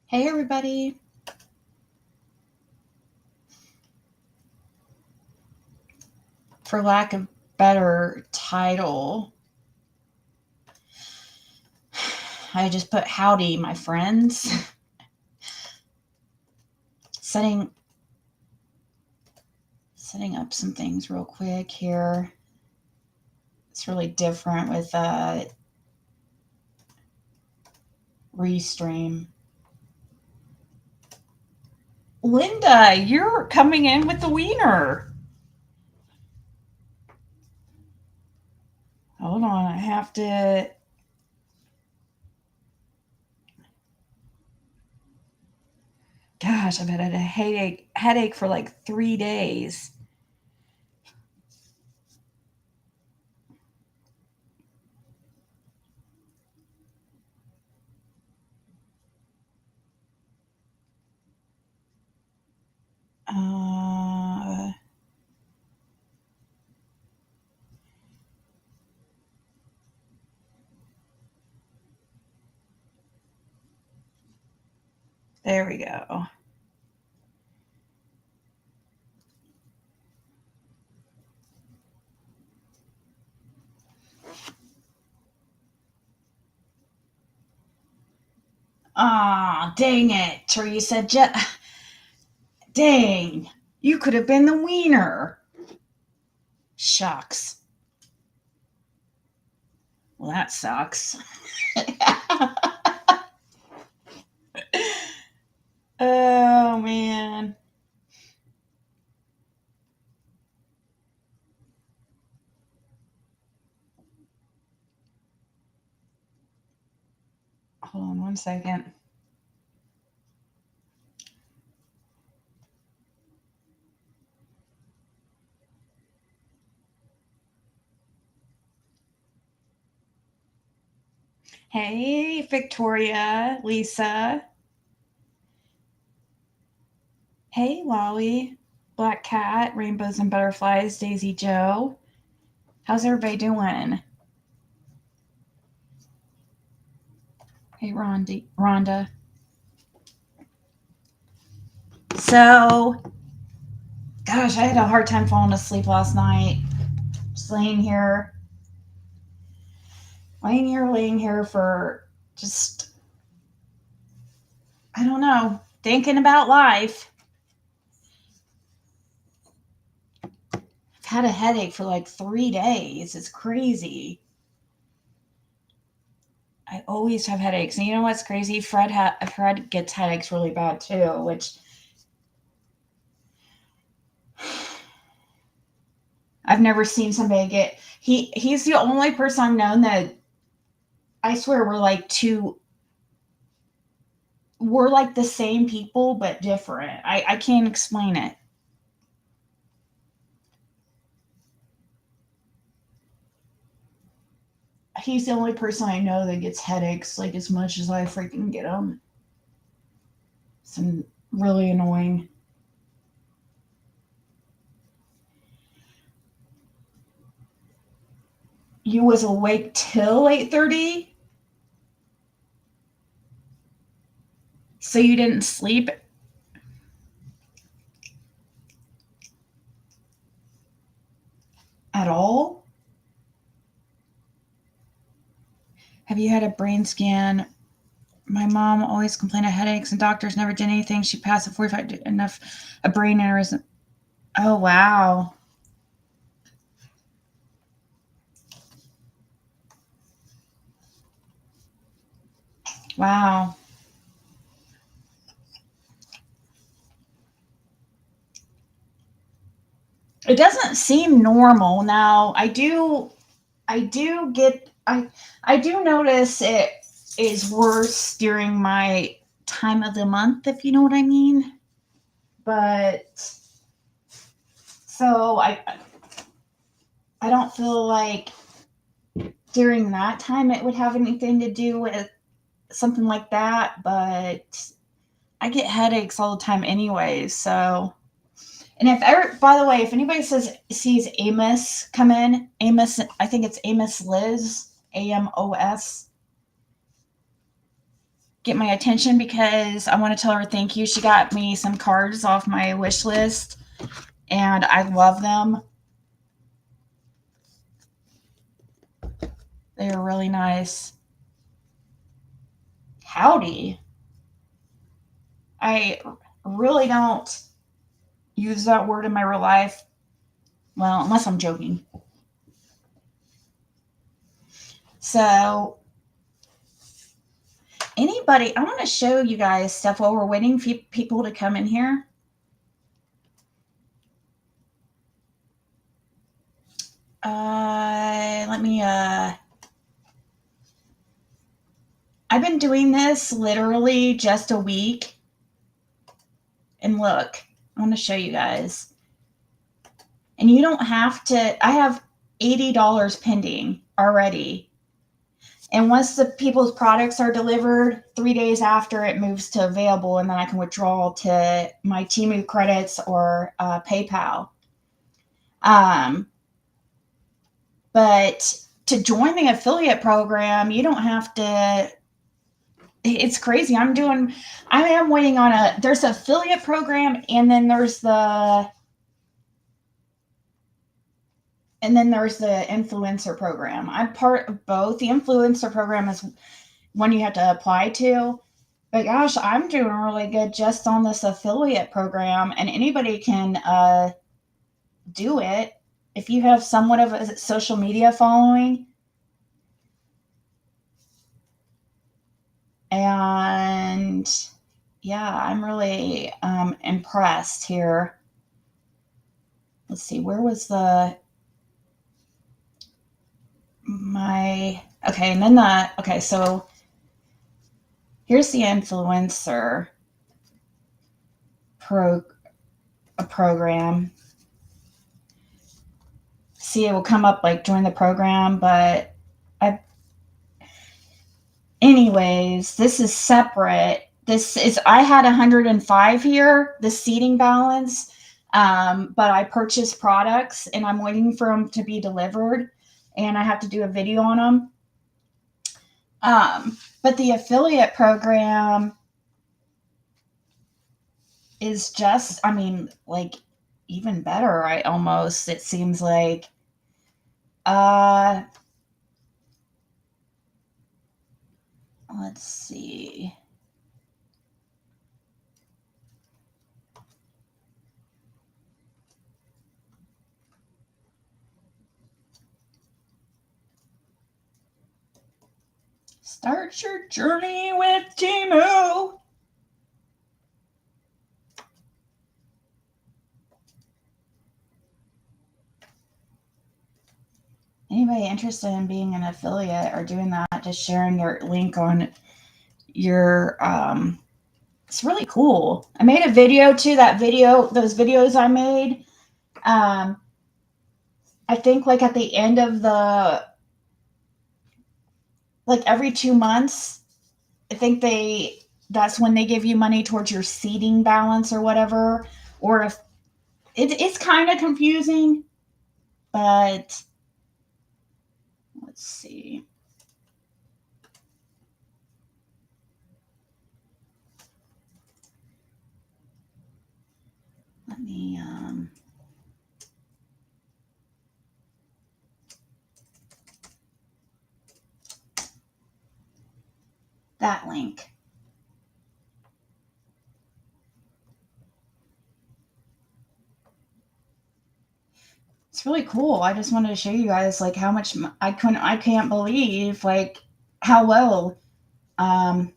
Hey, everybody. For lack of better title, I just put Howdy My Friends. setting setting up some things real quick here. It's really different with Restream. Linda, you're coming in with the wiener. Hold on, I have to. Gosh, I've had a headache for like 3 days. Uh, there we go. Ah, dang it, Teresa. Dang, you could have been the wiener. Shucks. Well, that sucks. Oh, man. Hold on 1 second. Hey, Victoria, Lisa. Hey, Wally, Black Cat, Rainbows and Butterflies, Daisy Joe. How's everybody doing? Hey, Rhonda. So, gosh, I had a hard time falling asleep last night. Just laying here for just, I don't know, thinking about life. I've had a headache for like 3 days. It's crazy. I always have headaches. And you know what's crazy? Fred gets headaches really bad too, which I've never seen somebody get. He's the only person I've known that I swear we're like the same people but different. I can't explain it. He's the only person I know that gets headaches like as much as I freaking get them. Some really annoying. You was awake till 8:30, so you didn't sleep at all. Have you had a brain scan? My mom always complained of headaches, and doctors never did anything. She passed at 45. Enough a brain aneurysm. Oh wow, wow. It doesn't seem normal now. I do notice it is worse during my time of the month, if you know what I mean. But so I don't feel like during that time it would have anything to do with something like that, but I get headaches all the time anyways, so and if ever, by the way, if anybody sees Amos come in, Amos, I think it's Amos Liz, Amos, get my attention because I want to tell her thank you. She got me some cards off my wish list, and I love them. They are really nice. Howdy. I really don't use that word in my real life. Well, unless I'm joking. So, anybody, I want to show you guys stuff while we're waiting for people to come in here. Let me, I've been doing this literally just a week. And look, I want to show you guys. And you don't have to, I have $80 pending already. And once the people's products are delivered, 3 days after, it moves to available, and then I can withdraw to my Temu credits or PayPal. But to join the affiliate program, you don't have to. It's crazy. I am waiting on there's an affiliate program, and then there's the influencer program. I'm part of both. The influencer program is one you have to apply to. But gosh, I'm doing really good just on this affiliate program, and anybody can do it if you have somewhat of a social media following. And yeah, I'm really impressed here. Let's see, where was and then so here's the influencer program. See, it will come up like join the program, but anyways, this is separate. I had 105 here, the seating balance, but I purchased products and I'm waiting for them to be delivered, and I have to do a video on them. But the affiliate program is just, like even better. It seems like, let's see. Start your journey with Temu. Anybody interested in being an affiliate or doing that, just sharing your link on your, it's really cool. I made a video too. Those videos I made, I think like at the end of like every 2 months, I think that's when they give you money towards your seating balance or whatever. Or if it's kind of confusing, but let's see. Let me, that link. It's really cool. I just wanted to show you guys like how much I can't believe like how well, and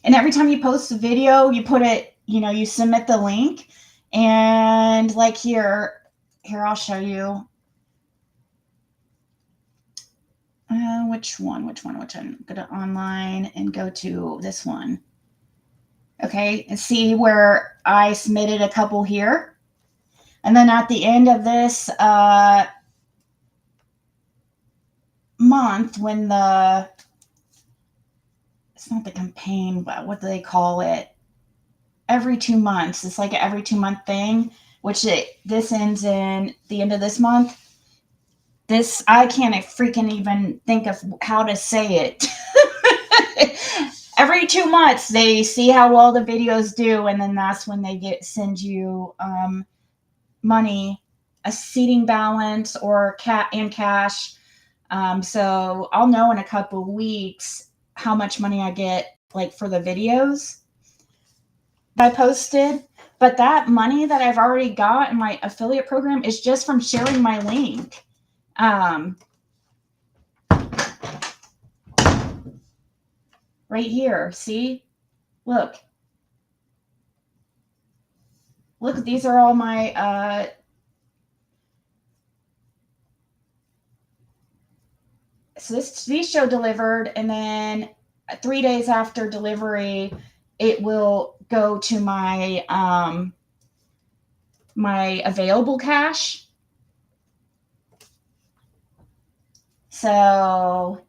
every time you post a video, you put it, you submit the link, and like here, I'll show you. Which one? Go to online and go to this one. Okay, and see where I submitted a couple here. And then at the end of this month, when it's not the campaign, but what do they call it? Every 2 months. It's like an every 2 month thing, which this ends in the end of this month. I can't freaking even think of how to say it. every 2 months they see how well the videos do, and then that's when they send you money, a seating balance or in cash. So I'll know in a couple of weeks how much money I get, like for the videos I posted. But that money that I've already got in my affiliate program is just from sharing my link. Right here, see? Look, these are all my so these show delivered, and then 3 days after delivery it will go to my my available cash. So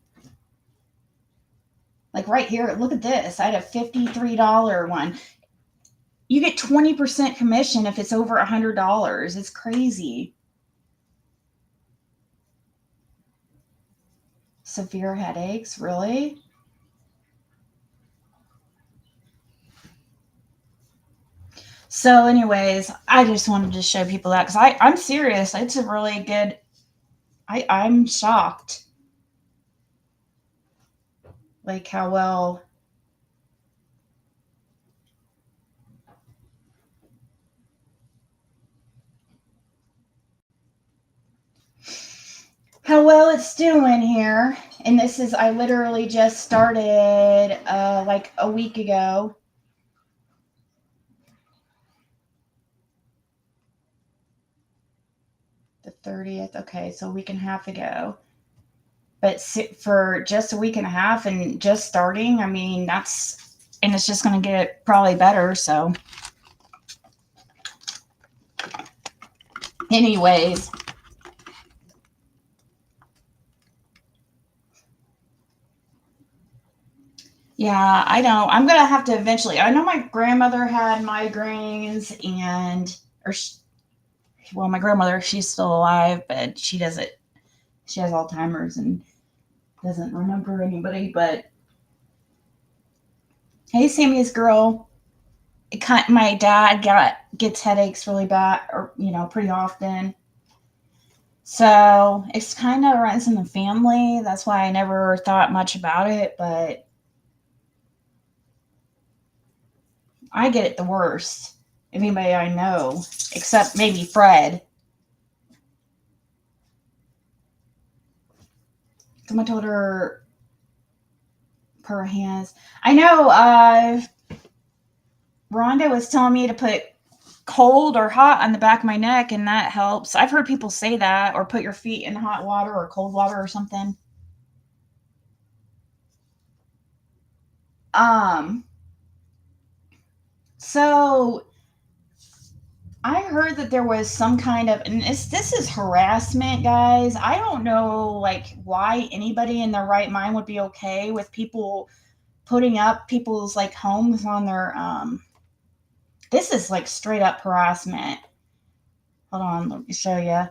like right here, look at this, I had a $53 one. You get 20% commission if it's over $100. It's crazy. Severe headaches, really? So anyways, I just wanted to show people that because I'm serious. It's a really good, I'm shocked. Like how well. How well it's doing here. And this is, I literally just started like a week ago. The 30th. Okay, so a week and a half ago. But for just a week and a half and just starting, I mean, that's, and it's just going to get probably better. So, anyways. Yeah, I know. I'm going to have to eventually. I know my grandmother had migraines well, my grandmother, she's still alive, but she has Alzheimer's and doesn't remember anybody. But hey, Sammy's girl, my dad gets headaches really bad, or pretty often. So it's kind of runs in the family. That's why I never thought much about it, but I get it the worst. Anybody I know, except maybe Fred. Someone told her her hands. I know Rhonda was telling me to put cold or hot on the back of my neck, and that helps. I've heard people say that, or put your feet in hot water or cold water or something. So I heard that there was some kind of, and this is harassment, guys. I don't know, like, why anybody in their right mind would be okay with people putting up people's like homes on their. This is like straight up harassment. Hold on, let me show you.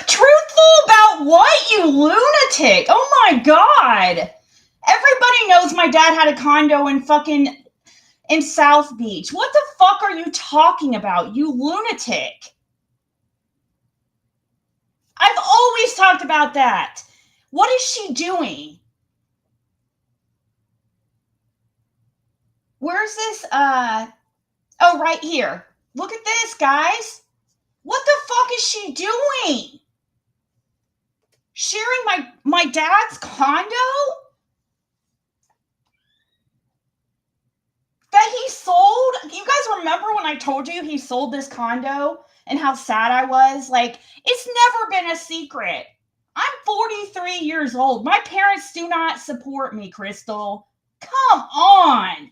Truthful about what, you lunatic? Oh my god. Everybody knows my dad had a condo in South Beach. What the fuck are you talking about, you lunatic? I've always talked about that. What is she doing? Where's this? Oh, right here. Look at this, guys. What the fuck is she doing? Sharing my dad's condo? That he sold? You guys remember when I told you he sold this condo and how sad I was? Like, it's never been a secret. I'm 43 years old. My parents do not support me, Crystal. Come on.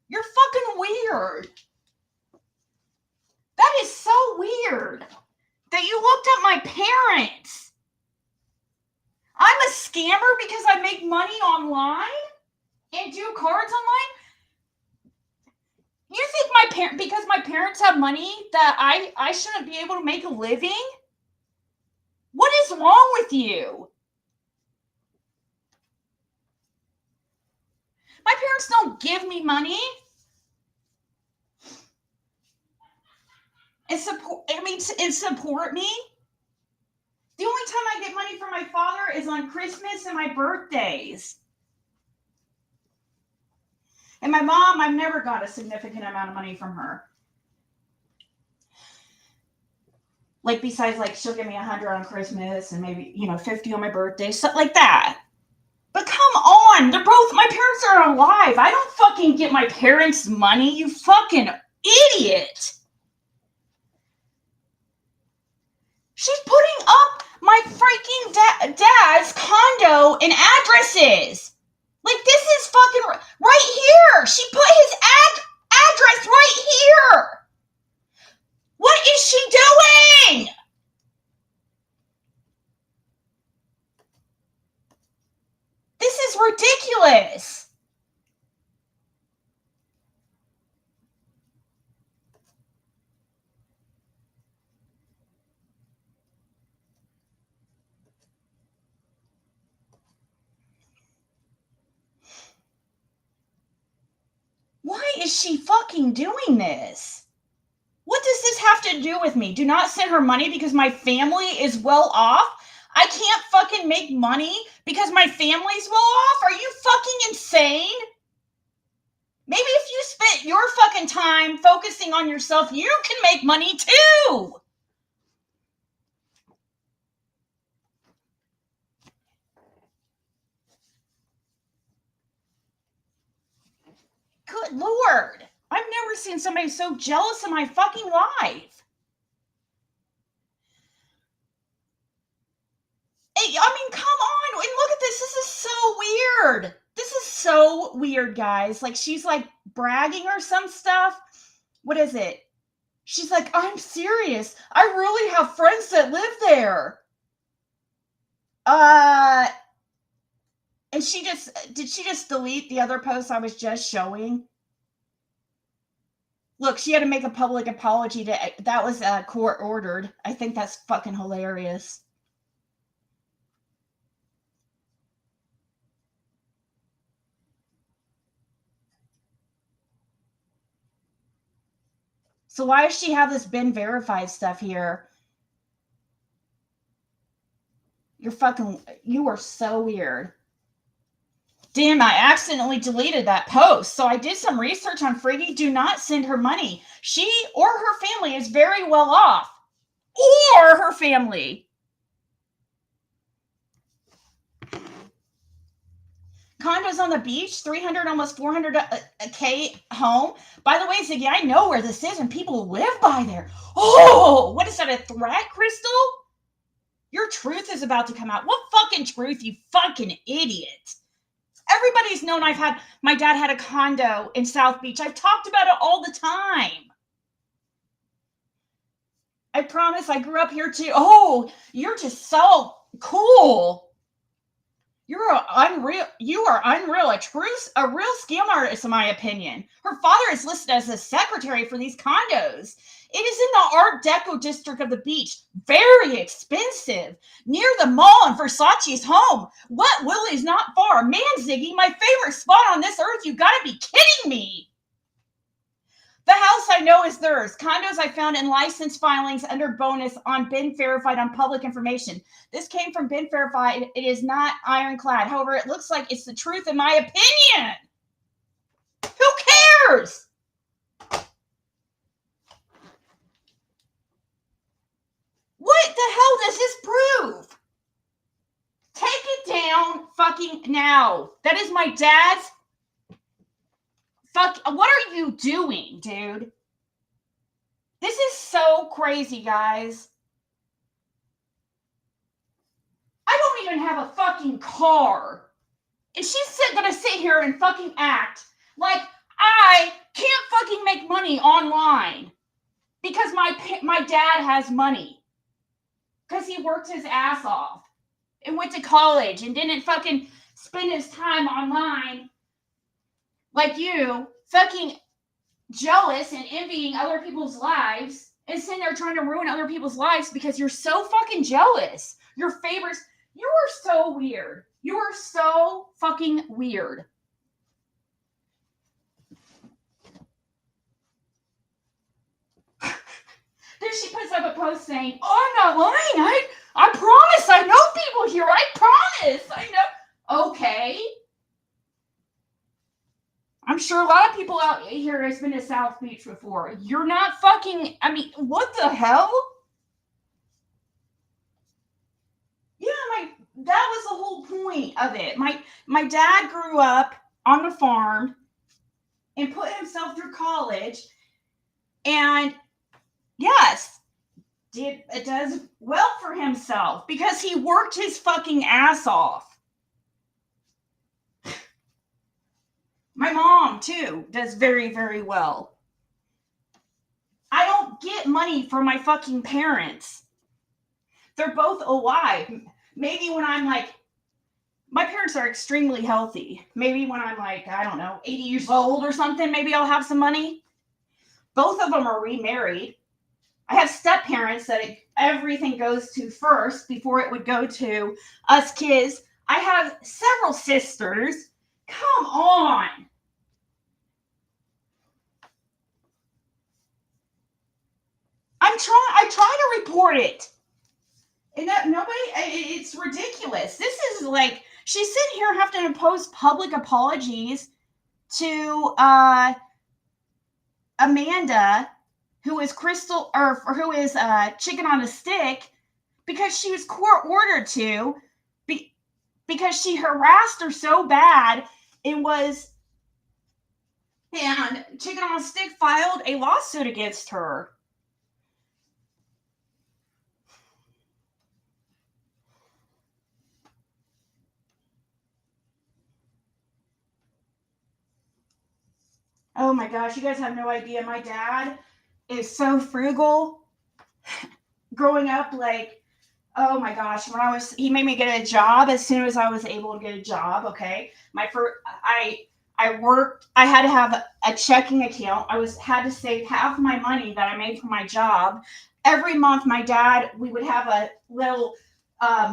You're fucking weird. That is so weird that you looked up my parents. I'm a scammer because I make money online and do cards online? You think because my parents have money that I shouldn't be able to make a living? What is wrong with you? My parents don't give me money and support me. The only time I get money from my father is on Christmas and my birthdays. And my mom, I've never got a significant amount of money from her. Like, besides, like, she'll give me 100 on Christmas and maybe, 50 on my birthday, stuff like that. But come on, my parents are alive. I don't fucking get my parents' money, you fucking idiot. She's putting up my freaking dad's condo and addresses. Like, this is fucking right here. She put his address right here. What is she doing? This is ridiculous. Why is she fucking doing this? What does this have to do with me? Do not send her money because my family is well off? I can't fucking make money because my family's well off? Are you fucking insane? Maybe if you spent your fucking time focusing on yourself, you can make money too. Good Lord. I've never seen somebody so jealous in my fucking life. I mean, come on. And look at this. This is so weird. This is so weird, guys. Like, she's like bragging or some stuff. What is it? She's like, I'm serious. I really have friends that live there. And did she just delete the other post I was just showing? Look, she had to make a public apology that was court ordered. I think that's fucking hilarious. So why does she have this been verified stuff here? You are so weird. Damn, I accidentally deleted that post. So I did some research on Friggy. Do not send her money. She or her family is very well off. Or her family. Condos on the beach, 300, almost 400K home. By the way, Ziggy, I know where this is and people live by there. Oh, what is that, a threat, Crystal? Your truth is about to come out. What fucking truth, you fucking idiot? Everybody's known my dad had a condo in South Beach. I've talked about it all the time. I promise I grew up here too. Oh, you're just so cool. You are unreal. A real scam artist, in my opinion. Her father is listed as a secretary for these condos. It is in the Art Deco district of the beach. Very expensive. Near the mall and Versace's home. What Willie's not far. Man, Ziggy, my favorite spot on this earth. You gotta be kidding me. The house I know is theirs. Condos I found in license filings under bonus on been verified on public information. This came from been verified. It is not ironclad. However, it looks like it's the truth in my opinion. Who cares? What the hell does this prove? Take it down fucking now. That is my dad's. Fuck, what are you doing, dude? This is so crazy, guys. I don't even have a fucking car. And she's gonna sit here and fucking act like I can't fucking make money online. Because my dad has money. Because he worked his ass off and went to college and didn't fucking spend his time online like you, fucking jealous and envying other people's lives and sitting there trying to ruin other people's lives because you're so fucking jealous. Your favorites, you are so weird. You are so fucking weird. Then she puts up a post saying, "Oh, I'm not lying. I promise. I know people here. I promise. I know." Okay. I'm sure a lot of people out here has been to South Beach before. You're not fucking, I mean, what the hell? Yeah, that was the whole point of it. My dad grew up on the farm and put himself through college, and yes, it does well for himself because he worked his fucking ass off. My mom too does very, very well. I don't get money from my fucking parents. They're both alive. Maybe when I'm like, my parents are extremely healthy. Maybe when I'm like, I don't know, 80 years old or something, maybe I'll have some money. Both of them are remarried. I have step parents that everything goes to first before it would go to us kids. I have several sisters. Come on. I try to report it. And that nobody, it's ridiculous. This is like, she's sitting here having to post public apologies to Amanda, who is Crystal, or who is Chicken on a Stick, because she was court ordered to, because she harassed her so bad. And Chicken on a Stick filed a lawsuit against her. Oh my gosh, you guys have no idea. My dad is so frugal. Growing up, like, oh my gosh, he made me get a job as soon as I was able to get a job. Okay, I worked. I had to have a checking account. Had to save half my money that I made from my job. Every month, we would have a little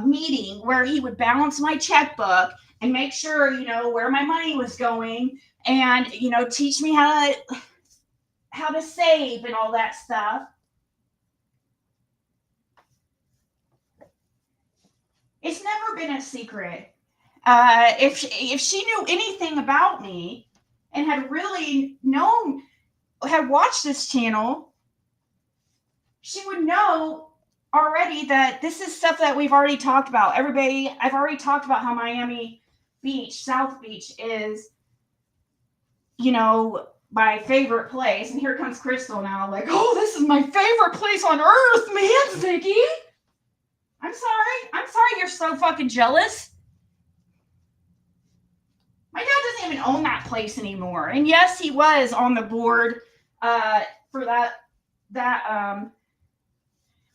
meeting where he would balance my checkbook and make sure, where my money was going, and teach me how to save and all that stuff. It's never been a secret. If she knew anything about me and had really had watched this channel, she would know already that this is stuff that we've already talked about. Everybody, I've already talked about how Miami Beach, South Beach is, my favorite place. And here comes Crystal now, like, oh, this is my favorite place on earth, man, Ziggy. I'm sorry you're so fucking jealous. My dad doesn't even own that place anymore. And yes, he was on the board for that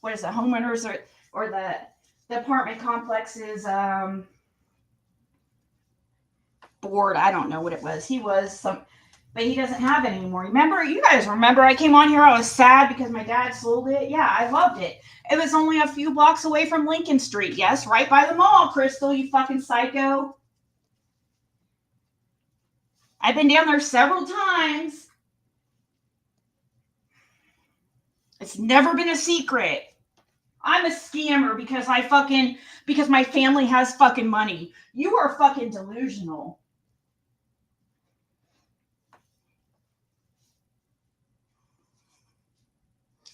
what is it, homeowners or the apartment complexes board. I don't know what it was. He was but he doesn't have it anymore. You guys remember I came on here, I was sad because my dad sold it. Yeah, I loved it. It was only a few blocks away from Lincoln Street. Yes, right by the mall, Crystal, you fucking psycho. I've been down there several times. It's never been a secret. I'm a scammer because because my family has fucking money. You are fucking delusional.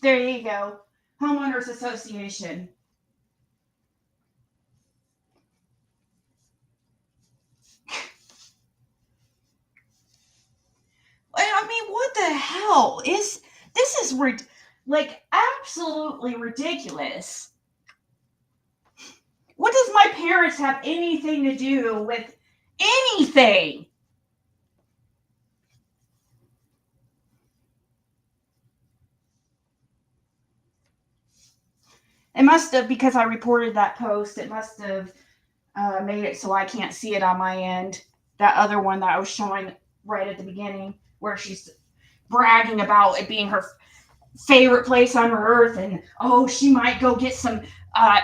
There you go. Homeowners Association. I mean, what the hell this is like absolutely ridiculous. What does my parents have anything to do with anything? It must have, because I reported that post, it must have made it so I can't see it on my end. That other one that I was showing right at the beginning, where she's bragging about it being her favorite place on earth, and oh, she might go get some.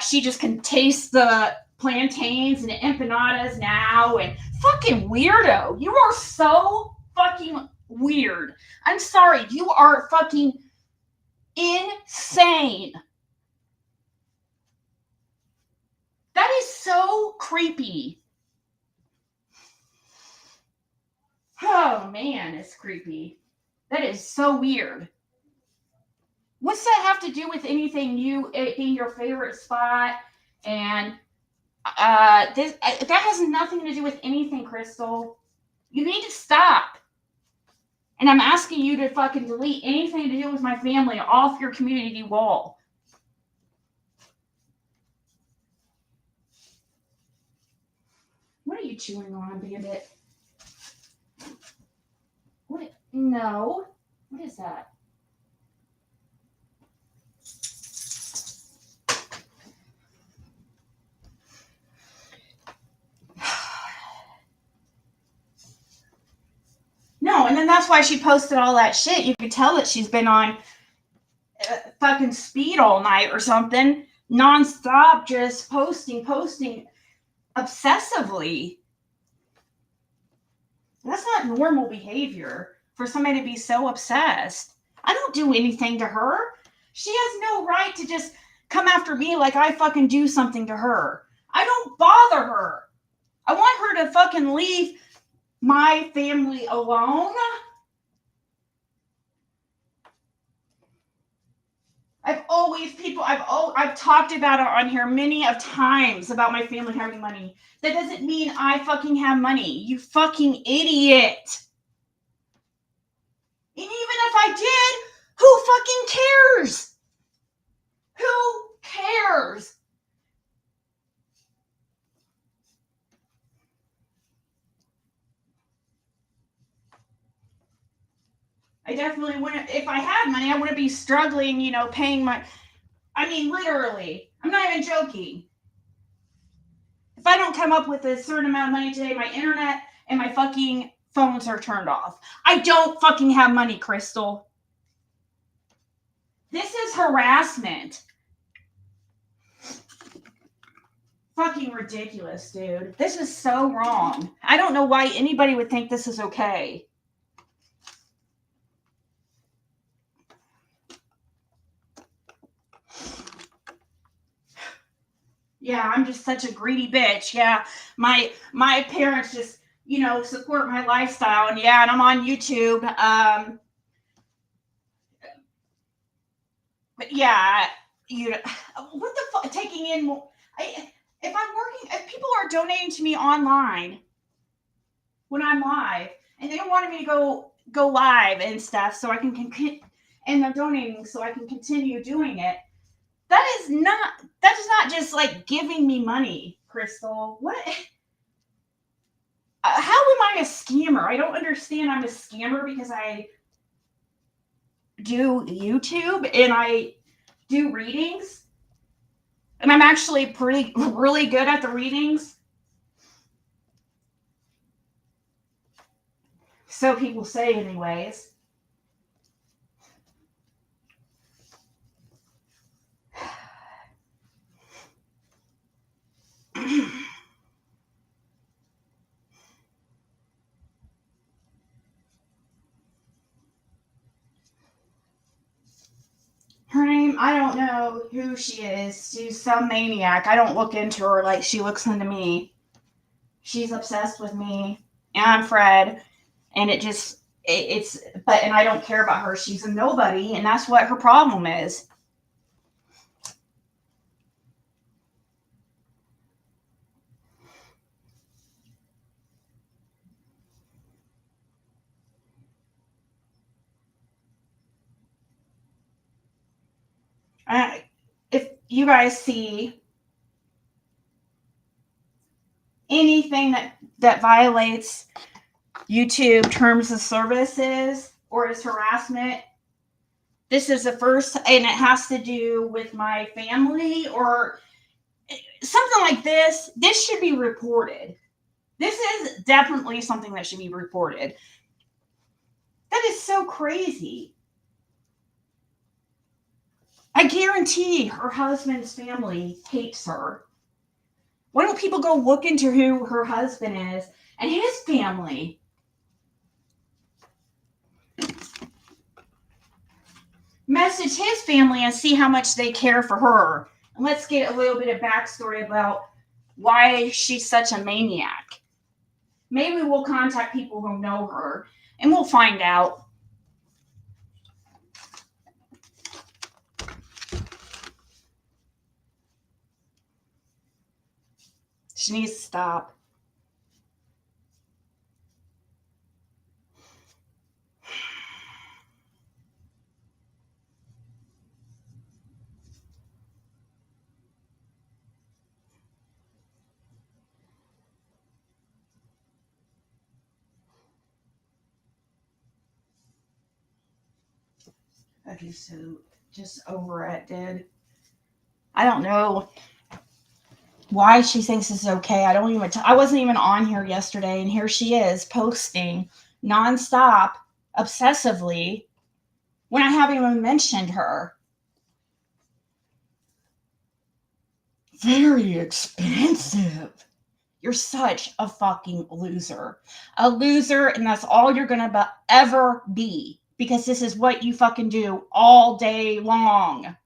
She just can taste the plantains and empanadas now, and fucking weirdo. You are so fucking weird. I'm sorry, you are fucking insane. That is so creepy. Oh man, it's creepy. That is so weird. What's that have to do with anything, you it being your favorite spot? And that has nothing to do with anything, Crystal. You need to stop. And I'm asking you to fucking delete anything to do with my family off your community wall. What are you chewing on, Bandit? What? No. What is that? No, and then that's why she posted all that shit. You could tell that she's been on fucking speed all night or something, nonstop, just posting obsessively. That's not normal behavior for somebody to be so obsessed. I don't do anything to her. She has no right to just come after me like I fucking do something to her. I don't bother her. I want her to fucking leave my family alone. I've talked about it on here many of times about my family having money. That doesn't mean I fucking have money. You fucking idiot. And even if I did, who fucking cares? Who cares? I definitely wouldn't, if I had money, I wouldn't be struggling, paying my, I mean, literally. I'm not even joking. If I don't come up with a certain amount of money today, my internet and my fucking phones are turned off. I don't fucking have money, Crystal. This is harassment. Fucking ridiculous, dude. This is so wrong. I don't know why anybody would think this is okay. Yeah, I'm just such a greedy bitch. Yeah, my parents just, support my lifestyle, and yeah, and I'm on YouTube. But yeah, what the fuck? Taking in more. If I'm working, if people are donating to me online when I'm live, and they don't want me to go live and stuff, so I can and they're donating so I can continue doing it. That is not just like giving me money, Crystal. What? How am I a scammer? I don't understand. I'm a scammer because I do YouTube and I do readings, and I'm actually really good at the readings. So people say, anyways. Her name, I don't know who she is. She's some maniac. I don't look into her like she looks into me. She's obsessed with me and Fred, and it's and I don't care about her. She's a nobody, and that's what her problem is. If you guys see anything that violates YouTube terms of services or is harassment, This is the first, and it has to do with my family or something like this. This should be reported. This is definitely something that should be reported. That is so crazy. I guarantee her husband's family hates her. Why don't people go look into who her husband is and his family? Message his family and see how much they care for her. And let's get a little bit of backstory about why she's such a maniac. Maybe we'll contact people who know her and we'll find out. She needs to stop. Okay, so just overacted. I don't know why she thinks this is okay. I wasn't even on here yesterday, and here she is posting nonstop, obsessively, when I haven't even mentioned her. Very expensive. You're such a fucking loser. A loser, and that's all you're gonna ever be. Because this is what you fucking do all day long.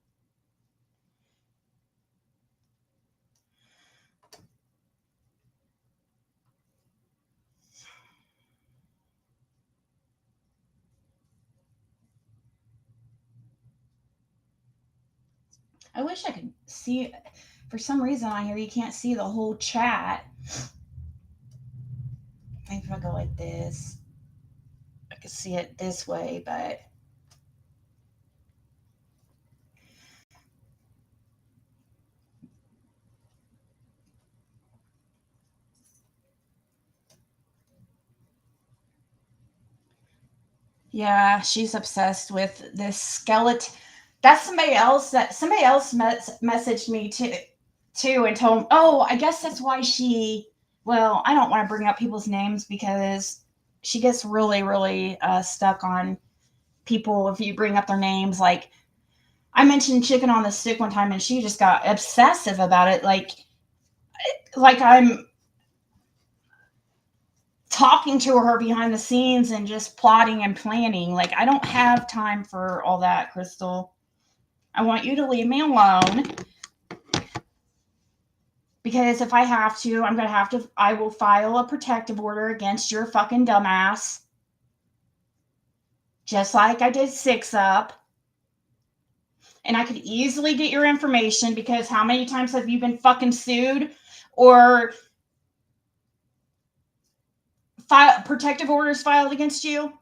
I wish I could see. For some reason on here, you can't see the whole chat. Maybe if I go like this, I can see it this way, but yeah, she's obsessed with this skeleton. That's somebody else messaged me too and told, oh, I guess that's why well, I don't want to bring up people's names because she gets really, really stuck on people if you bring up their names. Like, I mentioned chicken on the stick one time and she just got obsessive about it. Like I'm talking to her behind the scenes and just plotting and planning. Like, I don't have time for all that, Crystal. I want you to leave me alone. Because if I have to, I will file a protective order against your fucking dumbass. Just like I did 6up. And I could easily get your information because how many times have you been fucking sued or protective orders filed against you?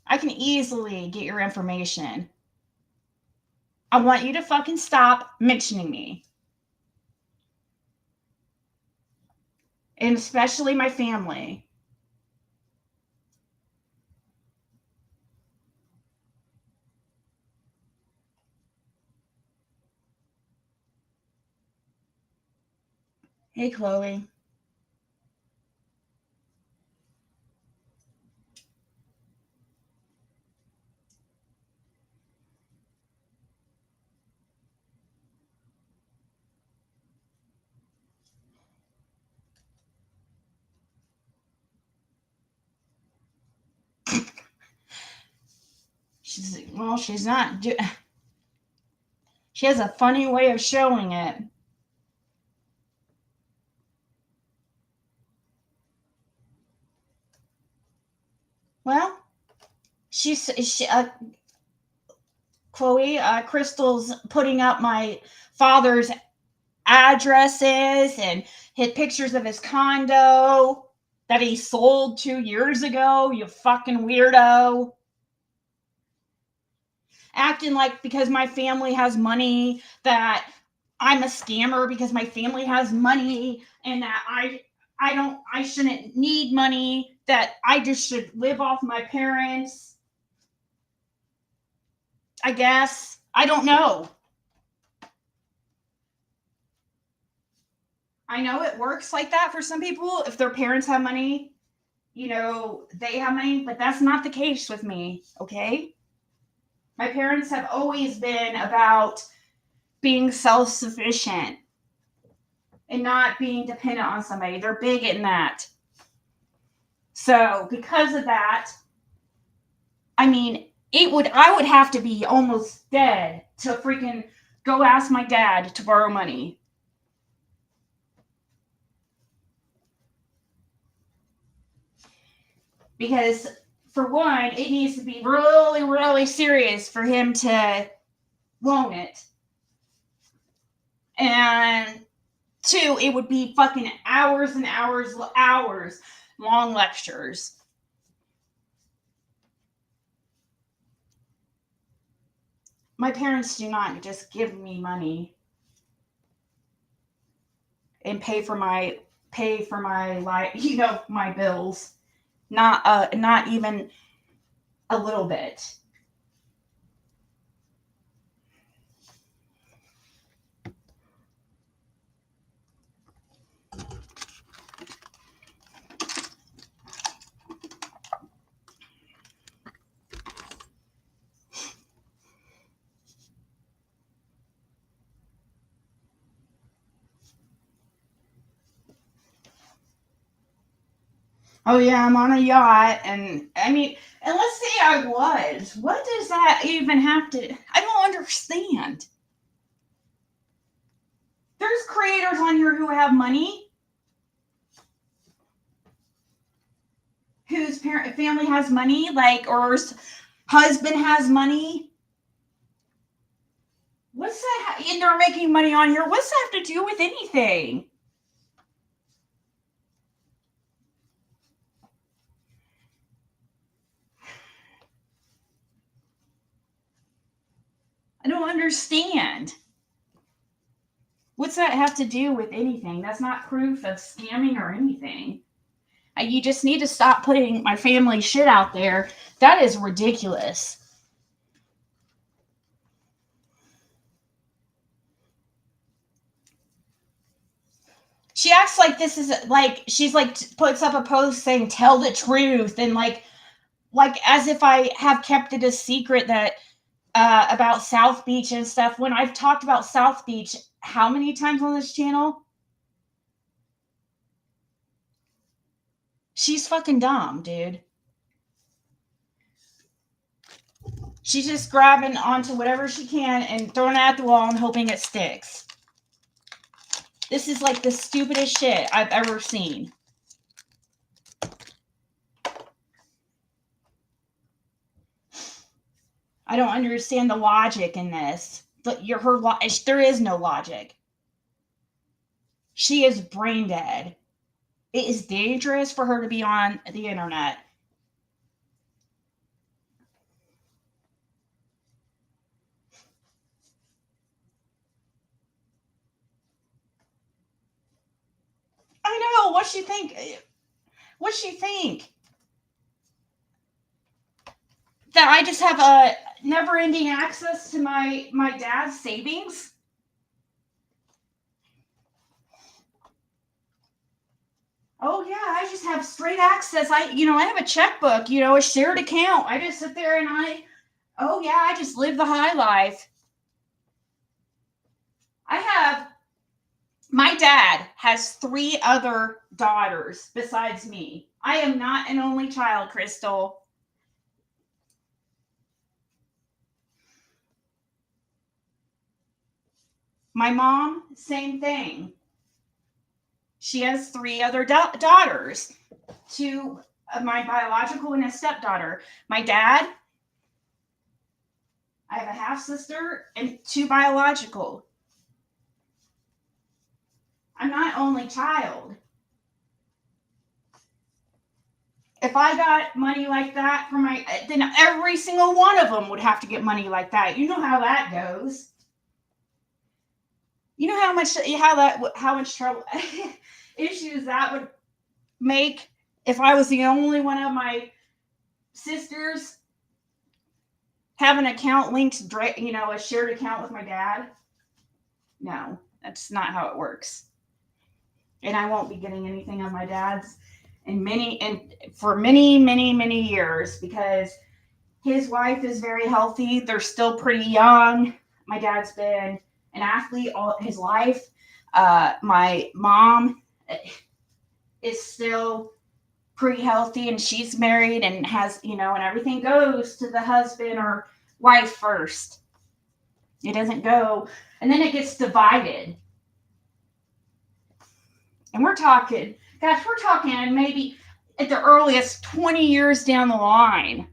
I can easily get your information. I want you to fucking stop mentioning me. And especially my family. Hey, Chloe. She's not. She has a funny way of showing it. Well, Chloe, Crystal's putting up my father's addresses and his pictures of his condo that he sold 2 years ago. You fucking weirdo. Acting like because my family has money that I'm a scammer because my family has money and that I shouldn't need money. that I just should live off my parents. I guess. I don't know. I know it works like that for some people. If their parents have money, they have money, but that's not the case with me, okay? My parents have always been about being self sufficient and not being dependent on somebody. They're big in that. So, because of that, I mean, I would have to be almost dead to freaking go ask my dad to borrow money. Because for one, it needs to be really, really serious for him to loan it. And two, it would be fucking hours and hours long lectures. My parents do not just give me money and pay for my life, my bills. Not even a little bit. Oh yeah, I'm on a yacht, and I mean, and let's say I was. What does that even have to? I don't understand. There's creators on here who have money, whose family has money, like, or husband has money. What's that? And they're making money on here. What's that have to do with anything? I don't understand. What's that have to do with anything? That's not proof of scamming or anything. You just need to stop putting my family shit out there. That is ridiculous. She acts like this is like she's like puts up a post saying tell the truth, and like as if I have kept it a secret that about South Beach and stuff, when I've talked about South Beach how many times on this channel? She's fucking dumb, dude. She's just grabbing onto whatever she can and throwing it at the wall and hoping it sticks. This is like the stupidest shit I've ever seen. I don't understand the logic in this. There is no logic. She is brain dead. It is dangerous for her to be on the internet. I know. What's she think? What's she think? That I just have a never-ending access to my dad's savings? Oh yeah, I just have straight access. I have a checkbook, a shared account. I just sit there and I just live the high life. My dad has 3 other daughters besides me. I am not an only child, Crystal. My mom, same thing. She has 3 other daughters. 2, my biological and a stepdaughter. My dad, I have a half sister and 2 biological. I'm not only child. If I got money like that from then every single one of them would have to get money like that. You know how that goes. You know how much trouble issues that would make. If I was the only one of my sisters have an account linked, a shared account with my dad, no, that's not how it works. And I won't be getting anything on my dad's for many years because his wife is very healthy. They're still pretty young. My dad's been an athlete all his life. My mom is still pretty healthy and she's married and has, and everything goes to the husband or wife first. It doesn't go, and then it gets divided. And we're talking maybe at the earliest 20 years down the line.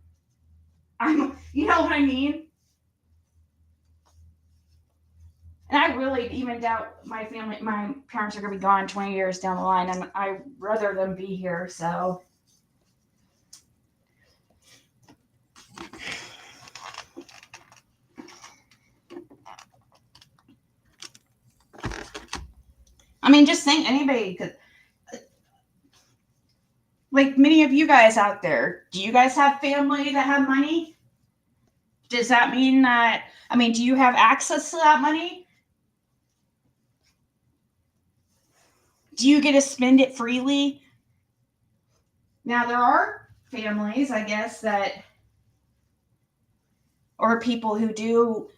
You know what I mean? And I really even doubt my parents are going to be gone 20 years down the line, and I'd rather them be here. So, I mean, just think anybody could, like many of you guys out there, do you guys have family that have money? Does that mean that, do you have access to that money? Do you get to spend it freely? Now, there are families, I guess, or people who do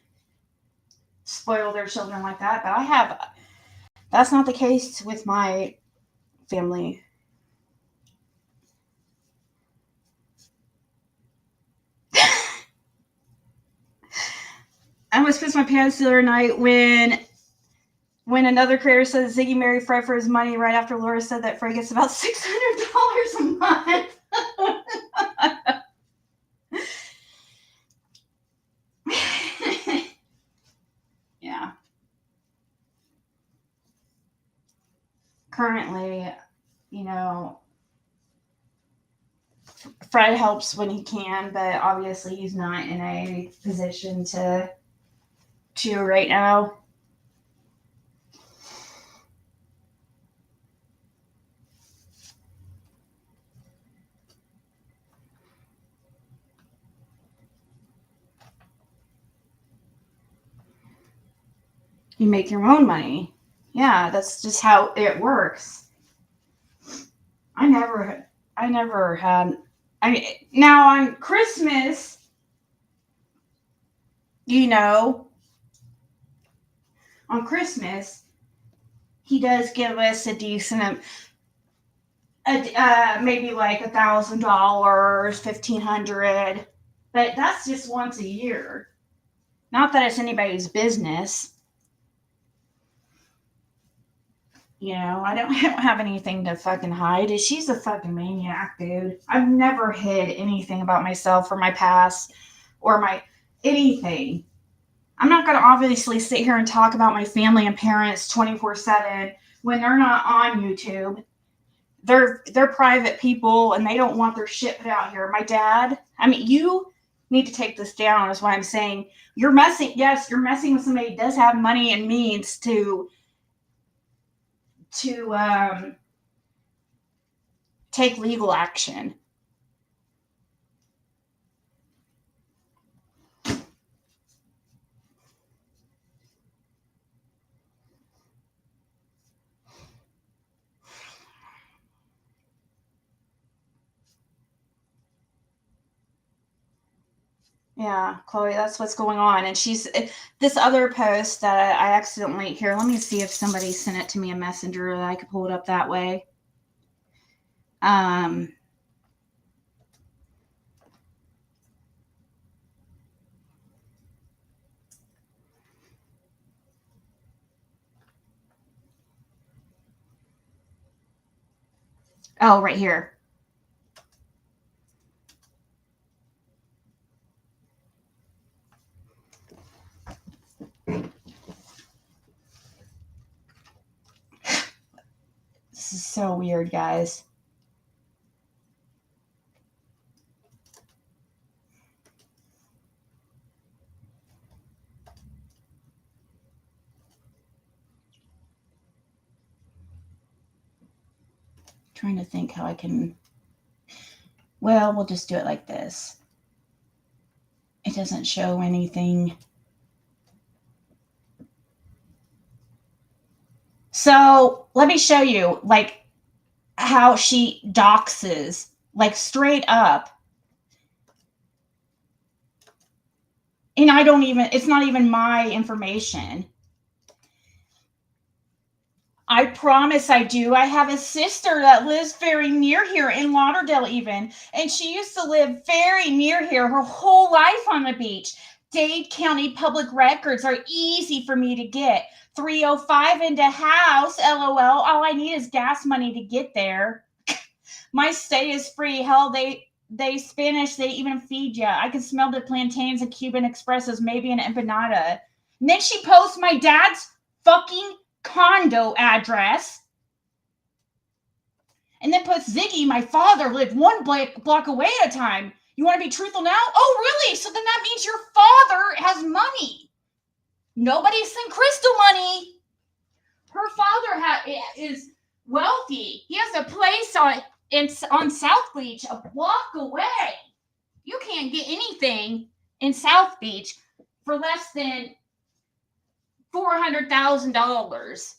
spoil their children like that, but that's not the case with my family. I almost pissed my pants the other night when another creator said Ziggy married Fred for his money right after Laura said that Fred gets about $600 a month. Yeah. Currently, Fred helps when he can, but obviously he's not in a position to right now. You make your own money. Yeah, that's just how it works. I never had. Now on Christmas, on Christmas, he does give us a decent, maybe like $1,000, $1,500, but that's just once a year. Not that it's anybody's business. I don't have anything to fucking hide. She's a fucking maniac, dude. I've never hid anything about myself or my past or my anything. I'm not going to obviously sit here and talk about my family and parents 24/7 when they're not on YouTube. They're private people and they don't want their shit put out here. My dad, you need to take this down is what I'm saying. You're messing with somebody who does have money and means to take legal action. Yeah, Chloe, that's what's going on. And she's this other post that I accidentally here. Let me see if somebody sent it to me a messenger that I could pull it up that way. Oh, right here. This is so weird, guys. Trying to think how I can Well, we'll just do it like this. It doesn't show anything. So let me show you like how she doxes, like straight up. And I don't even, it's not even my information. I promise I do. I have a sister that lives very near here in Lauderdale, even. And she used to live very near here her whole life on the beach. Dade County public records are easy for me to get. 305 into house, lol. All I need is gas money to get there. My stay is free. Hell, they Spanish, they even feed you. I can smell the plantains and Cuban expressos, maybe an empanada. And then she posts my dad's fucking condo address. And then puts Ziggy, my father, lived one block away at a time. You want to be truthful now? Oh, really? So then that means your father has money. Nobody sent Crystal money. Her father is wealthy. He has a place on South Beach, a block away. You can't get anything in South Beach for less than $400,000.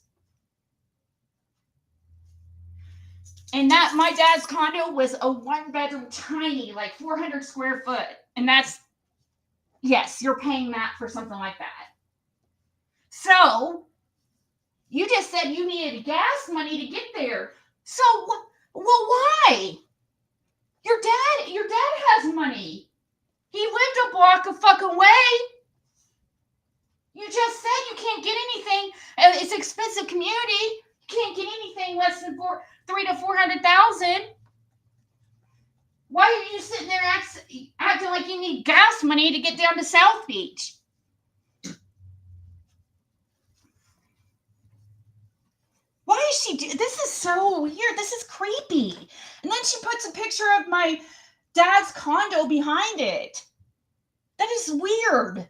And that my dad's condo was a 1-bedroom, tiny, like 400 square foot. And that's, yes, you're paying that for something like that. So you just said you needed gas money to get there. So, well, why? Your dad has money. He lived a block a fucking way. You just said you can't get anything. It's an expensive community. You can't get anything less than $300,000 to $400,000. Why are you sitting there acting like you need gas money to get down to South Beach? Why is she this is so weird. This is creepy. And then she puts a picture of my dad's condo behind it. That is weird.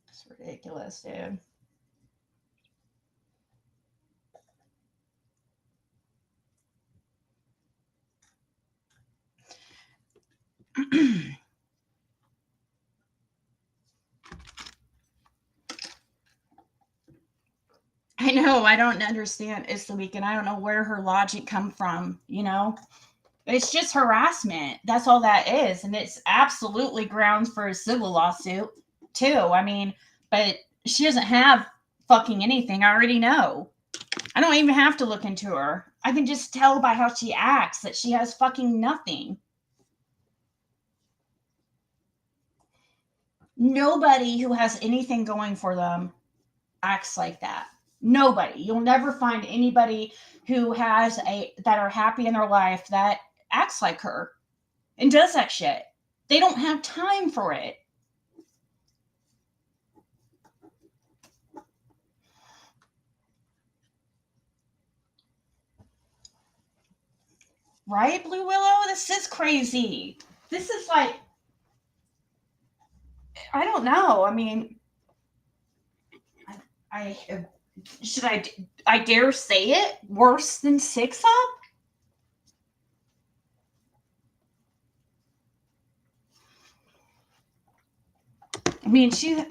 It's ridiculous, dude. I know, I don't understand. It's the weekend. I don't know where her logic come from, you know? It's just harassment. That's all that is. And it's absolutely grounds for a civil lawsuit, too. I mean, but she doesn't have fucking anything. I already know. I don't even have to look into her. I can just tell by how she acts that she has fucking nothing. Nobody who has anything going for them acts like that. Nobody. You'll never find anybody who has that are happy in their life that acts like her and does that shit. They don't have time for it. Right, Blue Willow? This is crazy. This is like, I don't know. I mean, I should I dare say it? Worse than 6 Up? I mean, she.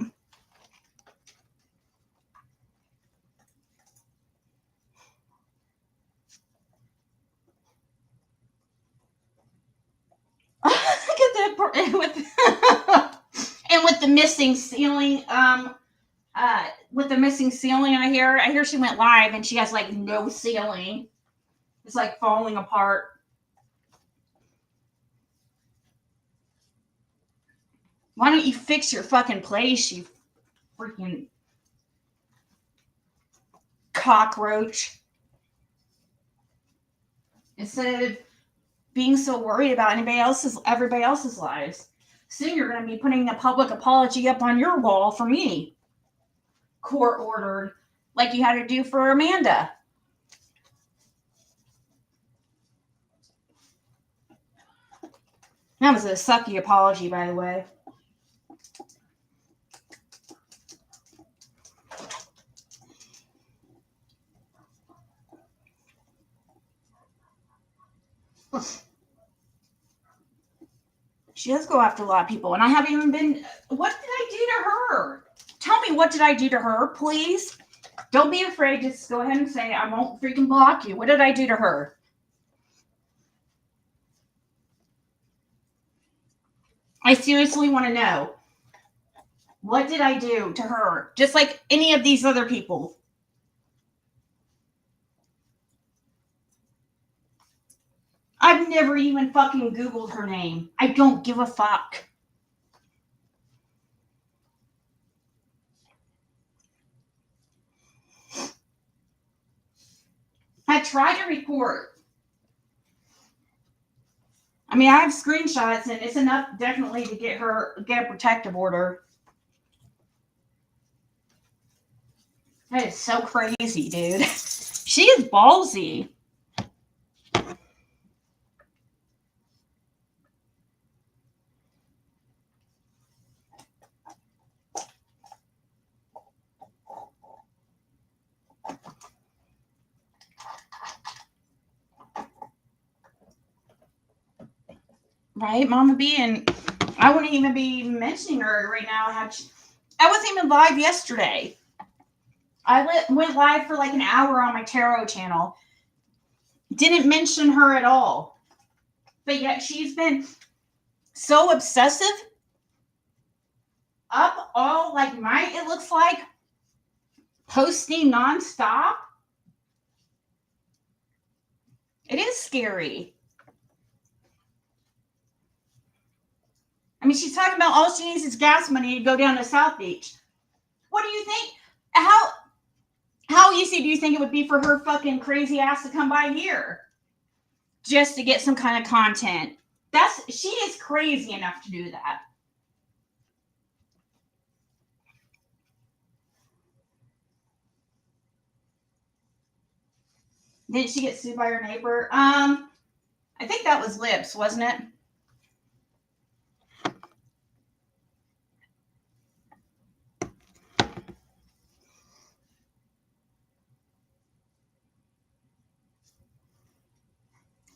Look at that with the missing ceiling. With the missing ceiling, I hear she went live and she has like no ceiling. It's like falling apart. Why don't you fix your fucking place, you freaking cockroach? Instead of being so worried about everybody else's lives. Soon you're going to be putting a public apology up on your wall for me. Court ordered, like you had to do for Amanda. That was a sucky apology, by the way. She does go after a lot of people, and I haven't even been. What did I do to her? Tell me, what did I do to her, please? Don't be afraid. Just go ahead and say, I won't freaking block you. What did I do to her? I seriously want to know. What did I do to her? Just like any of these other people. I've never even fucking Googled her name. I don't give a fuck. I tried to report. I mean, I have screenshots, and it's enough definitely to get a protective order. That is so crazy, dude. She is ballsy. Right, Mama B, and I wouldn't even be mentioning her right now. I wasn't even live yesterday. I went live for like an hour on my tarot channel. Didn't mention her at all. But yet she's been so obsessive. Up all like night, it looks like. Posting nonstop. It is scary. I mean, she's talking about all she needs is gas money to go down to South Beach. What do you think? How easy do you think it would be for her fucking crazy ass to come by here just to get some kind of content? She is crazy enough to do that. Didn't she get sued by her neighbor? I think that was Lips, wasn't it?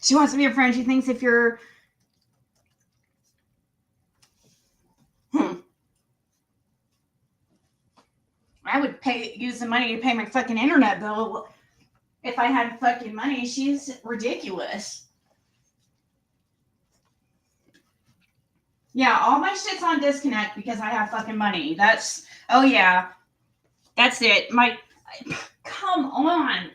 She wants to be your friend. She thinks if you're I would use the money to pay my fucking internet bill if I had fucking money. She's ridiculous. Yeah, all my shit's on disconnect because I have fucking money. Oh yeah. That's it. Come on.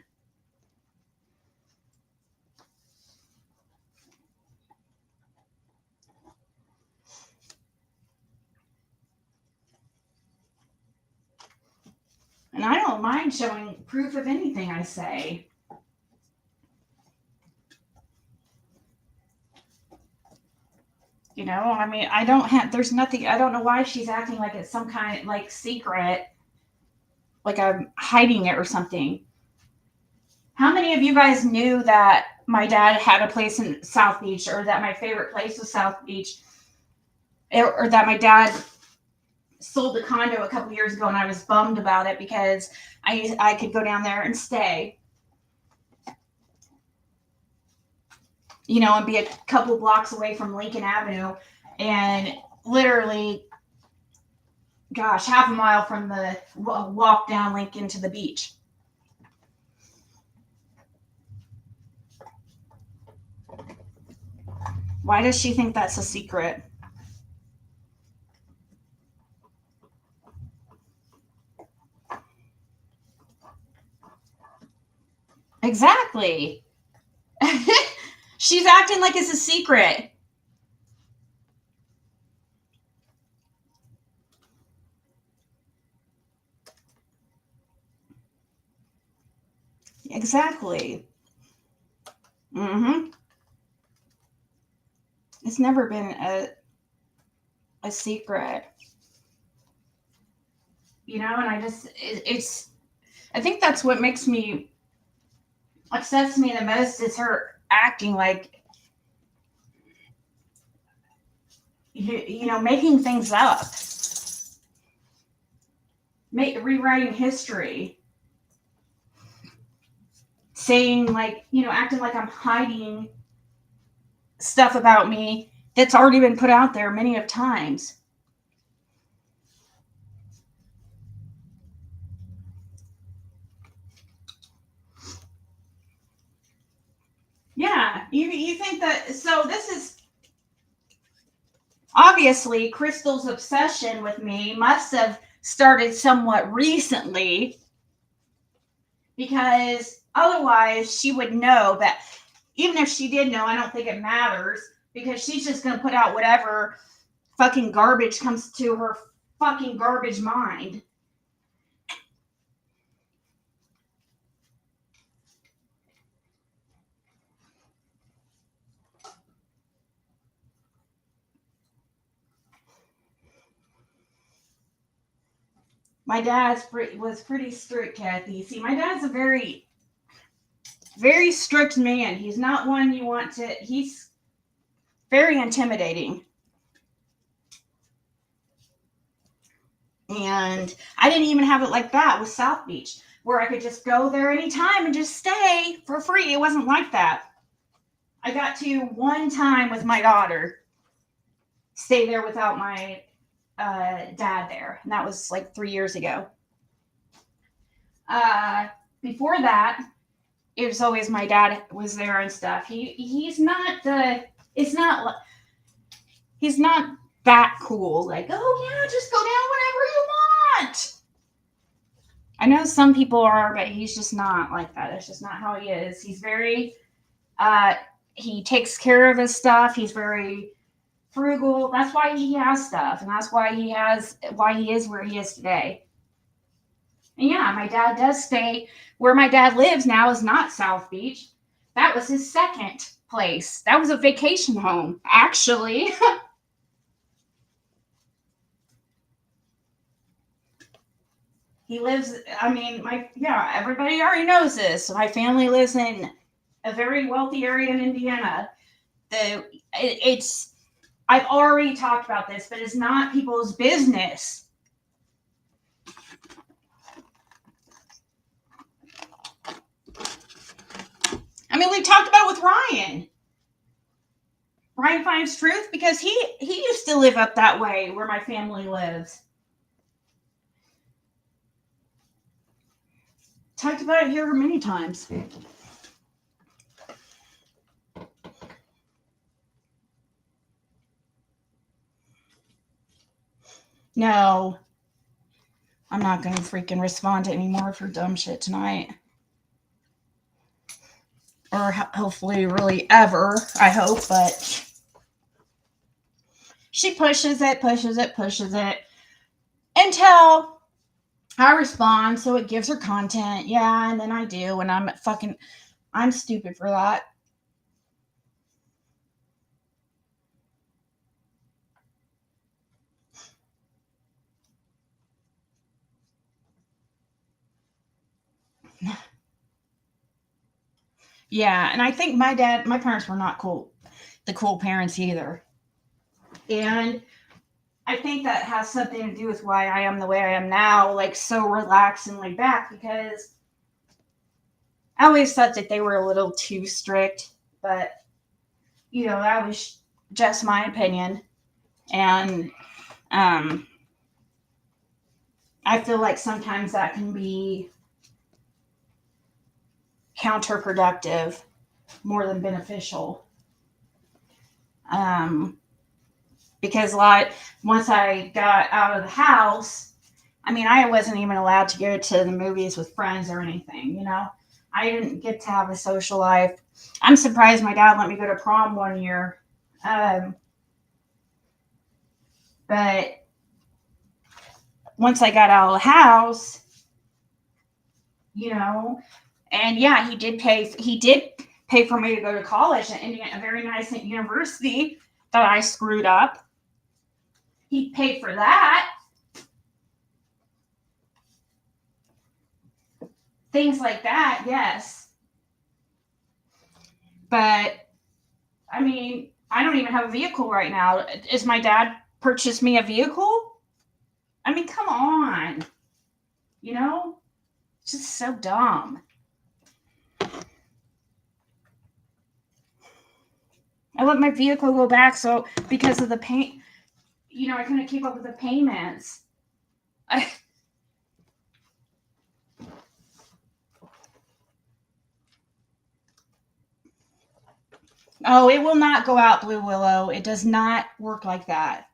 And I don't mind showing proof of anything I say. You know, I mean, there's nothing, I don't know why she's acting like it's some kind of like secret, like I'm hiding it or something. How many of you guys knew that my dad had a place in South Beach, or that my favorite place was South Beach, or that my dad sold the condo a couple years ago and I was bummed about it because I could go down there and stay, you know, and be a couple blocks away from Lincoln Avenue and literally, gosh, half a mile from the walk down Lincoln to the beach. Why does she think that's a secret? Exactly. She's acting like it's a secret. Exactly. Mm-hmm. It's never been a secret. You know, and I think that's what upsets me the most is her acting like making things up, rewriting history, saying like, acting like I'm hiding stuff about me that's already been put out there many of times. Yeah, you think that, so this is obviously Crystal's obsession with me must have started somewhat recently, because otherwise she would know that. Even if she did know, I don't think it matters, because she's just going to put out whatever fucking garbage comes to her fucking garbage mind. My dad was pretty strict, Kathy. See, my dad's a very, very strict man. He's not one you want to, he's very intimidating. And I didn't even have it like that with South Beach, where I could just go there anytime and just stay for free. It wasn't like that. I got to one time with my daughter stay there without my dad there, and that was like 3 years ago. Uh, Before that, it was always my dad was there and stuff. He's not the it's not he's not that cool. Like, oh yeah, just go down whenever you want. I know some people are, but he's just not like that. It's just not how he is. He's very uh, he takes care of his stuff. He's very frugal. That's why he has stuff, and that's why he is where he is today. And yeah, my dad does stay where my dad lives now is not South Beach. That was his second place. That was a vacation home, actually. He lives, I mean, everybody already knows this. My family lives in a very wealthy area in Indiana. It's I've already talked about this, but it's not people's business. I mean, we talked about it with Ryan. Ryan finds truth because he used to live up that way where my family lives. Talked about it here many times. No, I'm not going to freaking respond to any more of her dumb shit tonight. Or hopefully, really ever, I hope, but she pushes it until I respond, so it gives her content. Yeah, and then I do, and I'm stupid for that. Yeah, and I think my parents were not the cool parents either. And I think that has something to do with why I am the way I am now, like so relaxed and laid back, because I always thought that they were a little too strict, but that was just my opinion. And I feel like sometimes that can be counterproductive more than beneficial. Um, because once I got out of the house, I mean, I wasn't even allowed to go to the movies with friends or anything. I didn't get to have a social life. I'm surprised my dad let me go to prom one year. But once I got out of the house, and yeah, he did pay for me to go to college at Indiana, a very nice university that I screwed up. He paid for that. Things like that, yes. But I mean, I don't even have a vehicle right now. Is my dad purchased me a vehicle? I mean, come on. You know? It's just so dumb. I let my vehicle go back so because of the paint, I couldn't keep up with the payments. Oh, it will not go out, Blue Willow. It does not work like that.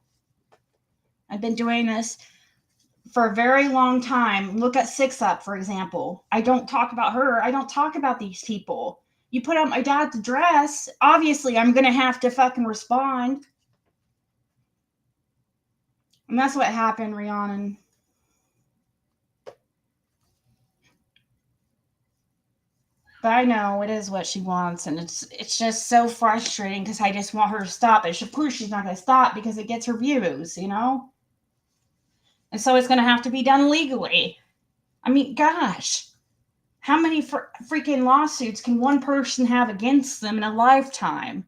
I've been doing this for a very long time. Look at Six Up, for example. I don't talk about her. I don't talk about these people. You put out my dad's address, obviously I'm going to have to fucking respond. And that's what happened, Rhiannon. But I know it is what she wants, and it's just so frustrating because I just want her to stop it. Of course, she's not going to stop because it gets her views, And so it's going to have to be done legally. I mean, gosh, how many freaking lawsuits can one person have against them in a lifetime?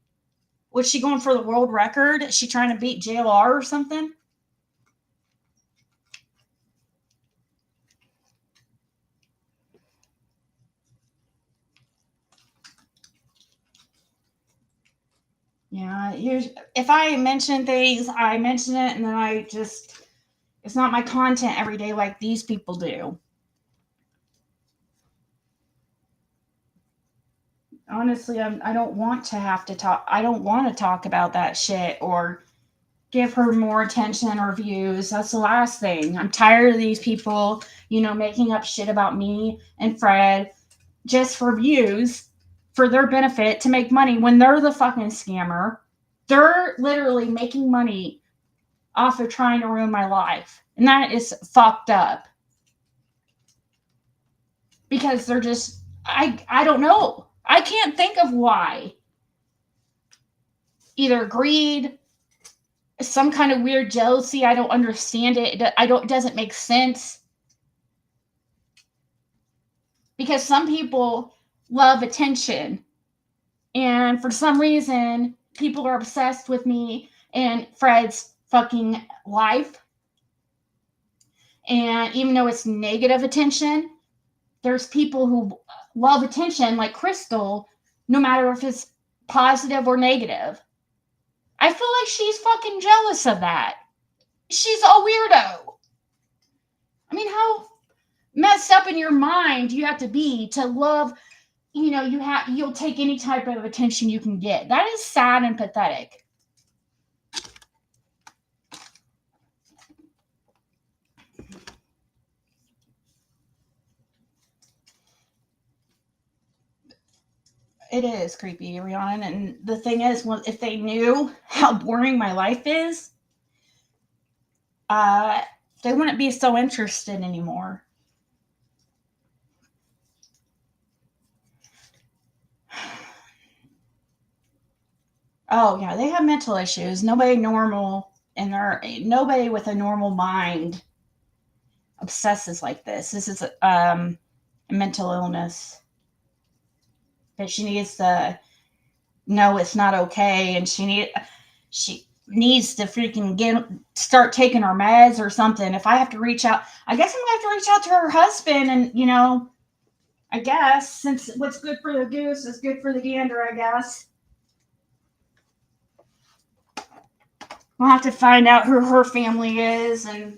Was she going for the world record? Is she trying to beat JLR or something? Yeah, if I mention things, I mention it, and then it's not my content every day like these people do. Honestly, I don't want to have to talk. I don't want to talk about that shit or give her more attention or views. That's the last thing. I'm tired of these people, making up shit about me and Fred just for views, for their benefit to make money when they're the fucking scammer. They're literally making money off of trying to ruin my life. And that is fucked up. Because they're just, I don't know. I can't think of why. Either greed, some kind of weird jealousy. I don't understand it. It doesn't make sense. Because some people love attention. And for some reason, people are obsessed with me and Fred's fucking life. And even though it's negative attention, there's people who love attention like Crystal, no matter if it's positive or negative. I feel like she's fucking jealous of that. She's a weirdo. I mean, how messed up in your mind do you have to be to love, you'll take any type of attention you can get. That is sad and pathetic. It is creepy, Rhiannon. And the thing is, if they knew how boring my life is, they wouldn't be so interested anymore. Oh yeah, they have mental issues. Nobody normal, and nobody with a normal mind obsesses like this. This is a mental illness that she needs to know it's not okay, and she needs to freaking start taking her meds or something. If I have to reach out, I guess I'm gonna have to reach out to her husband, and I guess since what's good for the goose is good for the gander, I guess. We'll have to find out who her family is and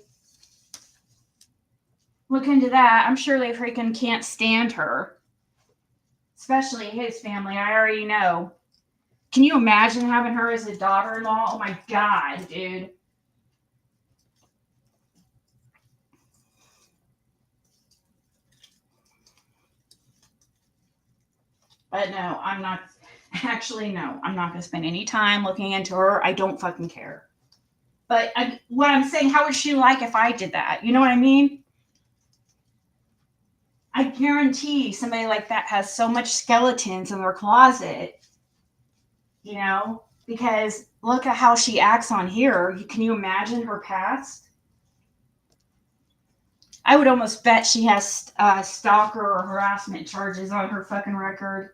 look into that. I'm sure they freaking can't stand her. Especially his family. I already know. Can you imagine having her as a daughter-in-law? Oh my god, dude. But no, I'm not. Actually, no. I'm not going to spend any time looking into her. I don't fucking care. But what I'm saying, how would she like if I did that? You know what I mean? I guarantee somebody like that has so much skeletons in their closet, because look at how she acts on here. Can you imagine her past? I would almost bet she has stalker or harassment charges on her fucking record.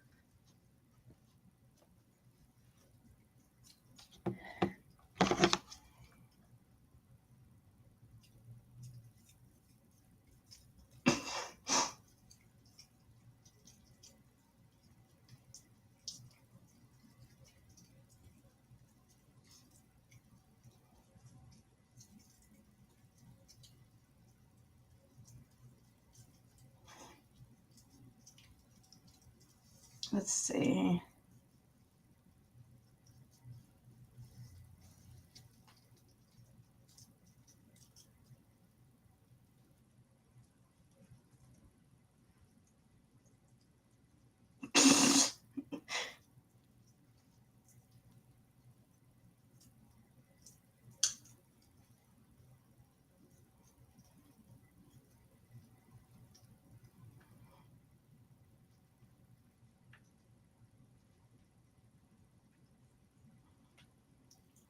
Let's see.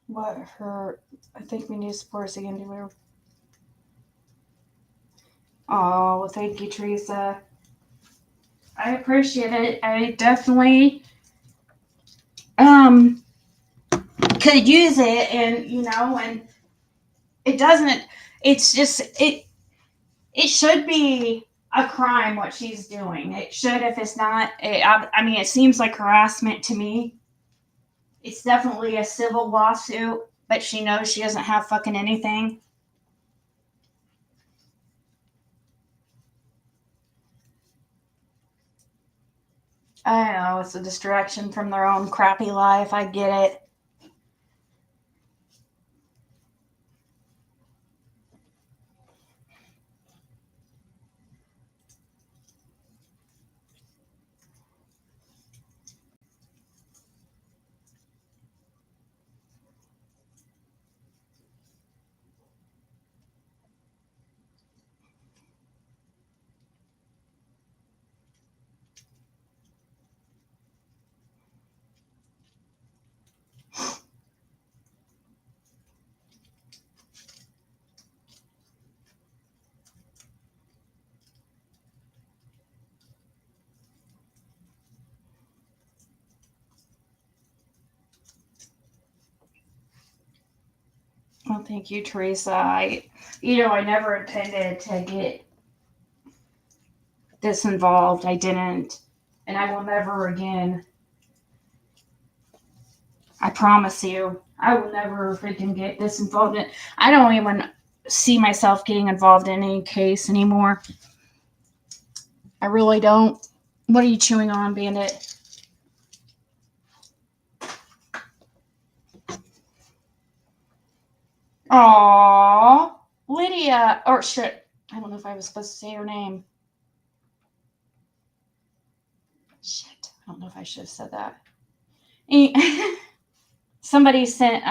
What her? I think we need to support us again. Oh, well, thank you, Teresa. I appreciate it. I definitely um could use it, and and it doesn't. It's just it should be a crime what she's doing. It should, if it's not. I mean, it seems like harassment to me. It's definitely a civil lawsuit, but she knows she doesn't have fucking anything. I know it's a distraction from their own crappy life. I get it. Well, thank you, Teresa. I never intended to get this involved. I didn't, and I will never again. I promise you, I will never freaking get this involved. I don't even see myself getting involved in any case anymore. I really don't. What are you chewing on, Bandit? Aww, Lydia. Or shit. I don't know if I was supposed to say her name. Shit. I don't know if I should have said that. Somebody sent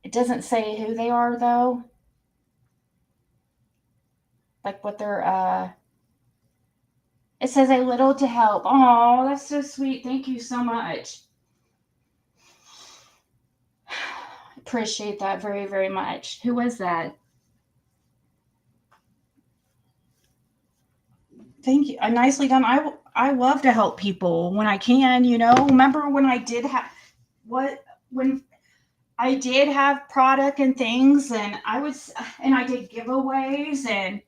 it doesn't say who they are though. Like what they're it says a little to help. Oh, that's so sweet. Thank you so much. Appreciate that very, very much. Who was that? Thank you. Nicely done. I love to help people when I can. Remember when I did have what when I did have product and things, and I did giveaways and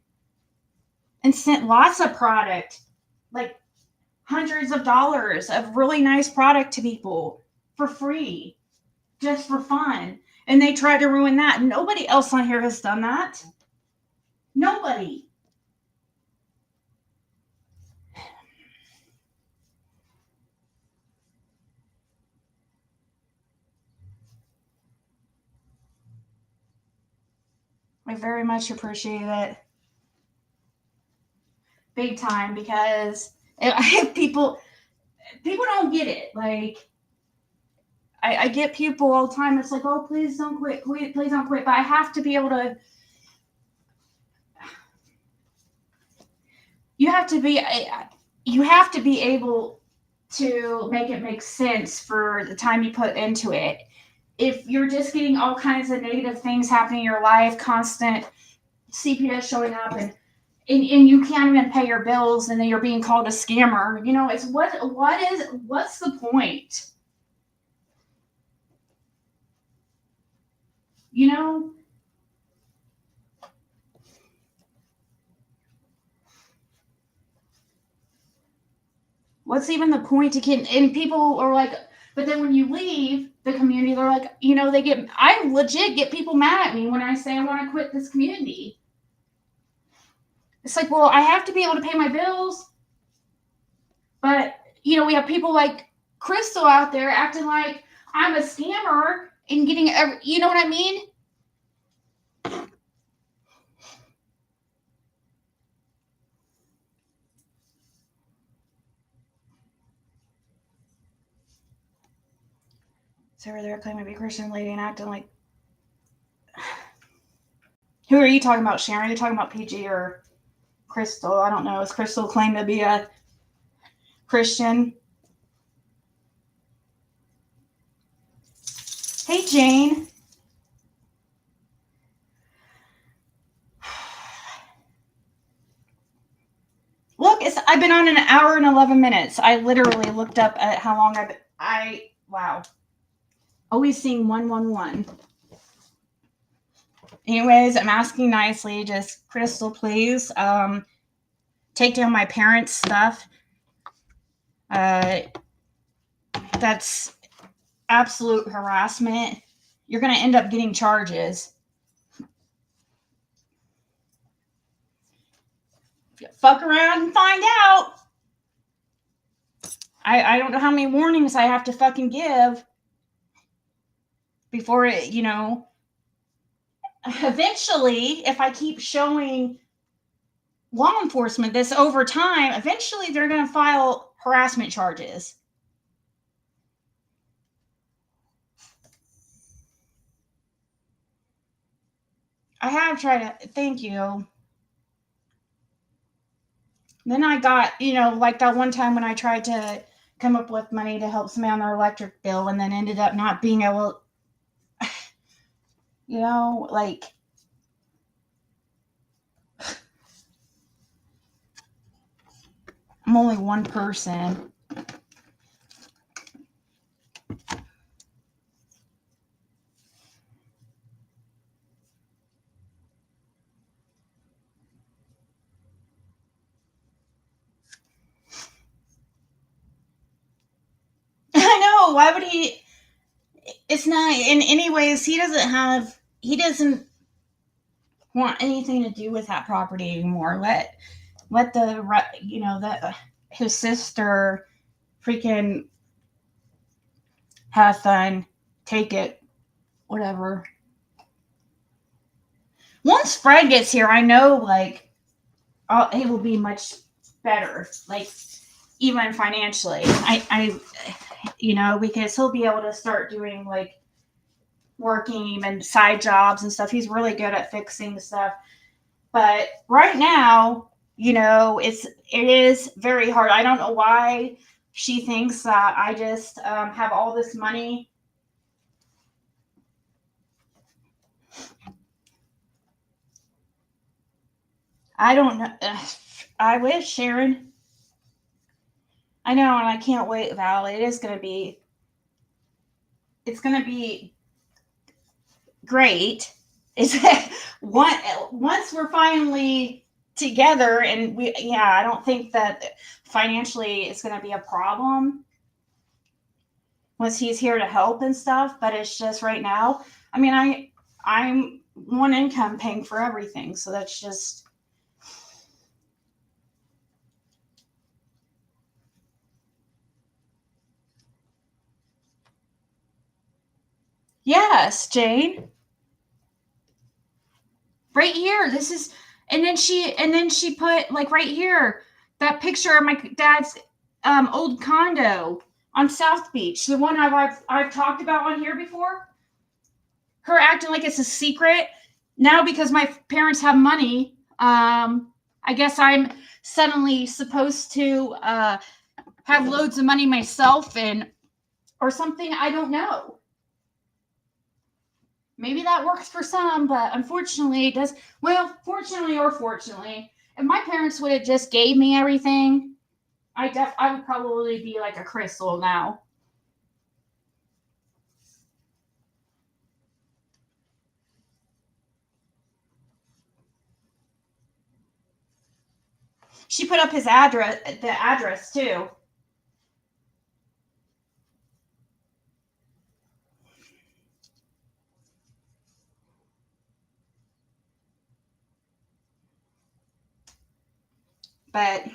sent lots of product, like hundreds of dollars of really nice product to people for free, just for fun. And they tried to ruin that. Nobody else on here has done that. Nobody. I very much appreciate it. Big time, because people don't get it. Like I get people all the time. It's like, oh, please don't quit, please don't quit. But I have to be able to. You have to be. You have to be able to make it make sense for the time you put into it. If you're just getting all kinds of negative things happening in your life, constant CPS showing up, and you can't even pay your bills, and then you're being called a scammer. It's what's the point? You know, what's even the point to get? And people are like, but then when you leave the community, they're like, I legit get people mad at me when I say I want to quit this community. It's like, well, I have to be able to pay my bills. But, we have people like Crystal out there acting like I'm a scammer and getting you know what I mean? So they're claiming to be a Christian lady and acting like. Who are you talking about, Sharon? Are you talking about PG or Crystal? I don't know. Is Crystal claimed to be a Christian? Hey, Jane. Look, I've been on an hour and 11 minutes. I literally looked up at how long wow. Always seeing 111. Anyways, I'm asking nicely. Just, Crystal, please, take down my parents' stuff. That's absolute harassment. You're going to end up getting charges. Fuck around and find out. I don't know how many warnings I have to fucking give before it, eventually, if I keep showing law enforcement this over time, eventually they're going to file harassment charges. I have tried to, thank you. Then I got, like that one time when I tried to come up with money to help somebody on their electric bill and then ended up not being able, like, I'm only one person. I know. Why would he? It's not, in any ways, he doesn't want anything to do with that property anymore. Let that his sister freaking have fun, take it, whatever. Once Fred gets here, I know, like, he will be much better, like, even financially. Because he'll be able to start doing, like, working even side jobs and stuff. He's really good at fixing stuff. But right now, it is very hard. I don't know why she thinks that I just have all this money. I don't know. I wish, Sharon. I know, and I can't wait, Val. It's going to be great. It's once we're finally together, and I don't think that financially it's going to be a problem once he's here to help and stuff. But it's just right now. I mean, I'm one income paying for everything, so that's just. Yes, Jane. Right here. This is, and then she put, like, right here, that picture of my dad's old condo on South Beach, the one I've talked about on here before. Her acting like it's a secret now because my parents have money. I guess I'm suddenly supposed to have loads of money myself, or something. I don't know. Maybe that works for some, but unfortunately it does. Well, fortunately or fortunately, if my parents would have just gave me everything, I would probably be like a Crystal now. She put up the address too. But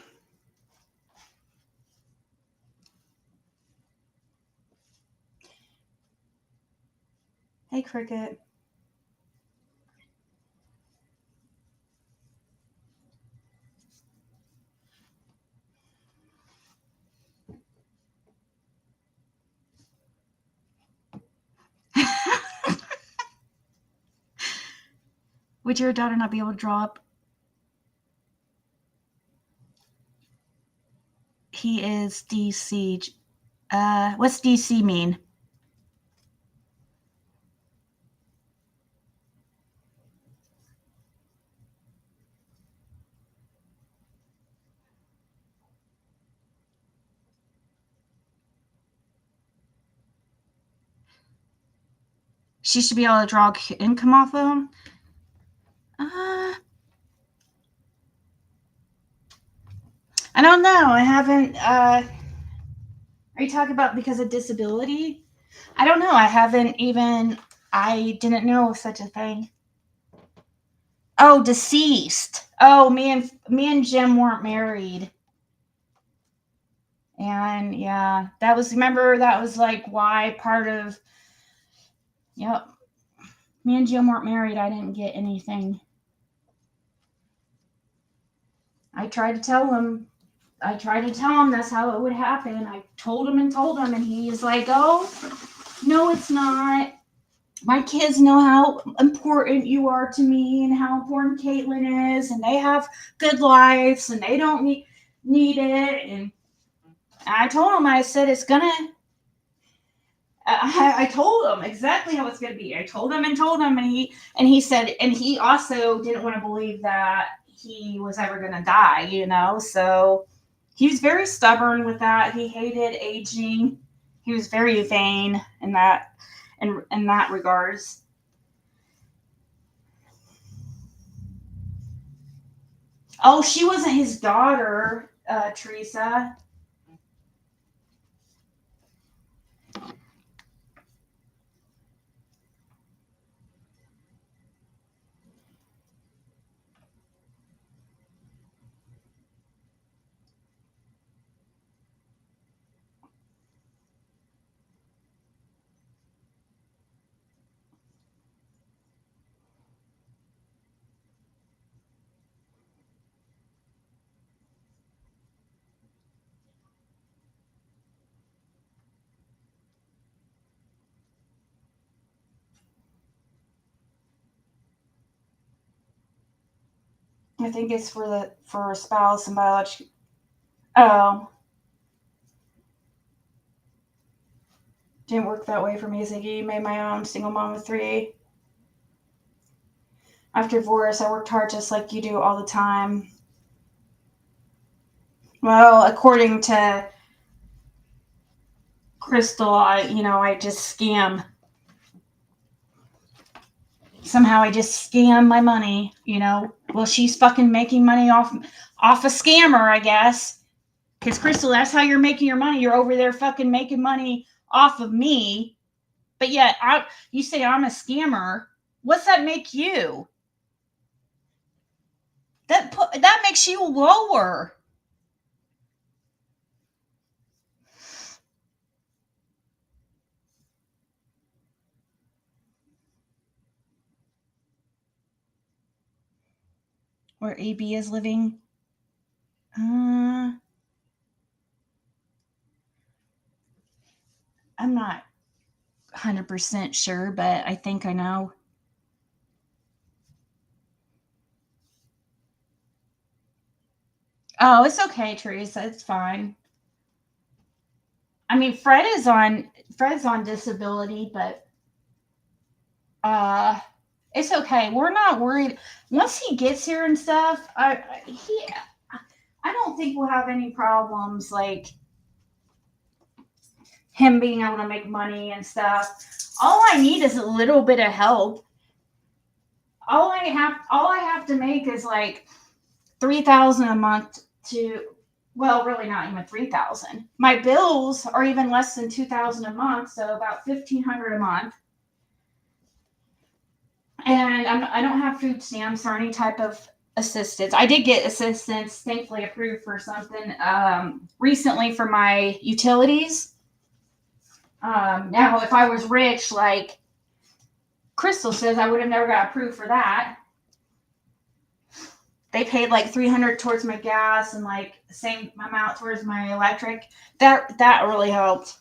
Hey, Cricket. Would your daughter not be able to draw up? He is DC. What's DC mean? She should be able to draw income off of him. I don't know. I haven't. Are you talking about because of disability? I don't know. I haven't even. I didn't know of such a thing. Oh, deceased. Oh, me and Jim weren't married. And yeah, that was, remember, that was like why part of, yep. Me and Jim weren't married. I didn't get anything. I tried to tell him that's how it would happen. I told him, and he's like, oh, no, it's not. My kids know how important you are to me and how important Caitlin is, and they have good lives and they don't need it. And I told him, I said, it's gonna, I told him exactly how it's gonna be. I told him, and he said, and he also didn't want to believe that he was ever gonna die, so he was very stubborn with that. He hated aging. He was very vain in that regards. Oh, she wasn't his daughter, Teresa. I think it's for a spouse and biological. Oh, didn't work that way for me, Ziggy. Made my own, single mom of 3. After divorce, I worked hard just like you do all the time. Well, according to Crystal, I just scam. Somehow I just scam my money, Well, she's fucking making money off a scammer, I guess. Because Crystal, that's how you're making your money. You're over there fucking making money off of me. But yet, you say I'm a scammer. What's that make you? That makes you lower. Where AB is living. I'm not 100% sure, but I think I know. Oh, it's okay, Teresa. It's fine. I mean, Fred's on disability, but it's okay. We're not worried. Once he gets here and stuff, I don't think we'll have any problems like him being able to make money and stuff. All I need is a little bit of help. All I have to make is like 3,000 a month to, well, really not even 3,000. My bills are even less than 2,000 a month, so about 1,500 a month. And I don't have food stamps or any type of assistance. I did get assistance, thankfully approved for something recently for my utilities. Now, if I was rich, like Crystal says I would have never got approved for that. They paid like $300 towards my gas and like the same amount towards my electric. That really helped.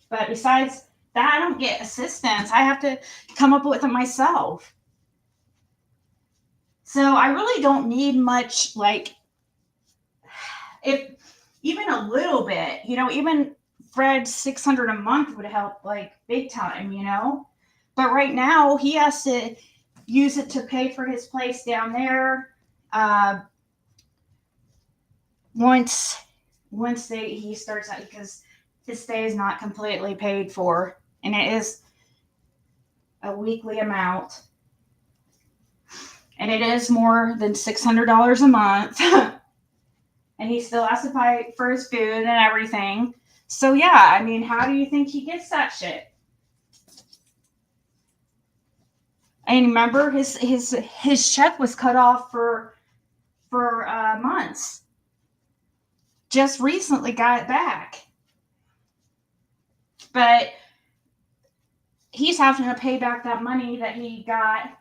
But besides that, I don't get assistance. I have to come up with it myself. So I really don't need much, like, if even a little bit, even Fred's 600 a month would help like big time, But right now he has to use it to pay for his place down there. Once he starts out, because his stay is not completely paid for, and it is a weekly amount, and it is more than $600 a month. And he still has to pay for his food and everything. So yeah, I mean, how do you think he gets that shit? And remember, his check was cut off for months. Just recently got it back, but he's having to pay back that money that he got,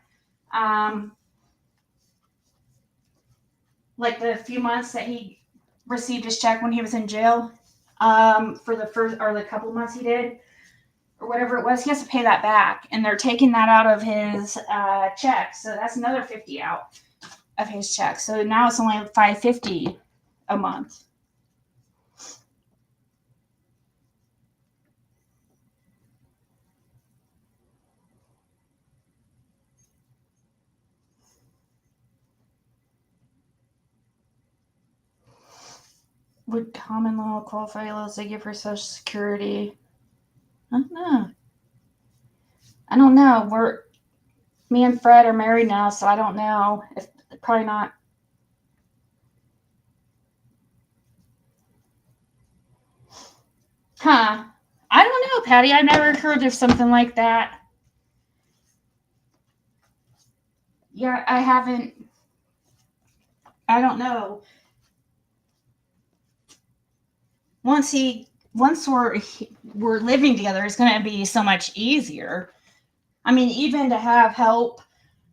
like the few months that he received his check when he was in jail, for the first or the couple months he did, or whatever it was. He has to pay that back, and they're taking that out of his check. So that's another $50 out of his check. So now it's only $550 a month. Would common law qualify zigzigziggy for Social Security? I don't know. Me and Fred are married now, so I don't know. If probably not. Huh. I don't know, Patty. I never heard of something like that. Yeah, I haven't. I don't know. Once we're living together, it's going to be so much easier. I mean, even to have help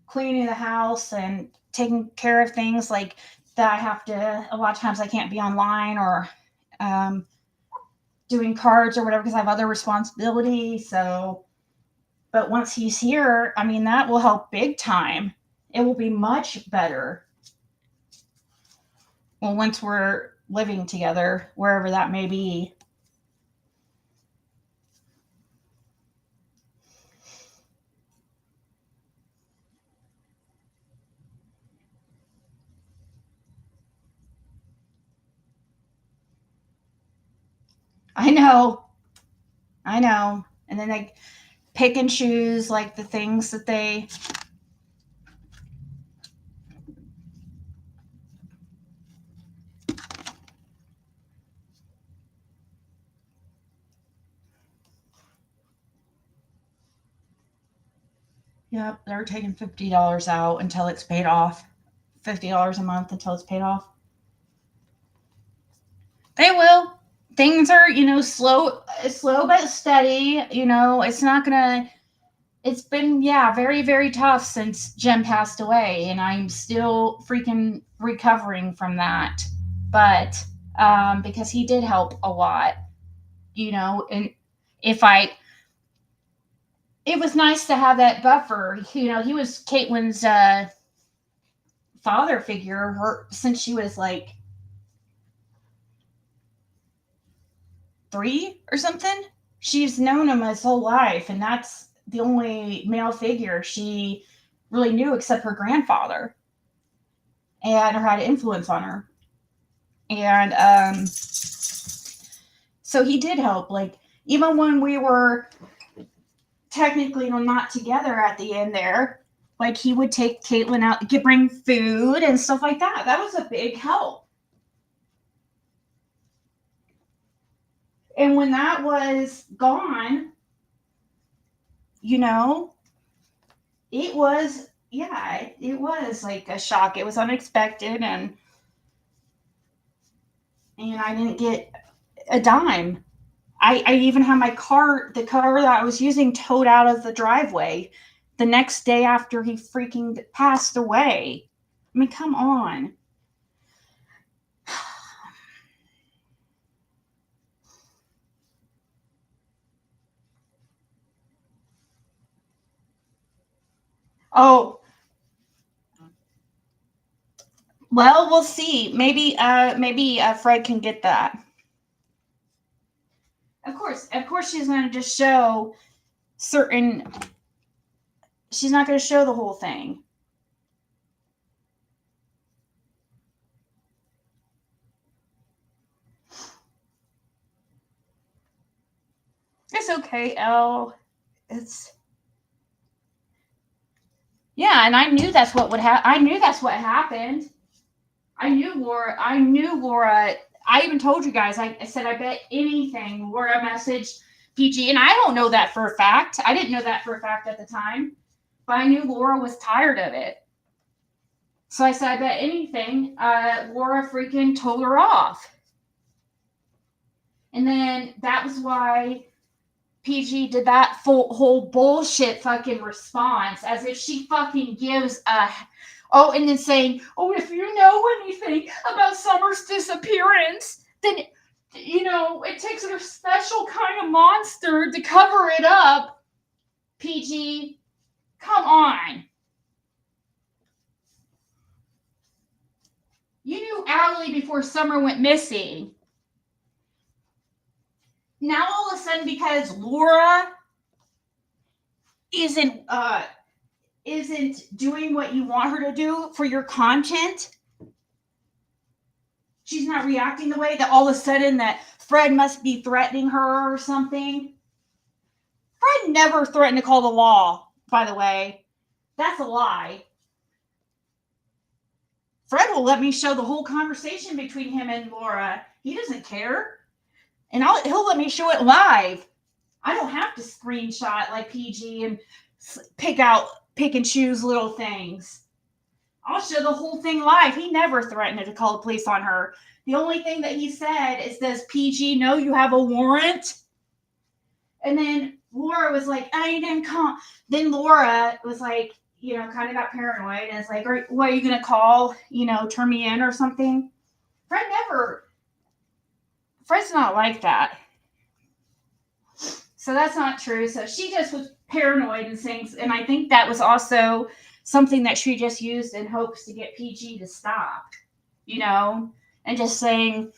cleaning the house and taking care of things like that, I have to. A lot of times, I can't be online or doing cards or whatever because I have other responsibilities. So, but once he's here, I mean, that will help big time. It will be much better. Well, once we're living together, wherever that may be. I know. And then they pick and choose like the things that they. Yep, they're taking $50 out until it's paid off. $50 a month until it's paid off. They will. Things are, slow but steady. It's not gonna. It's been, yeah, very, very tough since Jen passed away, and I'm still freaking recovering from that. But because he did help a lot, and if I, it was nice to have that buffer. He was Caitlin's father figure since she was like 3 or something. She's known him his whole life, and that's the only male figure she really knew except her grandfather, and or had influence on her. And so he did help, like, even when we were technically not together at the end there, like, he would take Caitlin out, bring food and stuff like that. That was a big help. And when that was gone, it was, yeah, it was like a shock. It was unexpected, and I didn't get a dime. I even had the car that I was using towed out of the driveway the next day after he freaking passed away. I mean, come on. Oh, well, we'll see. Maybe Fred can get that. Of course, she's going to just show certain. She's not going to show the whole thing. It's okay, Elle. It's yeah, and I knew that's what would happen. I knew that's what happened. I knew Laura. I knew Laura. I even told you guys. I said I bet anything Laura messaged PG, and I don't know that for a fact. I didn't know that for a fact at the time, but I knew Laura was tired of it. So I said I bet anything Laura freaking told her off. And then that was why PG did that whole bullshit fucking response, as if she fucking gives a. Oh, and then saying, oh, if you know anything about Summer's disappearance, then, it takes a special kind of monster to cover it up. PG, come on. You knew hourly before Summer went missing. Now all of a sudden, because Laura isn't doing what you want her to do for your content, she's not reacting the way that all of a sudden that Fred must be threatening her or something. Fred never threatened to call the law, by the way. That's a lie. Fred will let me show the whole conversation between him and Laura. He doesn't care. And he'll let me show it live. I don't have to screenshot like PG and pick and choose little things. I'll show the whole thing live. He never threatened to call the police on her. The only thing that he said is, does PG know you have a warrant? And then Laura was like, I didn't call. Then Laura was like, kind of got paranoid and it's like, what are you going to call? Turn me in or something? Fred's not like that. So that's not true. So she just was paranoid and things. And I think that was also something that she just used in hopes to get PG to stop, and just saying,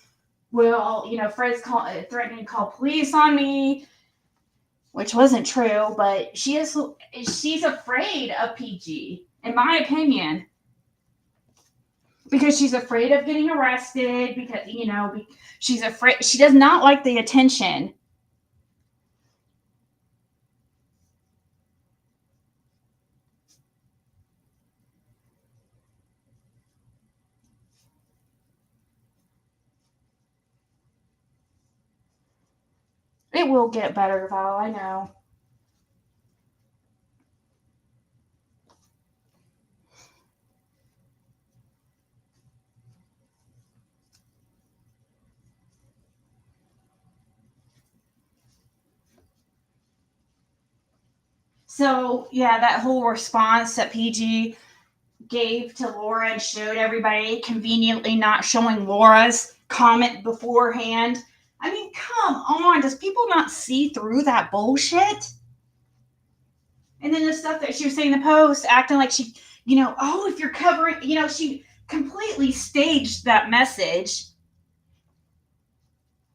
well, Fred's threatening to call police on me, which wasn't true, but she's afraid of PG, in my opinion, because she's afraid of getting arrested, because, she's afraid. She does not like the attention. It will get better, Val, I know. So, yeah, that whole response that PG gave to Laura and showed everybody, conveniently not showing Laura's comment beforehand. I mean, come on. Does people not see through that bullshit? And then the stuff that she was saying in the post, acting like she, if you're covering, she completely staged that message.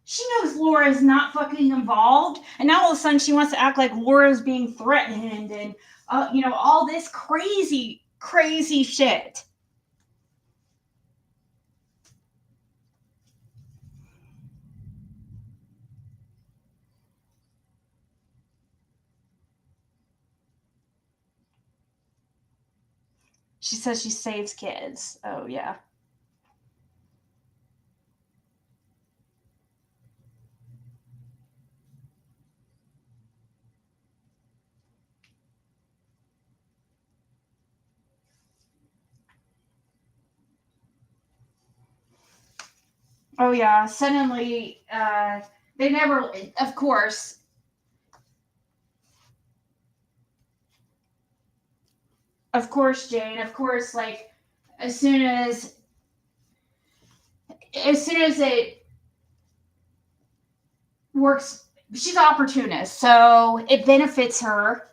She knows Laura is not fucking involved. And now all of a sudden she wants to act like Laura's being threatened and, all this crazy, crazy shit. She says she saves kids. Oh, yeah. Oh, yeah. Suddenly, they never, of course, Of course, Jane. Of course, like as soon as it works, she's an opportunist, so it benefits her.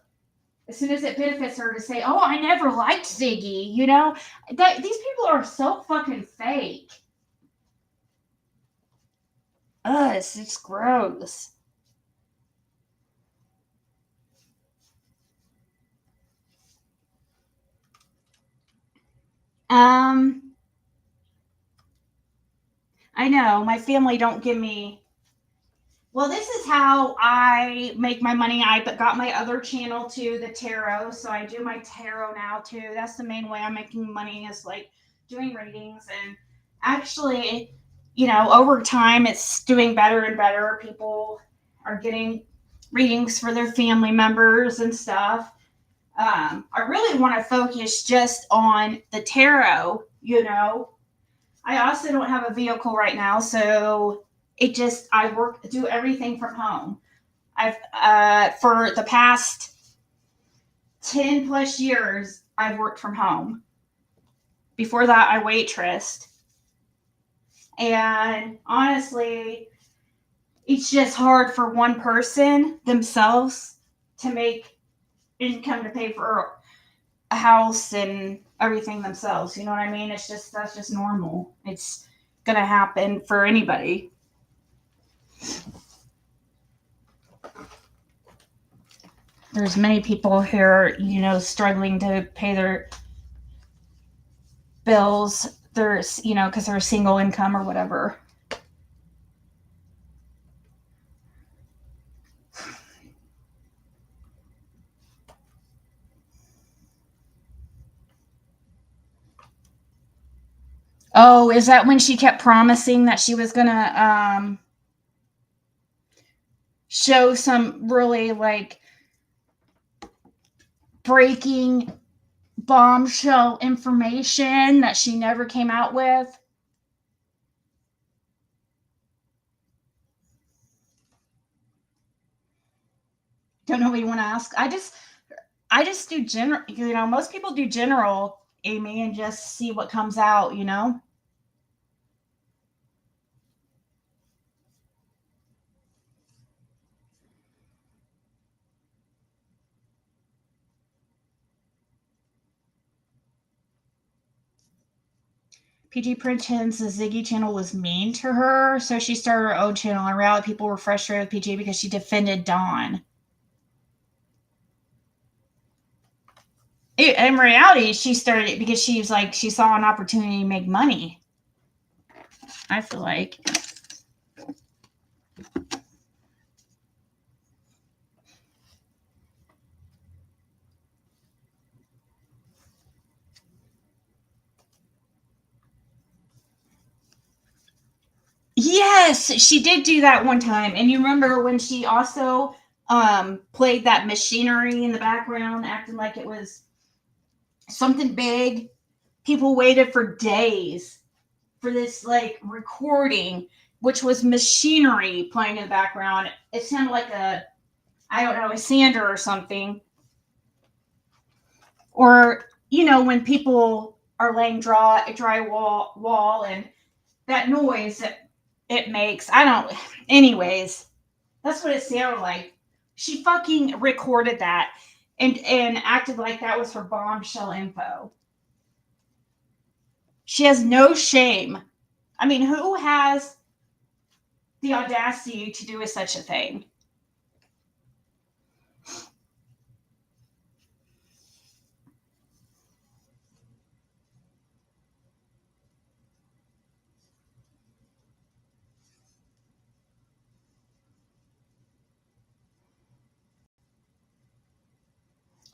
As soon as it benefits her to say, "Oh, I never liked Ziggy," that these people are so fucking fake. Ugh, it's gross. Um, I know my family don't give me. Well, this is how I make my money. I got my other channel too, the tarot. So I do my tarot now too. That's the main way I'm making money is like doing readings. And actually, over time it's doing better and better. People are getting readings for their family members and stuff. I really want to focus just on the tarot. I also don't have a vehicle right now, so I do everything from home. I've for the past 10 plus years I've worked from home. Before that I waitressed. And honestly, it's just hard for one person themselves to make income to pay for a house and everything themselves. You know what I mean? That's just normal. It's gonna happen for anybody. There's many people here, struggling to pay their bills. Because they're single income or whatever. Oh, is that when she kept promising that she was gonna show some really like breaking bombshell information that she never came out with? Don't know what you want to ask. I just do general. Most people do general, Amy, and just see what comes out. PG Pretends the Ziggy channel was mean to her, so she started her own channel. In reality, people were frustrated with PG because she defended Dawn. In reality, she started it because she saw an opportunity to make money. I feel like. Yes, she did do that one time. And you remember when she also played that machinery in the background, acting like it was something big? People waited for days for this like recording, which was machinery playing in the background. It sounded like I don't know, a sander or something. Or, when people are laying drywall and that noise that it makes. I don't, anyways, that's what it sounded like. She fucking recorded that and acted like that was her bombshell info. She has no shame. I mean, who has the audacity to do such a thing?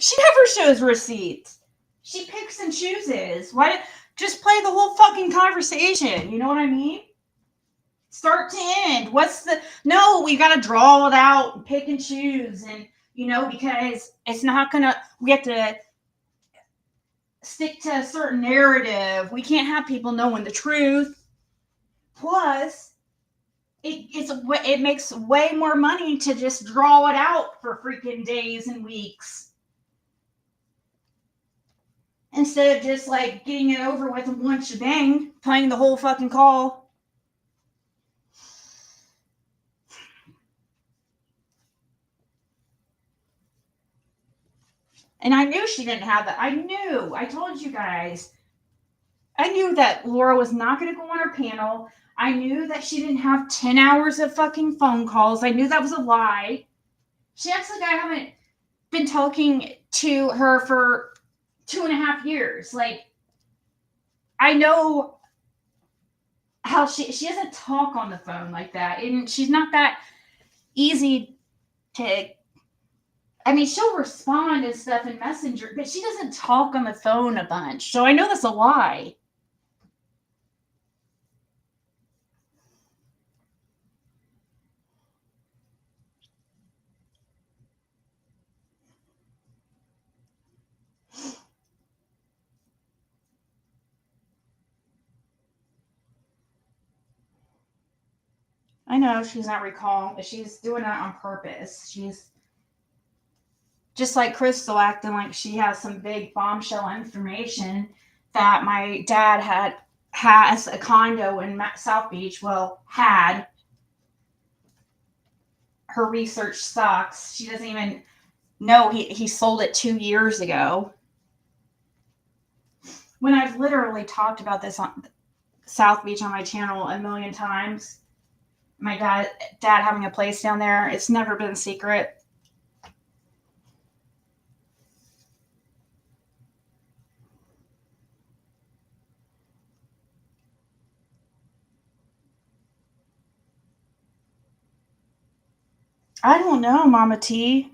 She never shows receipts. She picks and chooses. Why? Just play the whole fucking conversation. You know what I mean? Start to end. No, we got to draw it out and pick and choose. And, because it's not going to, we have to stick to a certain narrative. We can't have people knowing the truth. Plus, it makes way more money to just draw it out for freaking days and weeks. instead of just like getting it over with in one shebang, playing the whole fucking call. And I knew she didn't have that. I told you guys. I knew that Laura was not going to go on her panel. I knew that she didn't have 10 hours of fucking phone calls. I knew that was a lie. She acts like I haven't been talking to her for 2.5 years. Like, I know how she doesn't talk on the phone like that. And she's not that easy to, I mean, she'll respond and stuff in Messenger, but she doesn't talk on the phone a bunch. So I know that's a lie. I know she's not recalling, but she's doing that on purpose. She's just like Crystal acting like she has some big bombshell information that my dad has a condo in South Beach. Well, had. Her research sucks. She doesn't even know he sold it 2 years ago. When I've literally talked about this on South Beach on my channel a million times. My dad having a place down there. It's never been a secret. I don't know, Mama T.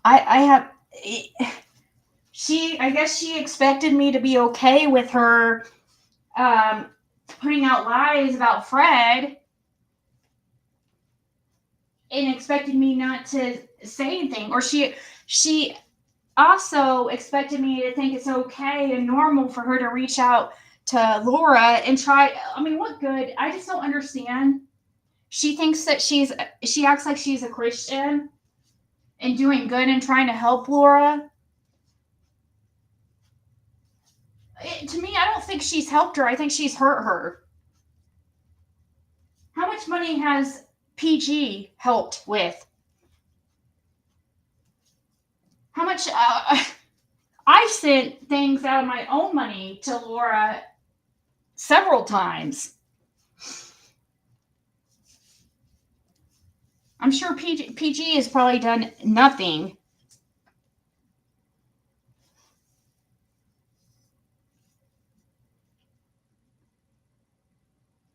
I have I guess she expected me to be okay with her um, putting out lies about Fred and expected me not to say anything. Or she also expected me to think it's okay and normal for her to reach out to Laura and try. I mean, what good? I just don't understand. She thinks that she acts like she's a Christian and doing good and trying to help Laura. To me, I don't think she's helped her. I think she's hurt her. How much money has PG helped with? How much? I've sent things out of my own money to Laura several times. I'm sure PG has probably done nothing.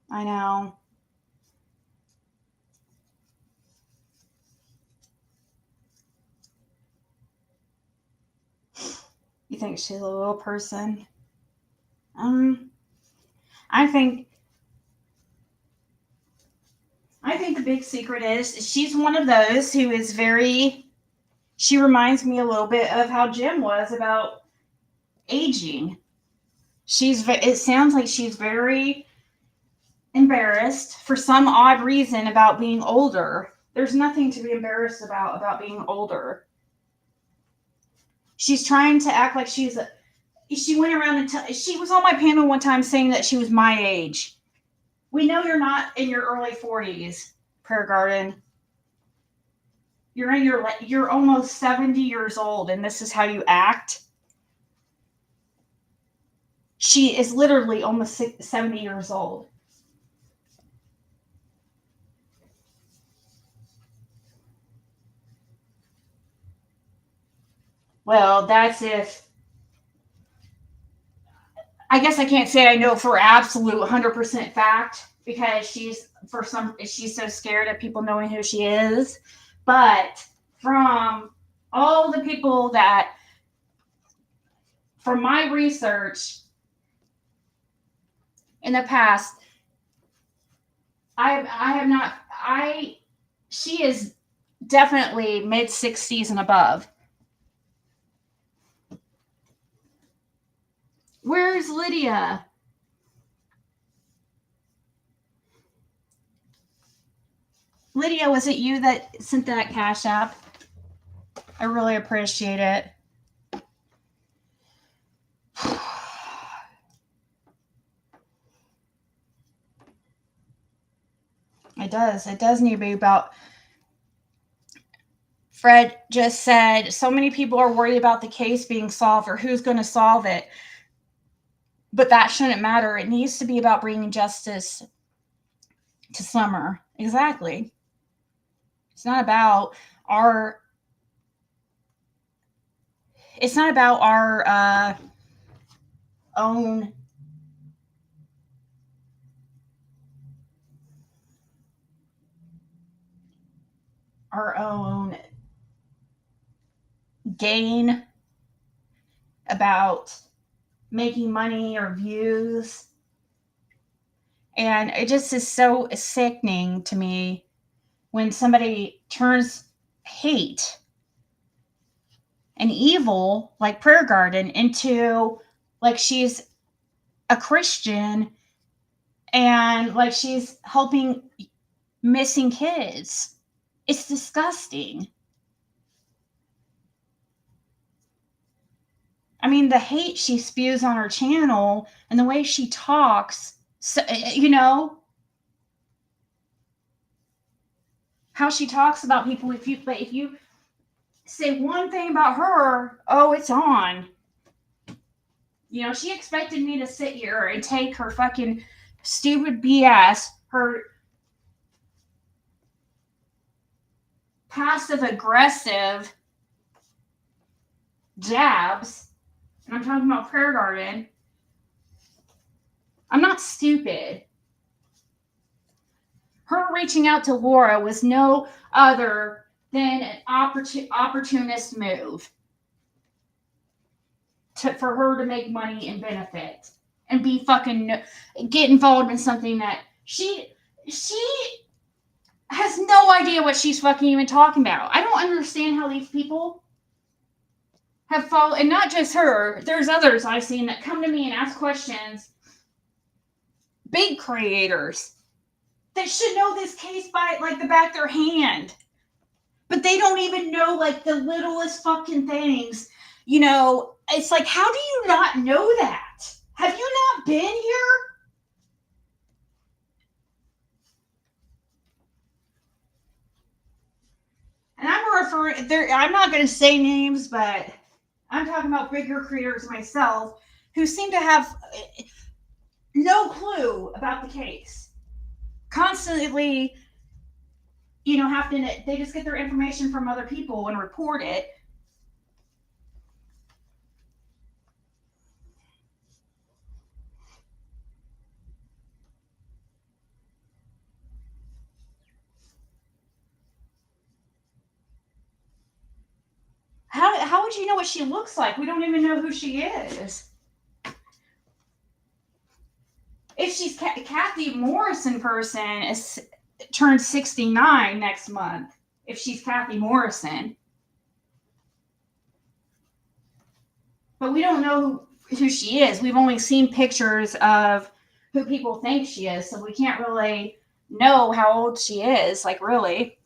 I know. You think she's a little person? I think the big secret is she's one of those who is very. She reminds me a little bit of how Jim was about aging. It sounds like she's very embarrassed for some odd reason about being older. There's nothing to be embarrassed about being older. She's trying to act like she went around and she was on my panel one time saying that she was my age. We know you're not in your early 40s, Prayer Garden. You're almost 70 years old and this is how you act. She is literally almost 70 years old. Well, that's if. I guess I can't say I know for absolute 100% fact because she's so scared of people knowing who she is. But from all the people from my research in the past, I have not. She is definitely mid-60s and above. Where's Lydia? Lydia, was it you that sent that Cashapp? I really appreciate it. It does. It does need to be about. Fred just said so many people are worried about the case being solved or who's going to solve it. But that shouldn't matter. It needs to be about bringing justice to Summer. Exactly. It's not about our. It's not about our own. Our own gain about making money or views. And it just is so sickening to me when somebody turns hate and evil like Prayer Garden into like she's a Christian and like she's helping missing kids. It's disgusting. I mean, the hate she spews on her channel and the way she talks, so, how she talks about people. If you say one thing about her, oh, it's on. She expected me to sit here and take her fucking stupid BS, her passive aggressive jabs, and I'm talking about Prayer Garden. I'm not stupid. Her reaching out to Laura was no other than an opportunist move for her to make money and benefit and be fucking get involved in something that she has no idea what she's fucking even talking about. I don't understand how these people have followed, and not just her. There's others I've seen that come to me and ask questions. Big creators that should know this case by like the back of their hand, but they don't even know like the littlest fucking things. It's like, how do you not know that? Have you not been here? And I'm referring there. I'm not going to say names, but I'm talking about bigger creators myself who seem to have no clue about the case. Constantly, they just get their information from other people and report it. How would you know what she looks like? We don't even know who she is. If she's Kathy Morrison person turns 69 next month. If she's Kathy Morrison. But we don't know who she is. We've only seen pictures of who people think she is, so we can't really know how old she is, like really.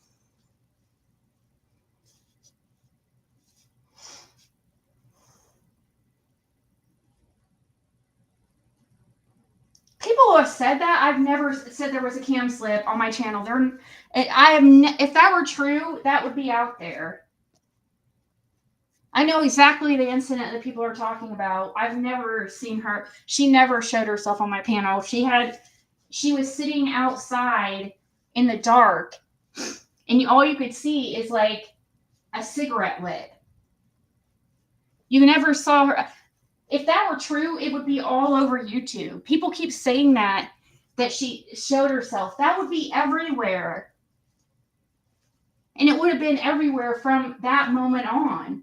People have said that. I've never said there was a cam slip on my channel. If that were true, that would be out there. I know exactly the incident that people are talking about. I've never seen her. She never showed herself on my panel. She was sitting outside in the dark, and all you could see is like a cigarette lit. You never saw her. If that were true, it would be all over YouTube. People keep saying that she showed herself. That would be everywhere. And it would have been everywhere from that moment on.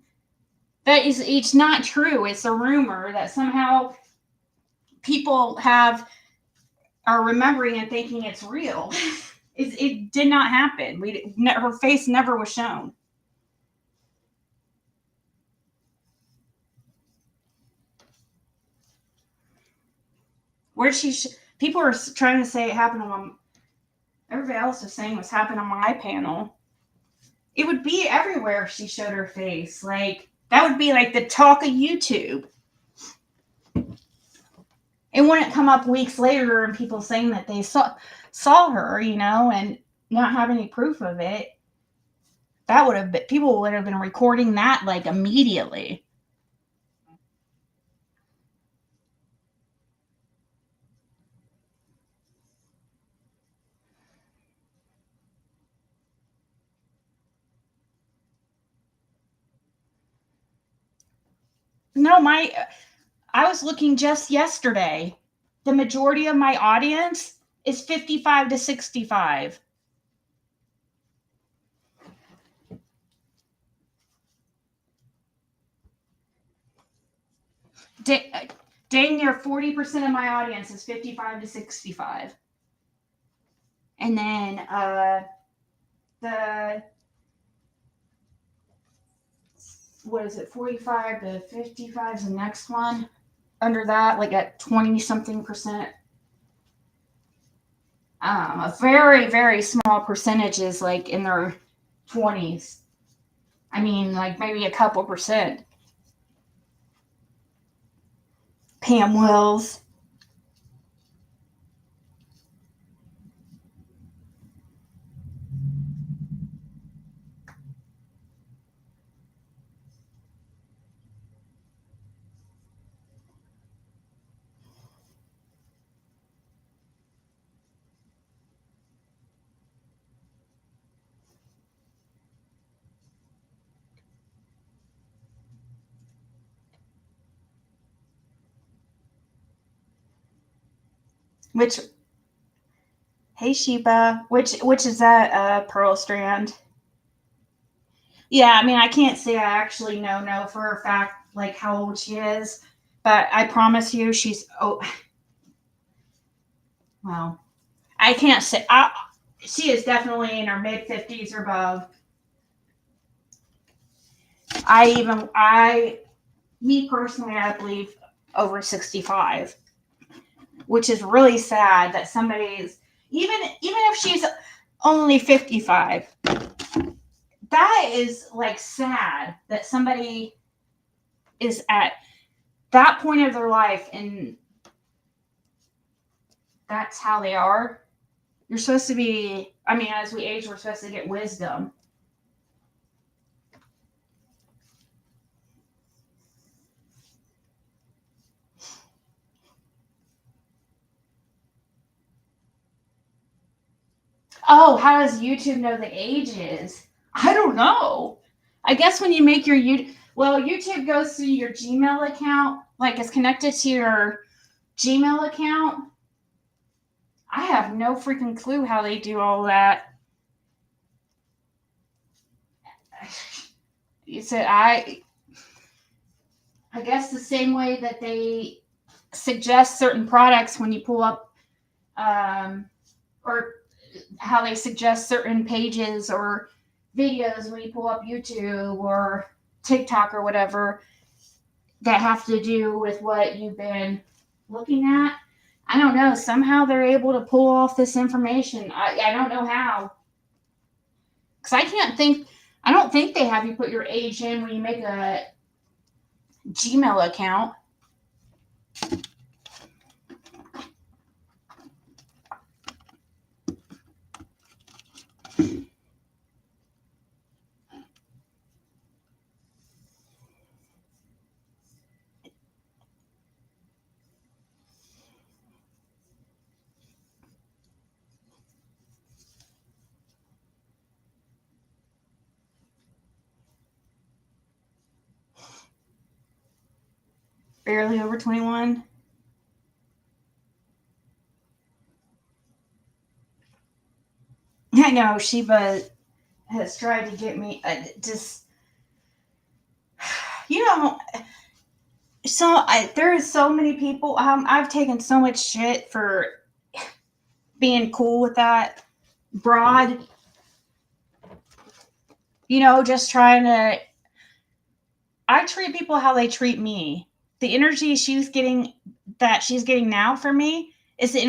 It's not true. It's a rumor that somehow people are remembering and thinking it's real. It did not happen. Her face never was shown. People are trying to say it happened on everybody else is saying what's happened on my panel. It would be everywhere if she showed her face. Like, that would be like the talk of YouTube. It wouldn't come up weeks later and people saying that they saw her, and not have any proof of it. That would have been, people would have been recording that like immediately. No, I was looking just yesterday. The majority of my audience is 55 to 65. Dang near 40% of my audience is 55 to 65. And then the what is it, 45 to 55 is the next one. Under that, like at 20 something percent. A very, very small percentage is like in their 20s. I mean, like maybe a couple percent. Pam Wills. Which, hey Sheba, which is that Pearl Strand? Yeah, I mean, I can't say I actually know for a fact like how old she is, but I promise you, well, I can't say. She is definitely in her mid 50s or above. Me personally, I believe over 65, which is really sad that somebody's even if she's only 55. That is like sad that somebody is at that point of their life and that's how they are. You're supposed to be, I mean, as we age, we're supposed to get wisdom. Oh, how does YouTube know the ages? I don't know. I guess when you make your YouTube goes through your Gmail account, like it's connected to your Gmail account. I have no freaking clue how they do all that. You said I guess the same way that they suggest certain products when you pull up, or how they suggest certain pages or videos when you pull up YouTube or TikTok or whatever that have to do with what you've been looking at. I don't know. Somehow they're able to pull off this information. I don't know how. Because I don't think they have you put your age in when you make a Gmail account. Barely over 21. I know Sheba has tried to get me you know there is so many people. I've taken so much shit for being cool with that broad, just trying to. I treat people how they treat me. The energy that she's getting now from me is the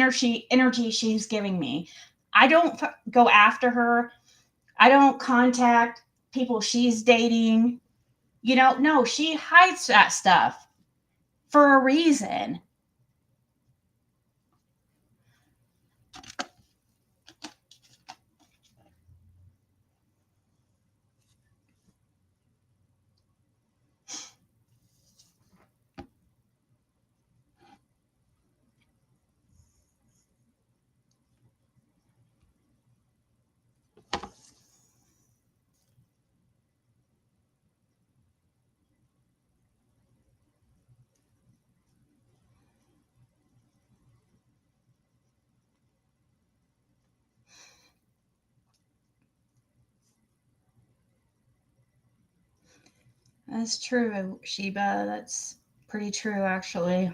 energy she's giving me. I don't go after her. I don't contact people she's dating. No, she hides that stuff for a reason. That's true, Sheba. That's pretty true, actually.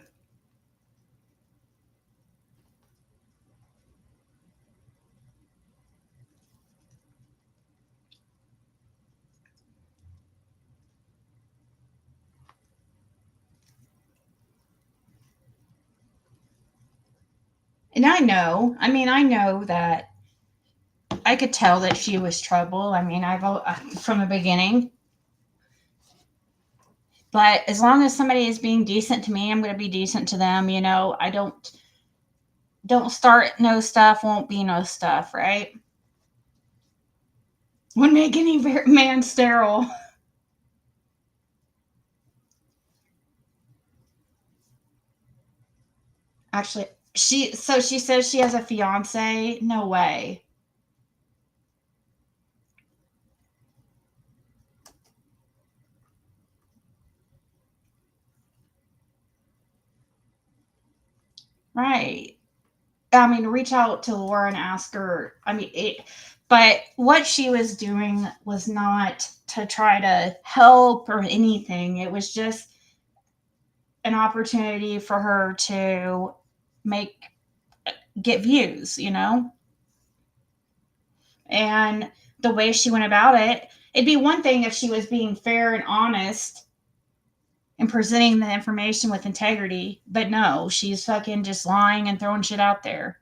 And I know that I could tell that she was trouble. I mean, from the beginning. But as long as somebody is being decent to me, I'm going to be decent to them. I don't start no stuff, won't be no stuff, right? Wouldn't make any man sterile. Actually, she says she has a fiance. No way. Right. I mean, reach out to Laura and ask her. But what she was doing was not to try to help or anything. It was just an opportunity for her to make get views. And the way she went about it, it'd be one thing if she was being fair and honest and presenting the information with integrity, but no, she's fucking just lying and throwing shit out there.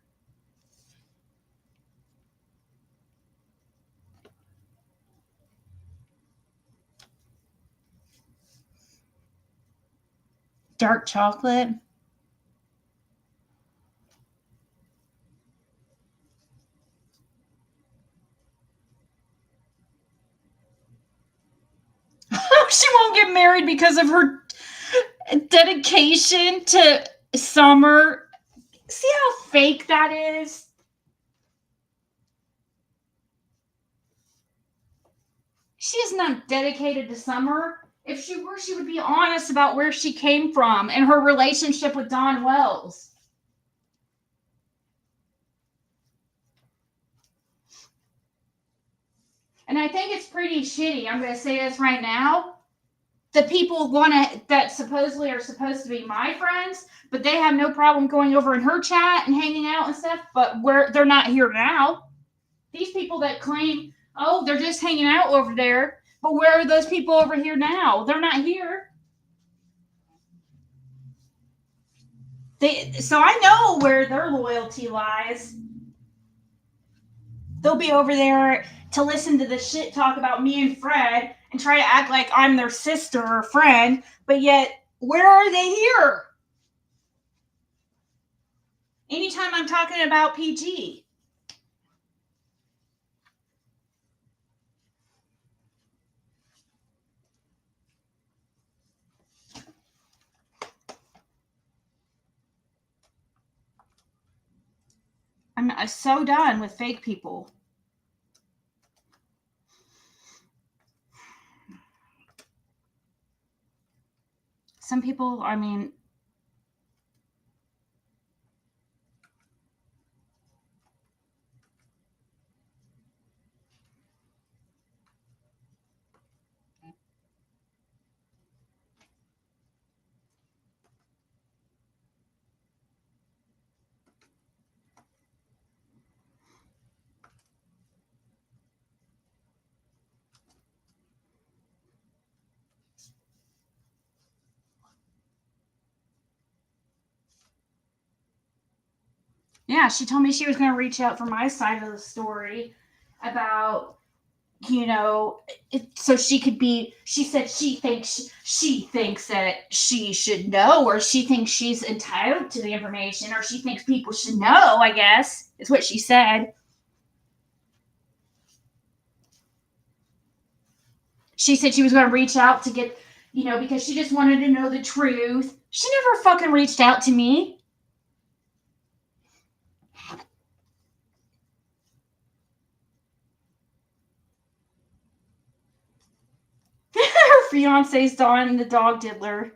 Dark chocolate. She won't get married because of her dedication to Summer. See how fake that is? She is not dedicated to Summer. If she were, she would be honest about where she came from and her relationship with Don Wells. And I think it's pretty shitty. I'm going to say this right now. The people that supposedly are supposed to be my friends, but they have no problem going over in her chat and hanging out and stuff, but they're not here now. These people that claim, oh, they're just hanging out over there, but where are those people over here now? They're not here. So I know where their loyalty lies. They'll be over there to listen to the shit talk about me and Fred and try to act like I'm their sister or friend, but yet where are they here? Anytime I'm talking about PG. I'm so done with fake people. Some people, I mean, yeah, she told me she was going to reach out for my side of the story about so she could be, she said she thinks that she should know, or she thinks she's entitled to the information, or she thinks people should know, I guess, is what she said. She said she was going to reach out to get, because she just wanted to know the truth. She never fucking reached out to me. Her fiance's Dawn, the dog diddler.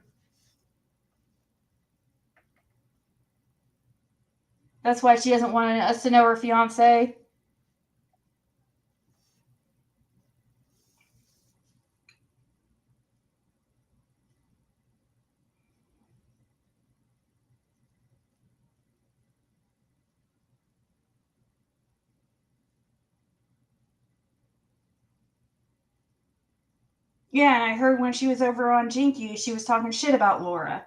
That's why she doesn't want us to know her fiance. Yeah, and I heard when she was over on Jinky, she was talking shit about Laura.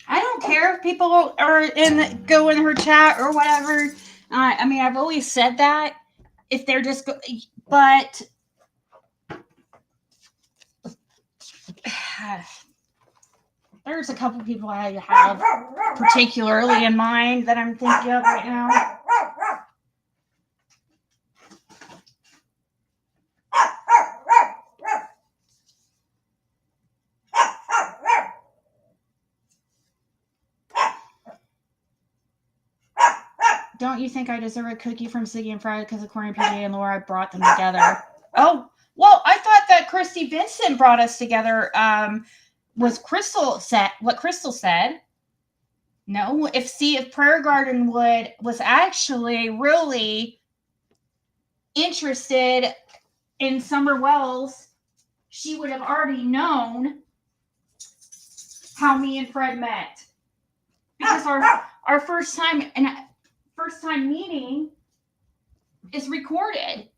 I don't care if people are go in her chat or whatever. I mean, I've always said that if they're just but there's a couple people I have particularly in mind that I'm thinking of right now. Don't you think I deserve a cookie from Ziggy and Friday because according to PJ and Laura, I brought them together? Oh, well, I thought that Christy Vincent brought us together. Was Crystal said what Crystal said? No, if Prayer Garden was actually really interested in Summer Wells, she would have already known how me and Fred met, because our first time meeting is recorded,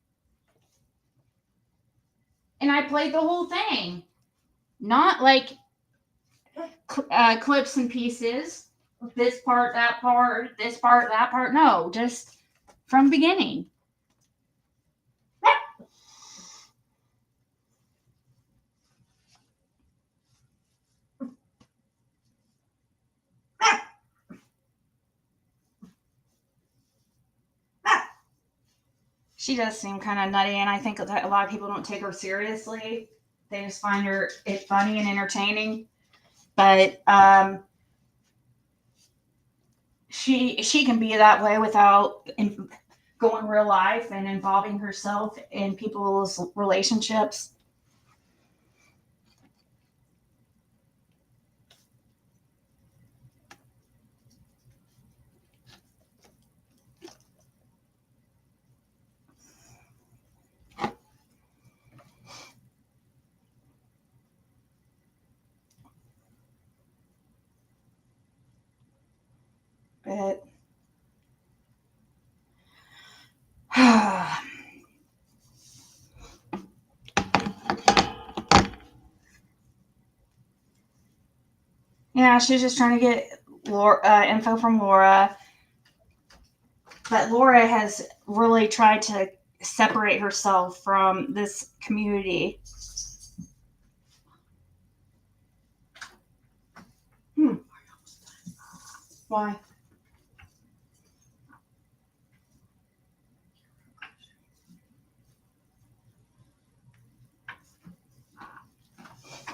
and I played the whole thing, not like clips and pieces. This part, that part, this part, that part. No, just from beginning. She does seem kind of nutty, and I think that a lot of people don't take her seriously. They just find it funny and entertaining. But she can be that way without going real life and involving herself in people's relationships. But yeah, she's just trying to get info from Laura. But Laura has really tried to separate herself from this community. Why?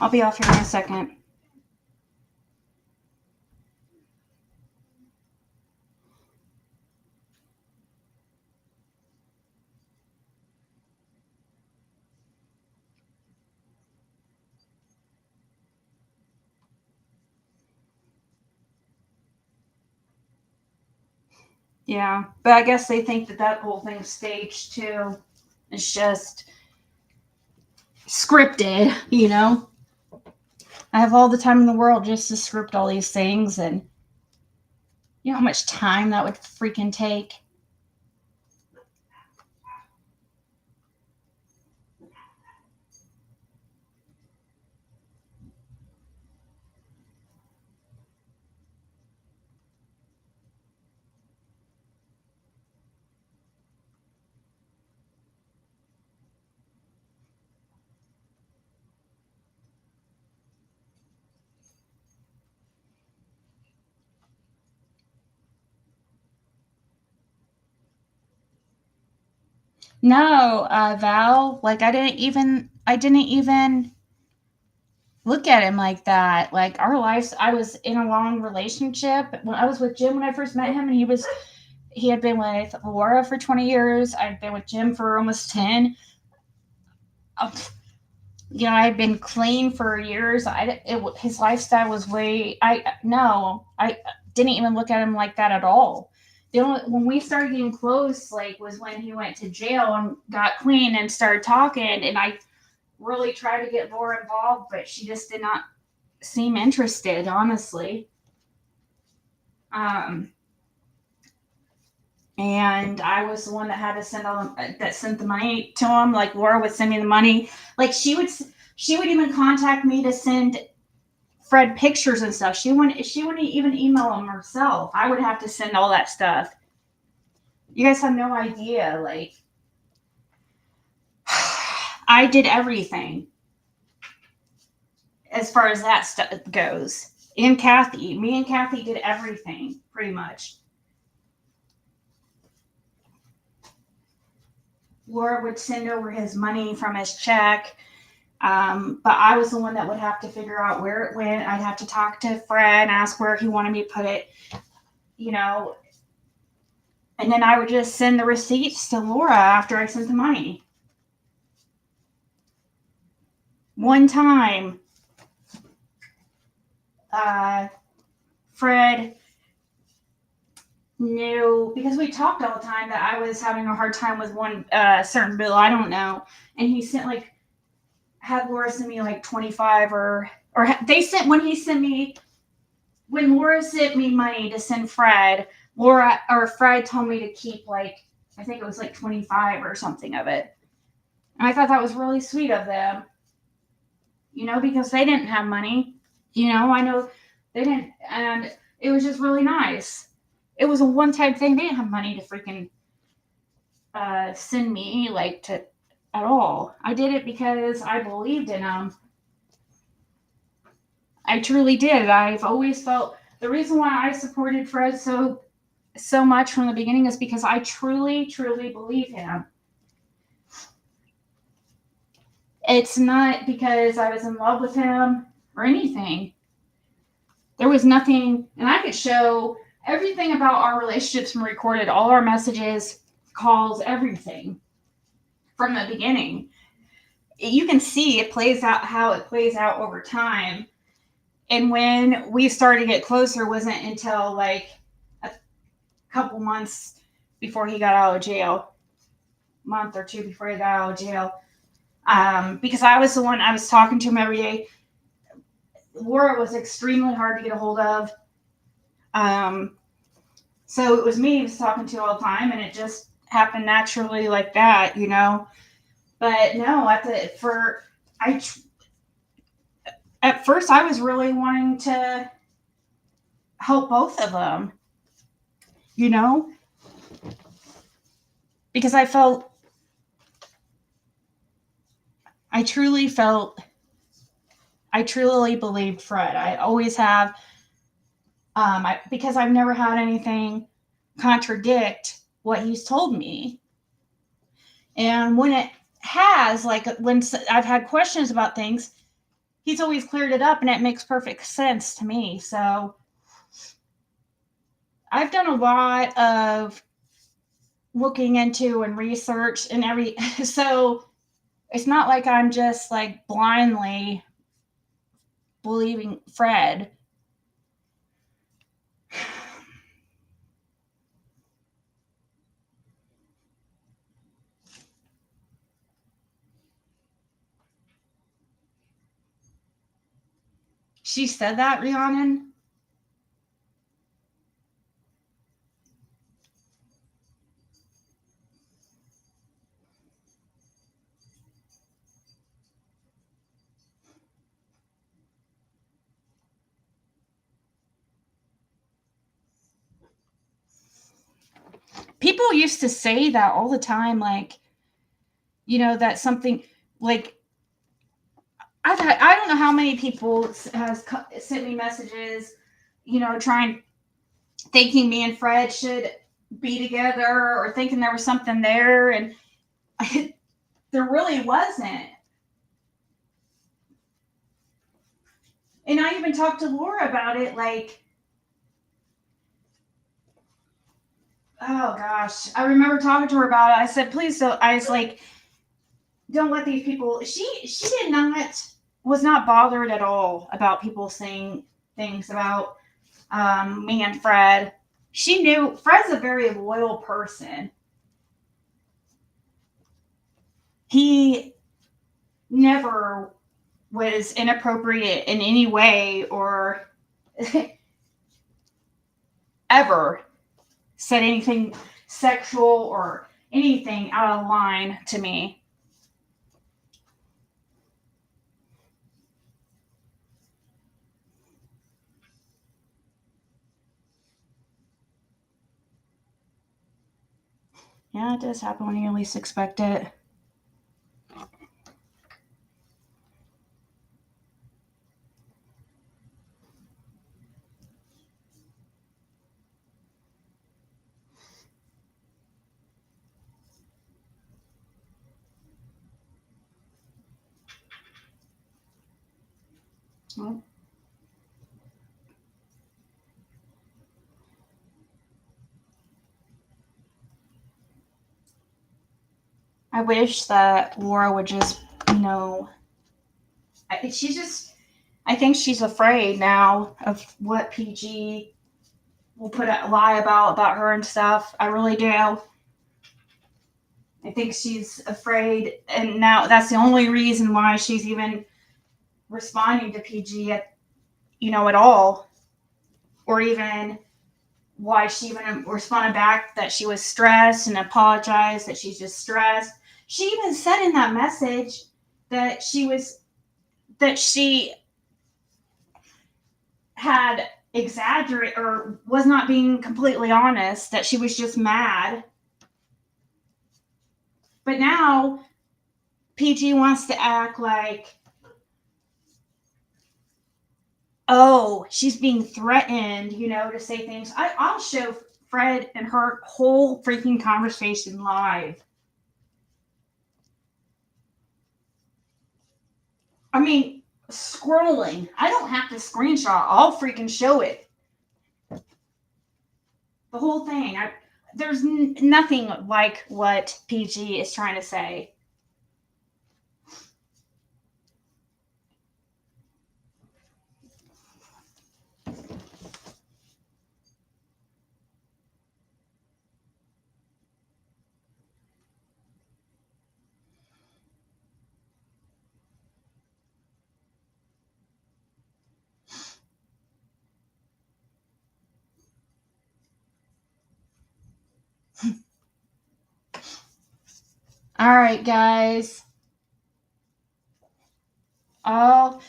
I'll be off here in a second. Yeah, but I guess they think that whole thing's staged too. It's just scripted, I have all the time in the world just to script all these things, and you know how much time that would freaking take? No, Val, like I didn't even look at him like that. Like our lives, I was in a long relationship. When I was with Jim when I first met him, and he had been with Laura for 20 years. I'd been with Jim for almost 10. Uh, you know, I had been clean for years. His lifestyle was way, I didn't even look at him like that at all. When we started getting close, like, was when he went to jail and got clean and started talking. And I really tried to get Laura involved, but she just did not seem interested, honestly. Um, and I was the one that had to that sent the money to him. Like Laura would send me the money. Like she would even contact me to send Fred pictures and stuff. She wouldn't even email him herself. I would have to send all that stuff. You guys have no idea. Like I did everything as far as that stuff goes. Me and Kathy did everything pretty much. Laura would send over his money from his check. But I was the one that would have to figure out where it went. I'd have to talk to Fred, ask where he wanted me to put it, you know, and then I would just send the receipts to Laura after I sent the money. One time, uh, Fred knew because we talked all the time that I was having a hard time with one certain bill. I don't know, and he sent like had Laura send me like 25 or they sent when Laura sent me money to send Fred. Laura or Fred told me to keep like I think it was like 25 or something of it. And I thought that was really sweet of them, you know, because they didn't have money. You know, I know they didn't, and it was just really nice. It was a one time thing. They didn't have money to freaking send me like to at all. I did it because I believed in them. I truly did. I've always felt the reason why I supported Fred so much from the beginning is because I truly believe him. It's not because I was in love with him or anything. There was nothing, and I could show everything about our relationships from recorded, all our messages, calls, everything from the beginning. You can see it plays out how it plays out over time. And when we started to get closer wasn't until like a couple months before he got out of jail, month or two before he got out of jail. Because I was the one I was talking to him every day. Laura was extremely hard to get a hold of. Um, so it was me he was talking to all the time, and it just happened naturally like that, you know. But no, I at first I was really wanting to help both of them, you know, because I truly felt, I truly believed Fred. I always have, because I've never had anything contradict what he's told me. And when it has, like when I've had questions about things, he's always cleared it up and it makes perfect sense to me. So I've done a lot of looking into and research and so it's not like I'm just like blindly believing Fred. She said that, Rhiannon? People used to say that all the time, like, that something like I don't know how many people has sent me messages, trying thinking me and Fred should be together or thinking there was something there, and there really wasn't. And I even talked to Laura about it, like, oh gosh, I remember talking to her about it. I said, please don't. I was like, don't let these people. She did not was not bothered at all about people saying things about me and Fred. She knew Fred's a very loyal person. He never was inappropriate in any way or ever said anything sexual or anything out of line to me. Yeah, it does happen when you least expect it. Well, I wish that Laura would just, you know, she's just, I think she's afraid now of what PG will put a lie about her and stuff. I really do. I think she's afraid, and now that's the only reason why she's even responding to PG at all, or even why she even responded back that she was stressed and apologized that she's just stressed. She even said in that message that she had exaggerated or was not being completely honest, that she was just mad. But now PG wants to act like, oh, she's being threatened, to say things. I'll show Fred and her whole freaking conversation live. I mean, scrolling. I don't have to screenshot. I'll freaking show it. The whole thing. There's nothing like what PG is trying to say. All right, guys. Oh,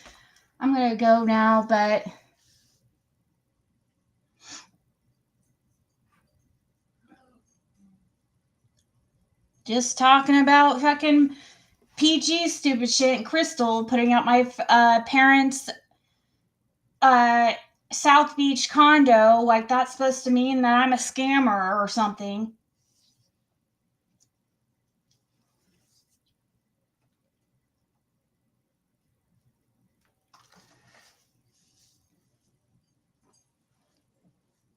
I'm going to go now, but just talking about fucking PG stupid shit and Crystal putting out my parents' uh, South Beach condo, like that's supposed to mean that I'm a scammer or something.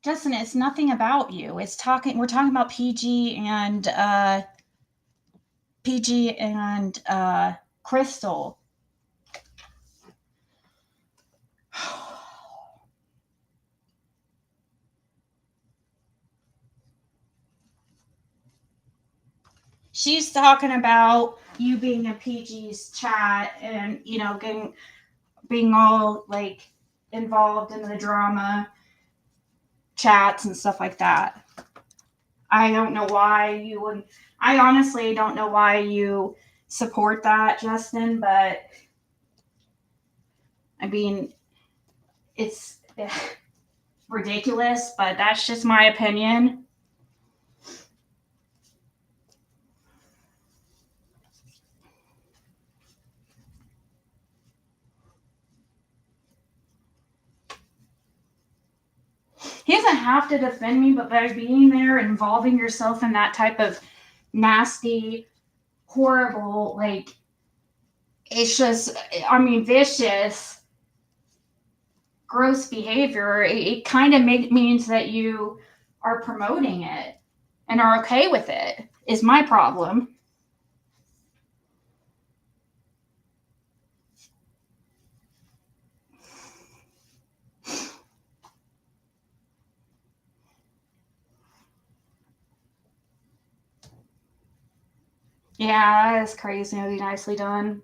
Justin, it's nothing about you. We're talking about PG and Crystal. She's talking about you being in PG's chat and being all like involved in the drama chats and stuff like that. I don't know why you would. I honestly don't know why you support that, Justin, but I mean, it's ridiculous, but that's just my opinion. He doesn't have to defend me, but by being there, involving yourself in that type of nasty, horrible, like, it's just, I mean, vicious, gross behavior, it kind of means that you are promoting it and are okay with it, is my problem. Yeah, that is crazy. Really nicely done.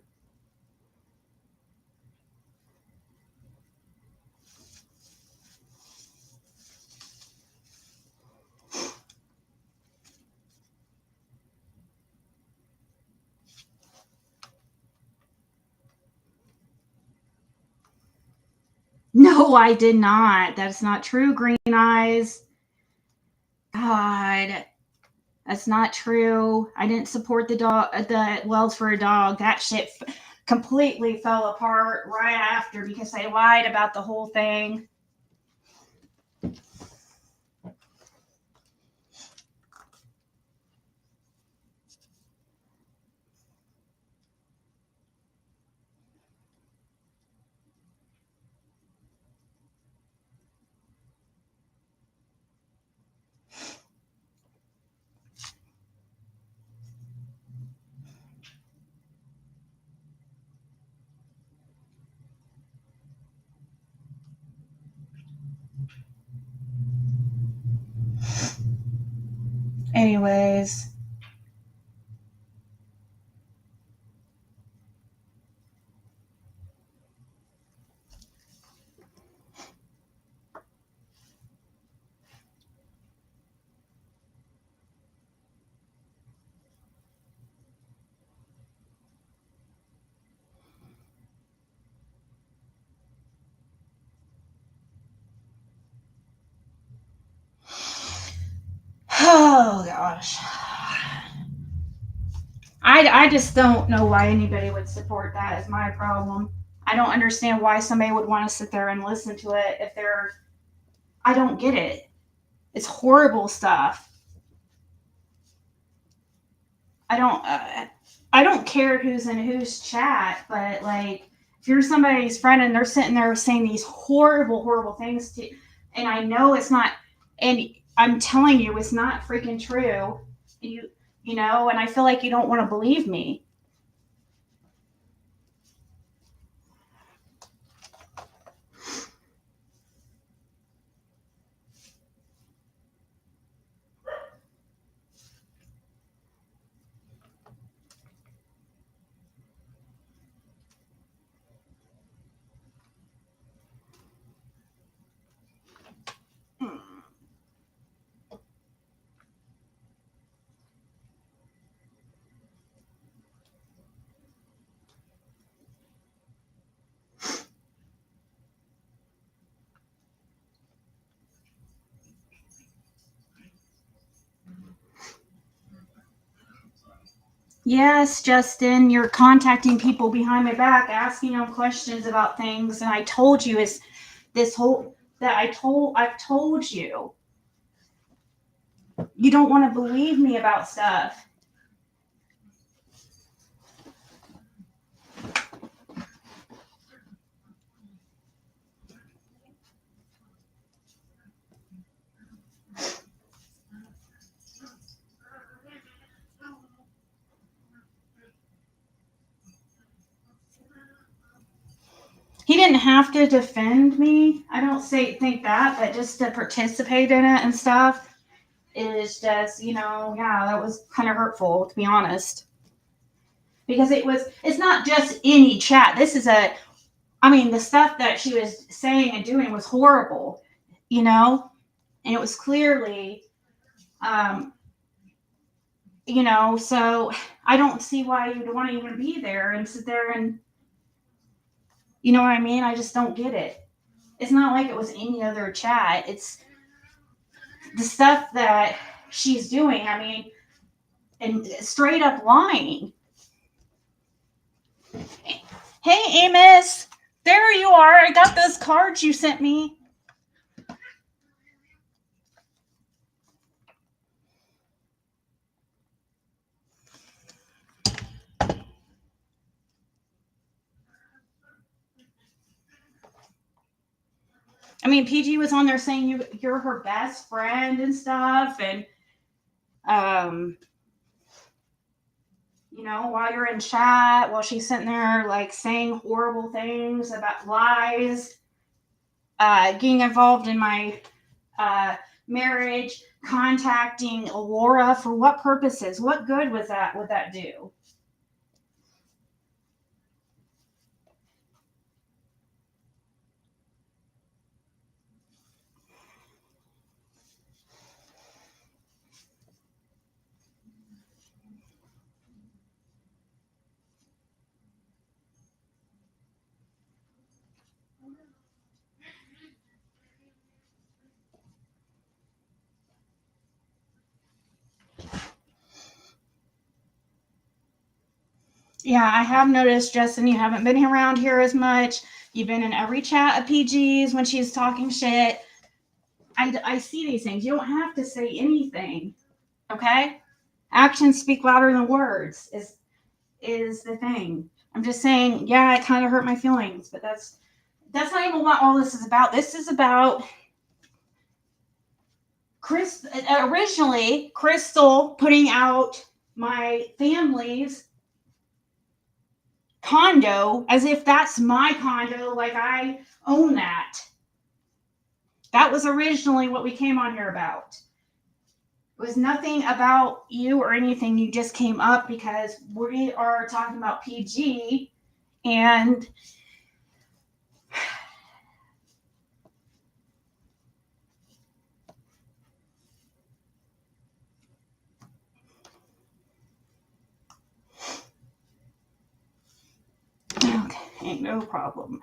No, I did not. That's not true, Green Eyes. God, that's not true. I didn't support the Wells for a Dog. That shit completely fell apart right after because they lied about the whole thing. Anyways. Oh gosh. I just don't know why anybody would support that is my problem. I don't understand why somebody would want to sit there and listen to it if they're I don't get it. It's horrible stuff. I don't care who's in whose chat, but like if you're somebody's friend and they're sitting there saying these horrible things to and I know it's not and I'm telling you it's not freaking true. You know, and I feel like you don't want to believe me. Yes, Justin, you're contacting people behind my back, asking them questions about things, and I told you is this whole that I've told you. You don't want to believe me about stuff. He didn't have to defend me. I don't think that, but just to participate in it and stuff is just, yeah, that was kind of hurtful to be honest. Because it's not just any chat. This is I mean, the stuff that she was saying and doing was horrible, you know, and it was clearly, um, so I don't see why you'd want to even be there and sit there and, you know what I mean? I just don't get it. It's not like it was any other chat. It's the stuff that she's doing. I mean, and straight up lying. Hey, Amos, there you are. I got those cards you sent me. I mean, PG was on there saying you're her best friend and stuff, and um, while you're in chat, while she's sitting there like saying horrible things about lies, getting involved in my marriage, contacting Laura for what purposes? What good was that? Would that do? Yeah, I have noticed, Justin, you haven't been around here as much. You've been in every chat of PG's when she's talking shit. I see these things. You don't have to say anything, okay? Actions speak louder than words is the thing. I'm just saying, yeah, it kind of hurt my feelings, but that's not even what all this is about. This is about originally Crystal putting out my family's condo as if that's my condo, like I own that. That was originally what we came on here about. It was nothing about you or anything. You just came up because we are talking about PG and okay, no problem.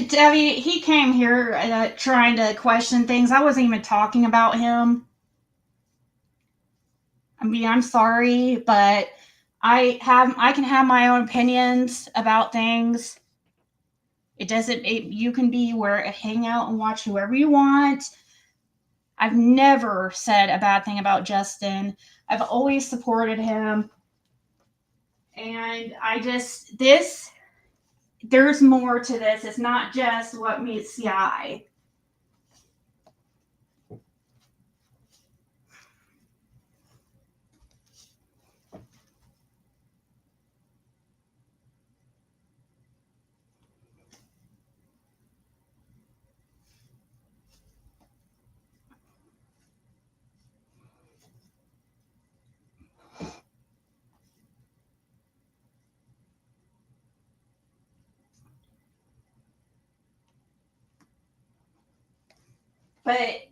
Debbie, he came here trying to question things. I wasn't even talking about him. I mean, I'm sorry, but I can have my own opinions about things. It doesn't. You can be where hang out and watch whoever you want. I've never said a bad thing about Justin. I've always supported him, and there's more to this. It's not just what meets the eye. But,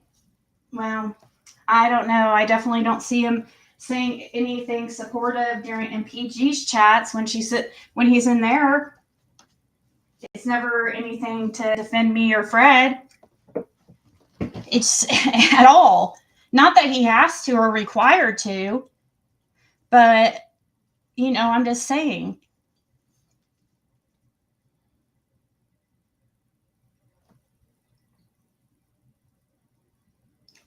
well, I don't know. I definitely don't see him saying anything supportive during MPG's chats when he's in there. It's never anything to defend me or Fred. It's at all. Not that he has to or required to, but I'm just saying.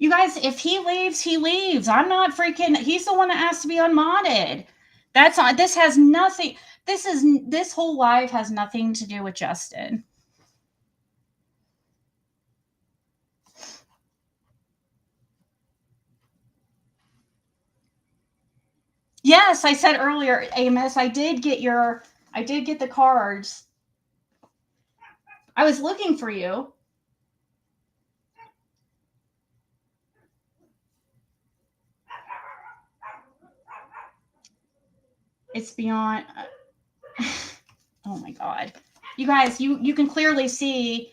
You guys, if he leaves, he leaves. I'm not freaking. He's the one that asked to be unmodded. That's not. This has nothing. This whole life has nothing to do with Justin. Yes, I said earlier, Amos, I did get the cards. I was looking for you. It's beyond. Oh my God. You guys, you can clearly see.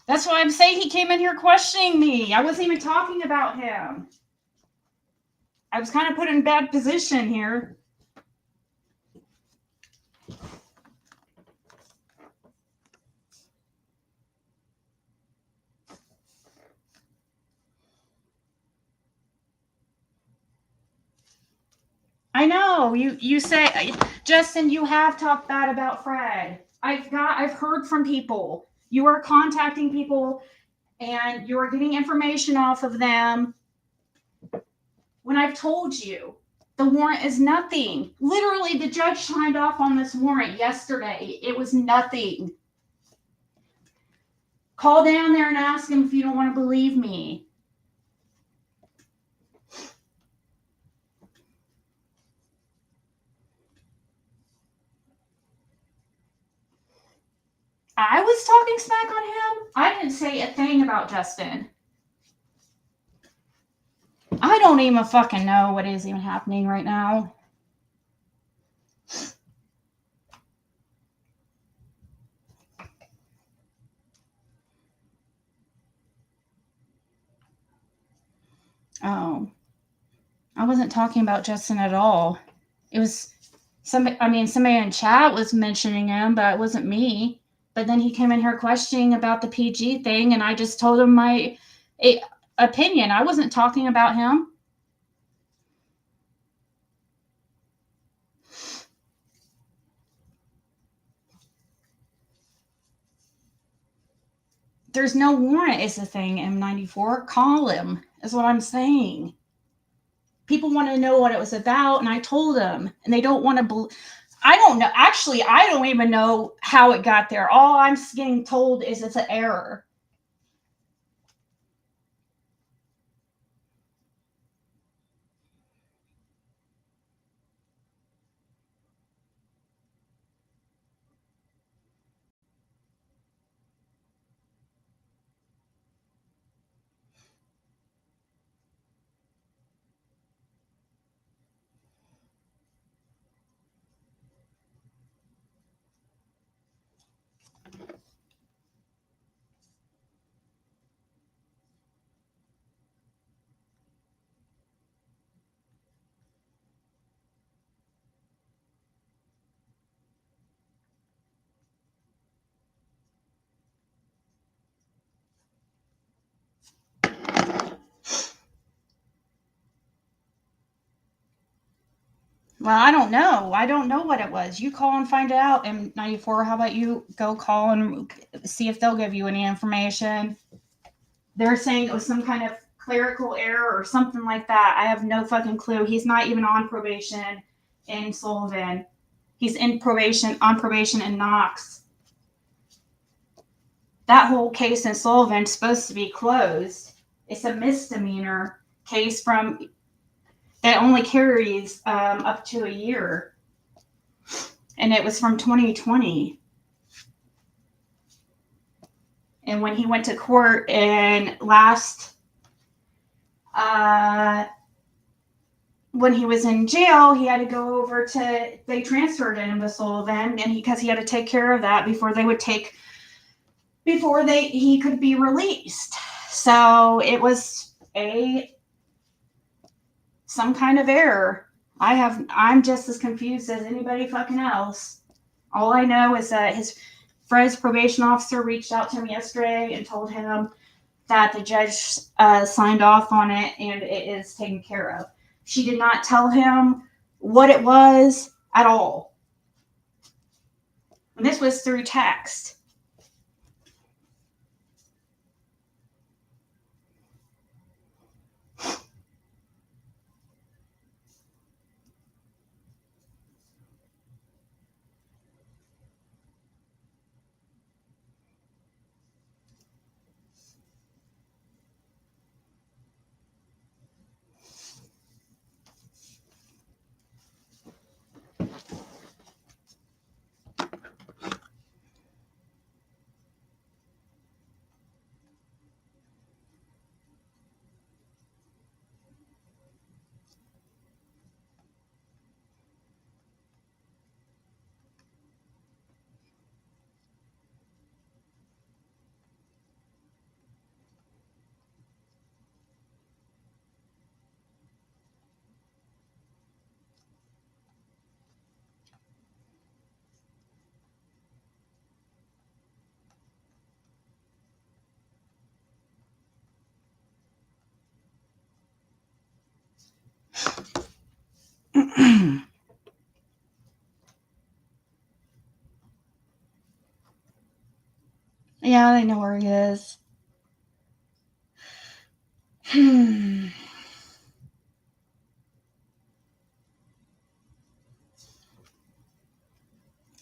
That's why I'm saying he came in here questioning me. I wasn't even talking about him. I was kind of put in bad position here. I know you say, Justin, you have talked bad about Fred. I've heard from people. You are contacting people and you are getting information off of them when I've told you the warrant is nothing. Literally, the judge signed off on this warrant yesterday. It was nothing. Call down there and ask him if you don't want to believe me. I was talking smack on him. I didn't say a thing about Justin. I don't even fucking know what is even happening right now. Oh, I wasn't talking about Justin at all. It was somebody in chat was mentioning him, but it wasn't me. But then he came in here questioning about the PG thing, and I just told him my opinion. I wasn't talking about him. There's no warrant is the thing, M94. Call him, is what I'm saying. People want to know what it was about, and I told them, and they don't want to I don't know. Actually, I don't even know how it got there. All I'm getting told is it's an error. Well, I don't know. I don't know what it was. You call and find out. M94, how about you go call and see if they'll give you any information? They're saying it was some kind of clerical error or something like that. I have no fucking clue. He's not even on probation in Sullivan. He's on probation in Knox. That whole case in Sullivan is supposed to be closed. It's a misdemeanor case that only carries up to a year. And it was from 2020. And when he went to court and when he was in jail, he had to go over they transferred him to Sullivan, and because he had to take care of that before he could be released. So it was some kind of error. I'm just as confused as anybody fucking else. All I know is that Fred's probation officer reached out to him yesterday and told him that the judge signed off on it and it is taken care of. She did not tell him what it was at all. And this was through text. Yeah, they know where he is.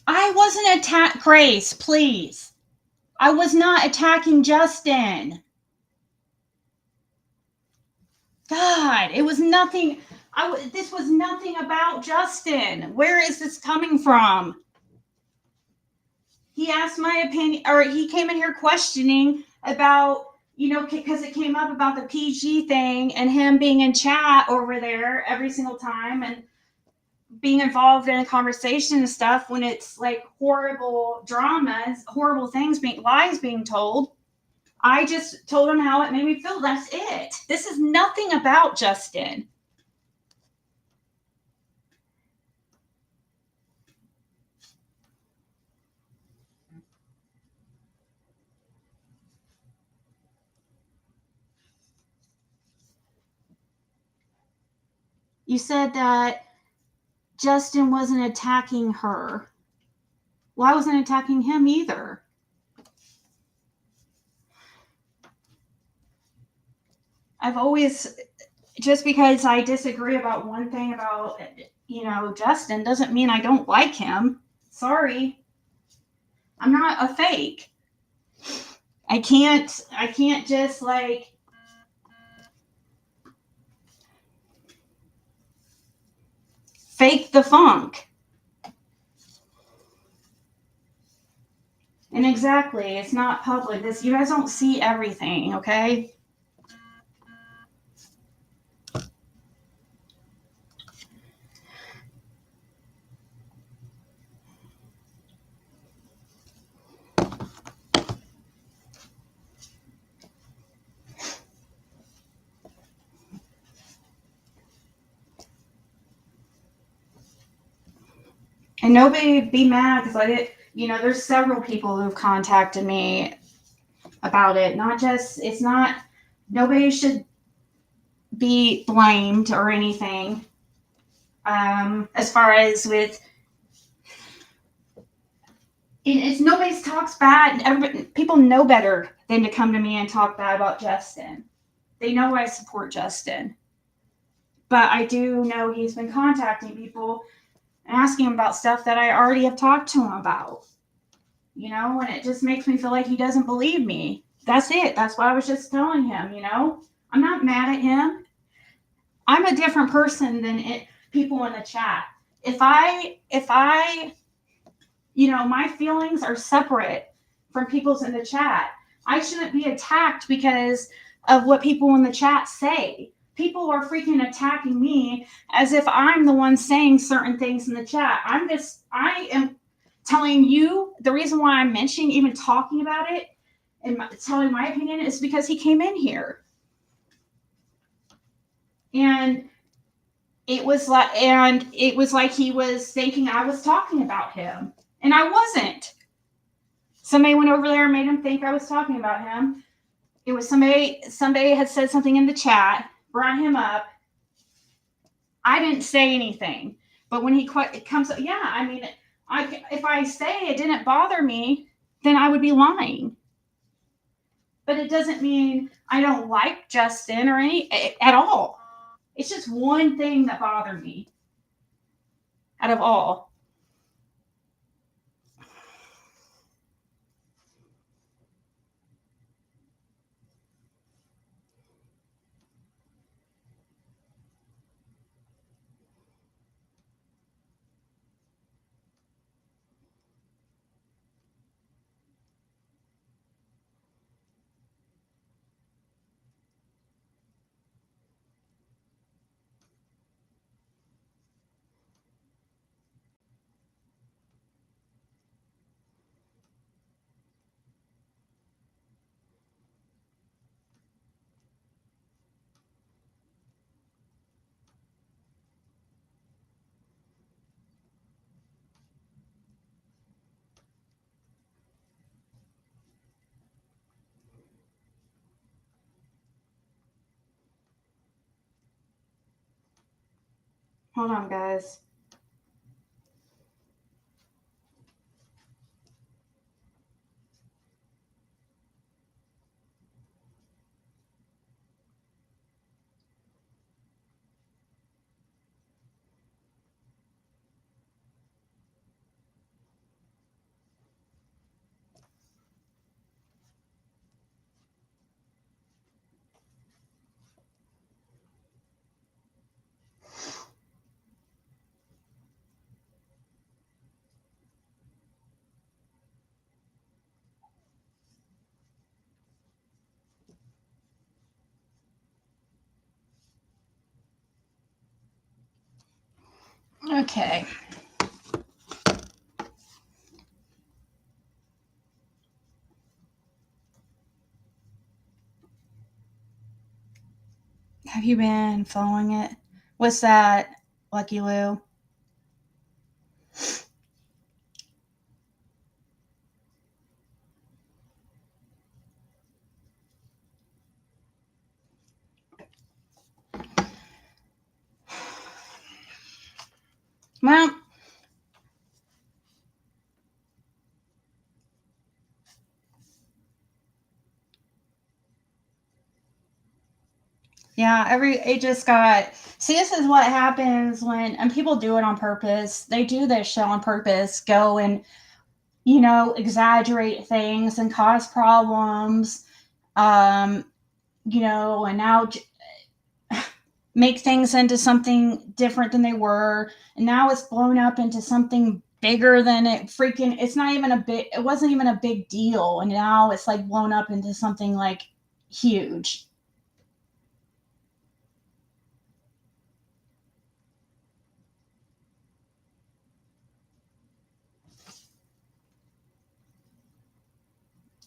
I wasn't Grace, please. I was not attacking Justin. God, it was nothing. This was nothing about Justin. Where is this coming from? He asked my opinion, or he came in here questioning about, because it came up about the PG thing and him being in chat over there every single time and being involved in a conversation and stuff when it's like horrible dramas, horrible things, lies being told. I just told him how it made me feel. That's it. This is nothing about Justin. You said that Justin wasn't attacking her. Well, I wasn't attacking him either. I've always, just because I disagree about one thing about, Justin doesn't mean I don't like him. Sorry. I'm not a fake. I can't just like fake the funk. And exactly, it's not public. You guys don't see everything, okay? And nobody be mad because I did. There's several people who've contacted me about it. Not just, it's not, nobody should be blamed or anything. As far as with, it's nobody talks bad. People know better than to come to me and talk bad about Justin. They know I support Justin. But I do know he's been contacting people and asking him about stuff that I already have talked to him about. And it just makes me feel like he doesn't believe me. That's it. That's what I was just telling him, I'm not mad at him. I'm a different person than people in the chat. If I, my feelings are separate from people's in the chat. I shouldn't be attacked because of what people in the chat say. People are freaking attacking me as if I'm the one saying certain things in the chat. I am telling you the reason why I'm mentioning, even talking about it and telling my opinion is because he came in here. And it was like he was thinking I was talking about him. And I wasn't. Somebody went over there and made him think I was talking about him. It was somebody had said something in the chat, brought him up. I didn't say anything. But when it comes up, yeah, I mean, if I say it didn't bother me, then I would be lying. But it doesn't mean I don't like Justin or at all. It's just one thing that bothered me out of all. Hold on, guys. Okay. Have you been following it? What's that, Lucky Lou? Well, yeah, it just got. See, this is what happens when, and people do it on purpose. They do this shit on purpose, go and, exaggerate things and cause problems. Um, and now make things into something different than they were. And now it's blown up into something bigger than it's not even it wasn't even a big deal. And now it's like blown up into something like huge.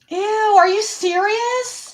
Ew, are you serious?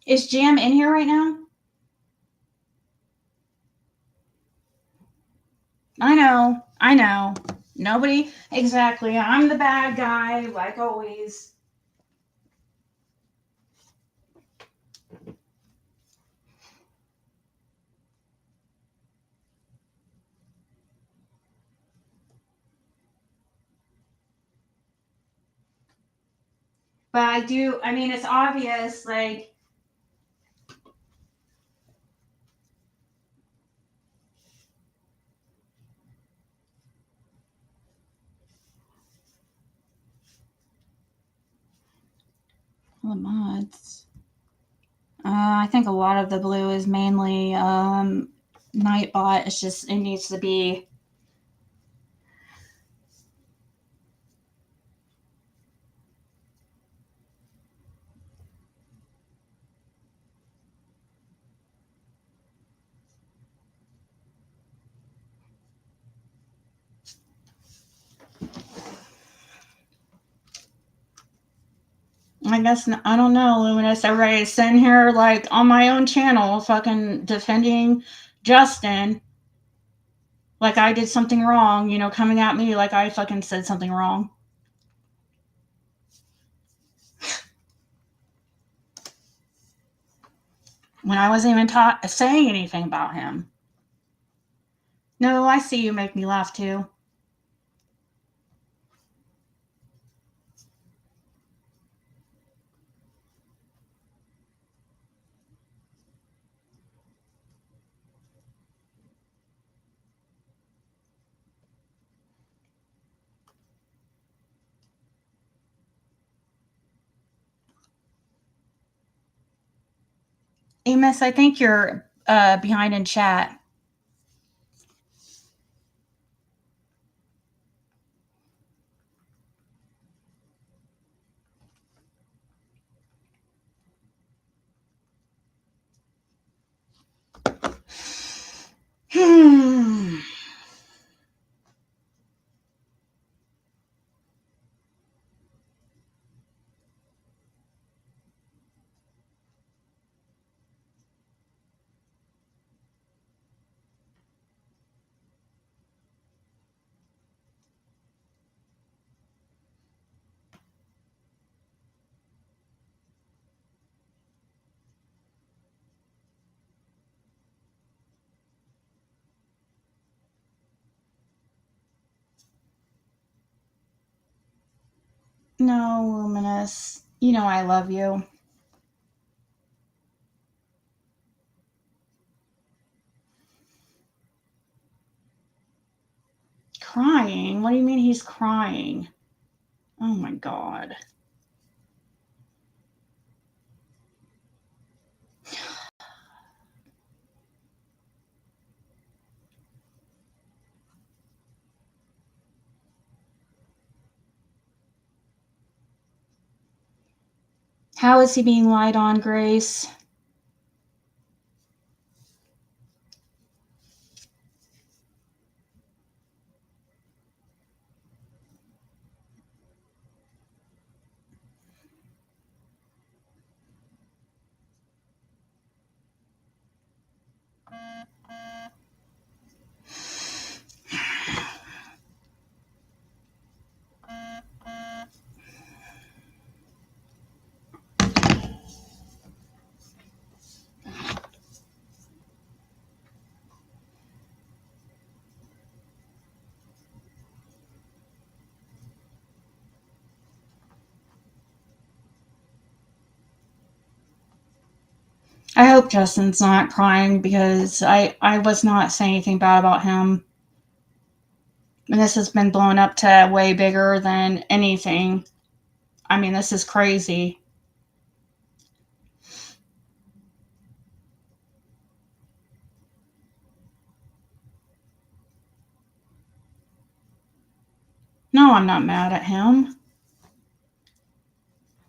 Is Jam in here right now? I know. I know. Nobody. Exactly. I'm the bad guy, like always. But I do. I mean, it's obvious. Like, the mods. I think a lot of the blue is mainly Nightbot. It's just it needs to be. I guess I don't know, Luminous. Everybody's sitting here like on my own channel, fucking defending Justin, like I did something wrong. Coming at me like I fucking said something wrong when I wasn't even saying anything about him. No, I see you make me laugh too. Amos, I think you're behind in chat. Hmm. No, Luminous. You know I love you. Crying? What do you mean he's crying? Oh my god. How is he being lied on, Grace? I hope Justin's not crying because I was not saying anything bad about him. And this has been blown up to way bigger than anything. I mean, this is crazy. No, I'm not mad at him.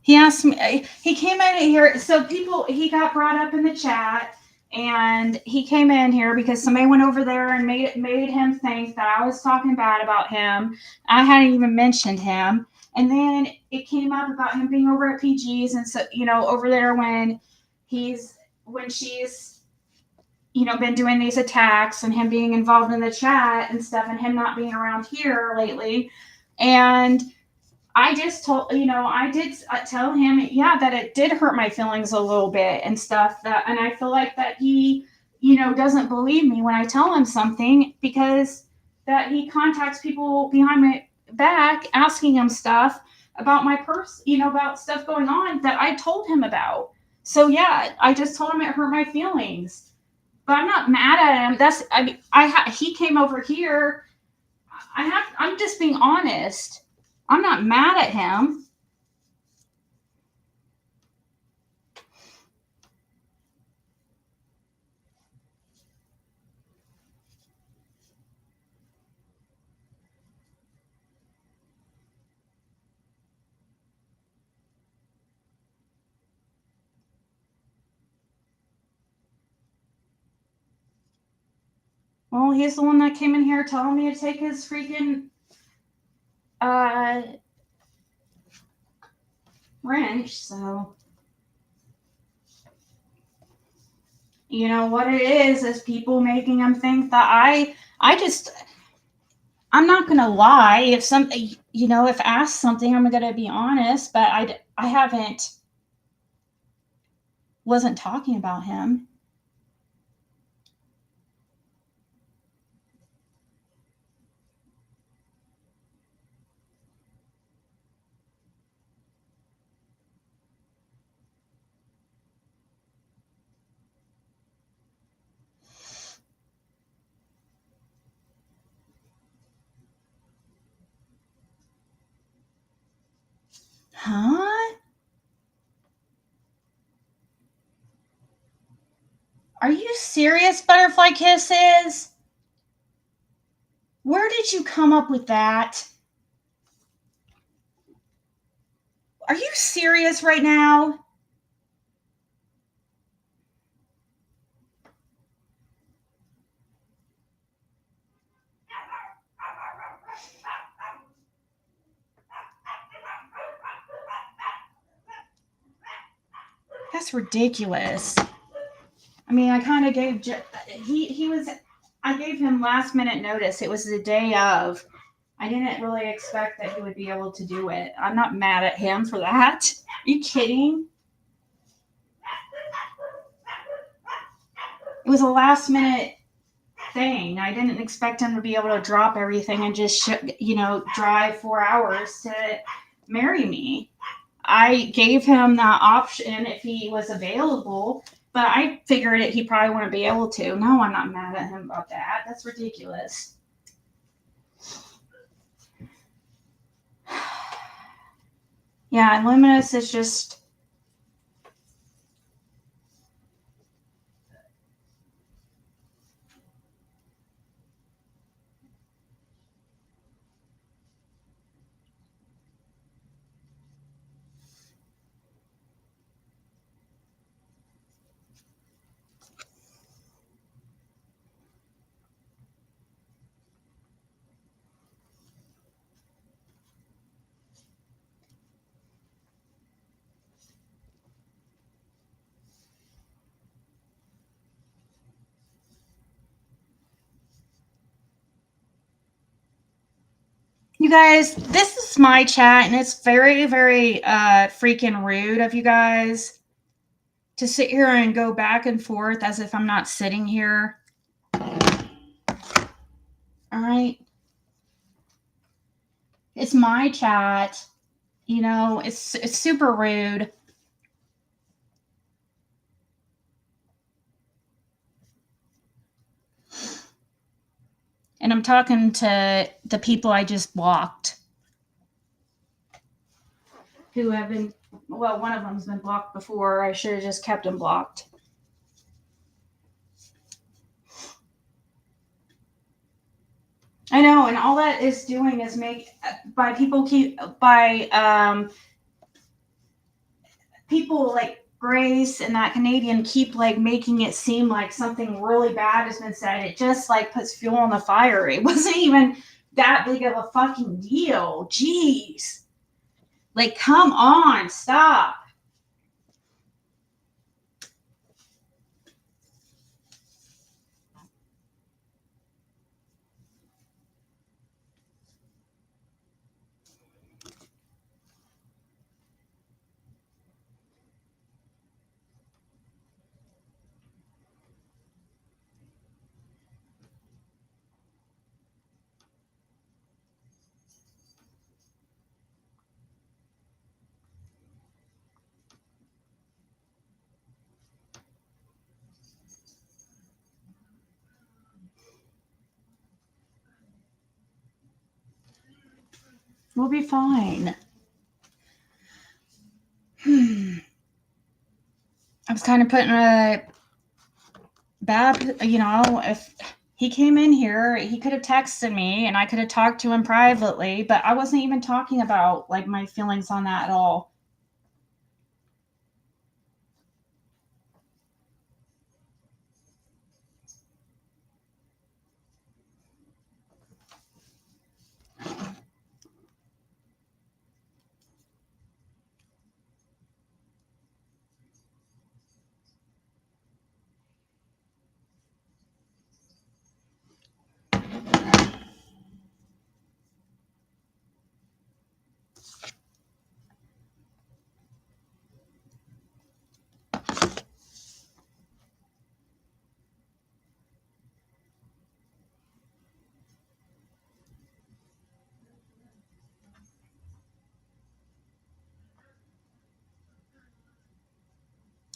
He asked me, he came in here. So he got brought up in the chat and he came in here because somebody went over there and made him think that I was talking bad about him. I hadn't even mentioned him. And then it came up about him being over at PG's. And so, over there when she's, been doing these attacks and him being involved in the chat and stuff and him not being around here lately. And I just I did tell him, yeah, that it did hurt my feelings a little bit and stuff. And I feel like that he, doesn't believe me when I tell him something because that he contacts people behind my back asking him stuff about my about stuff going on that I told him about. So yeah, I just told him it hurt my feelings, but I'm not mad at him. He came over here. I'm just being honest. I'm not mad at him. Well, he's the one that came in here telling me to take his freaking uh, wrench. So, what it is people making him think that I'm not going to lie. If asked something, I'm going to be honest, but I wasn't talking about him. Huh? Are you serious, Butterfly Kisses? Where did you come up with that? Are you serious right now? That's ridiculous. I mean, I kind of gave I gave him last minute notice. It was the day of. I didn't really expect that he would be able to do it. I'm not mad at him for that. Are you kidding? It was a last minute thing. I didn't expect him to be able to drop everything and just drive 4 hours to marry me. I gave him that option if he was available, but I figured he probably wouldn't be able to. No, I'm not mad at him about that. That's ridiculous. Yeah, and Luminous is just. You guys, this is my chat, and it's very, very freaking rude of you guys to sit here and go back and forth as if I'm not sitting here. All right. It's my chat. You know, it's super rude. And I'm talking to the people I just blocked. Who have been, well, one of them's been blocked before. I should have just kept them blocked. I know, and all that is doing is make by people keep by people like Grace and that Canadian keep like making it seem like something really bad has been said. It just like puts fuel on the fire. It wasn't even that big of a fucking deal. Jeez. Like, come on, stop. We'll be fine. I was kind of putting a bad, you know, if he came in here, he could have texted me and I could have talked to him privately, but I wasn't even talking about like my feelings on that at all.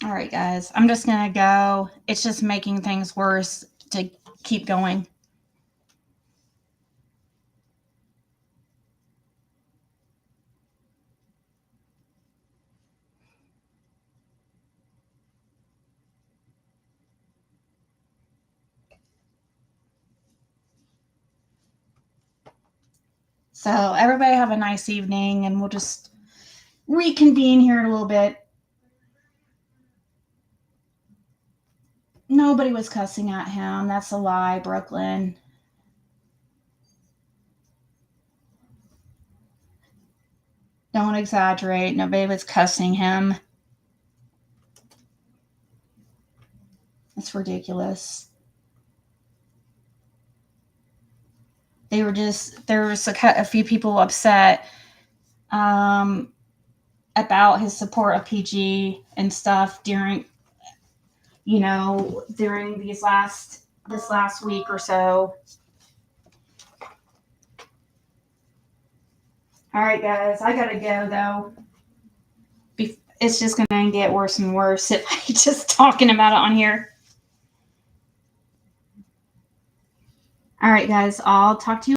All right, guys, I'm just going to go. It's just making things worse to keep going. So, everybody have a nice evening, and we'll just reconvene here in a little bit. Nobody was cussing at him. That's a lie, Brooklyn. Don't exaggerate. Nobody was cussing him. It's ridiculous. They were just, there was a few people upset about his support of PG and stuff during, you know, during this last week or so. All right, guys, I gotta go though. It's just gonna get worse and worse if I just talking about it on here. All right, guys, I'll talk to you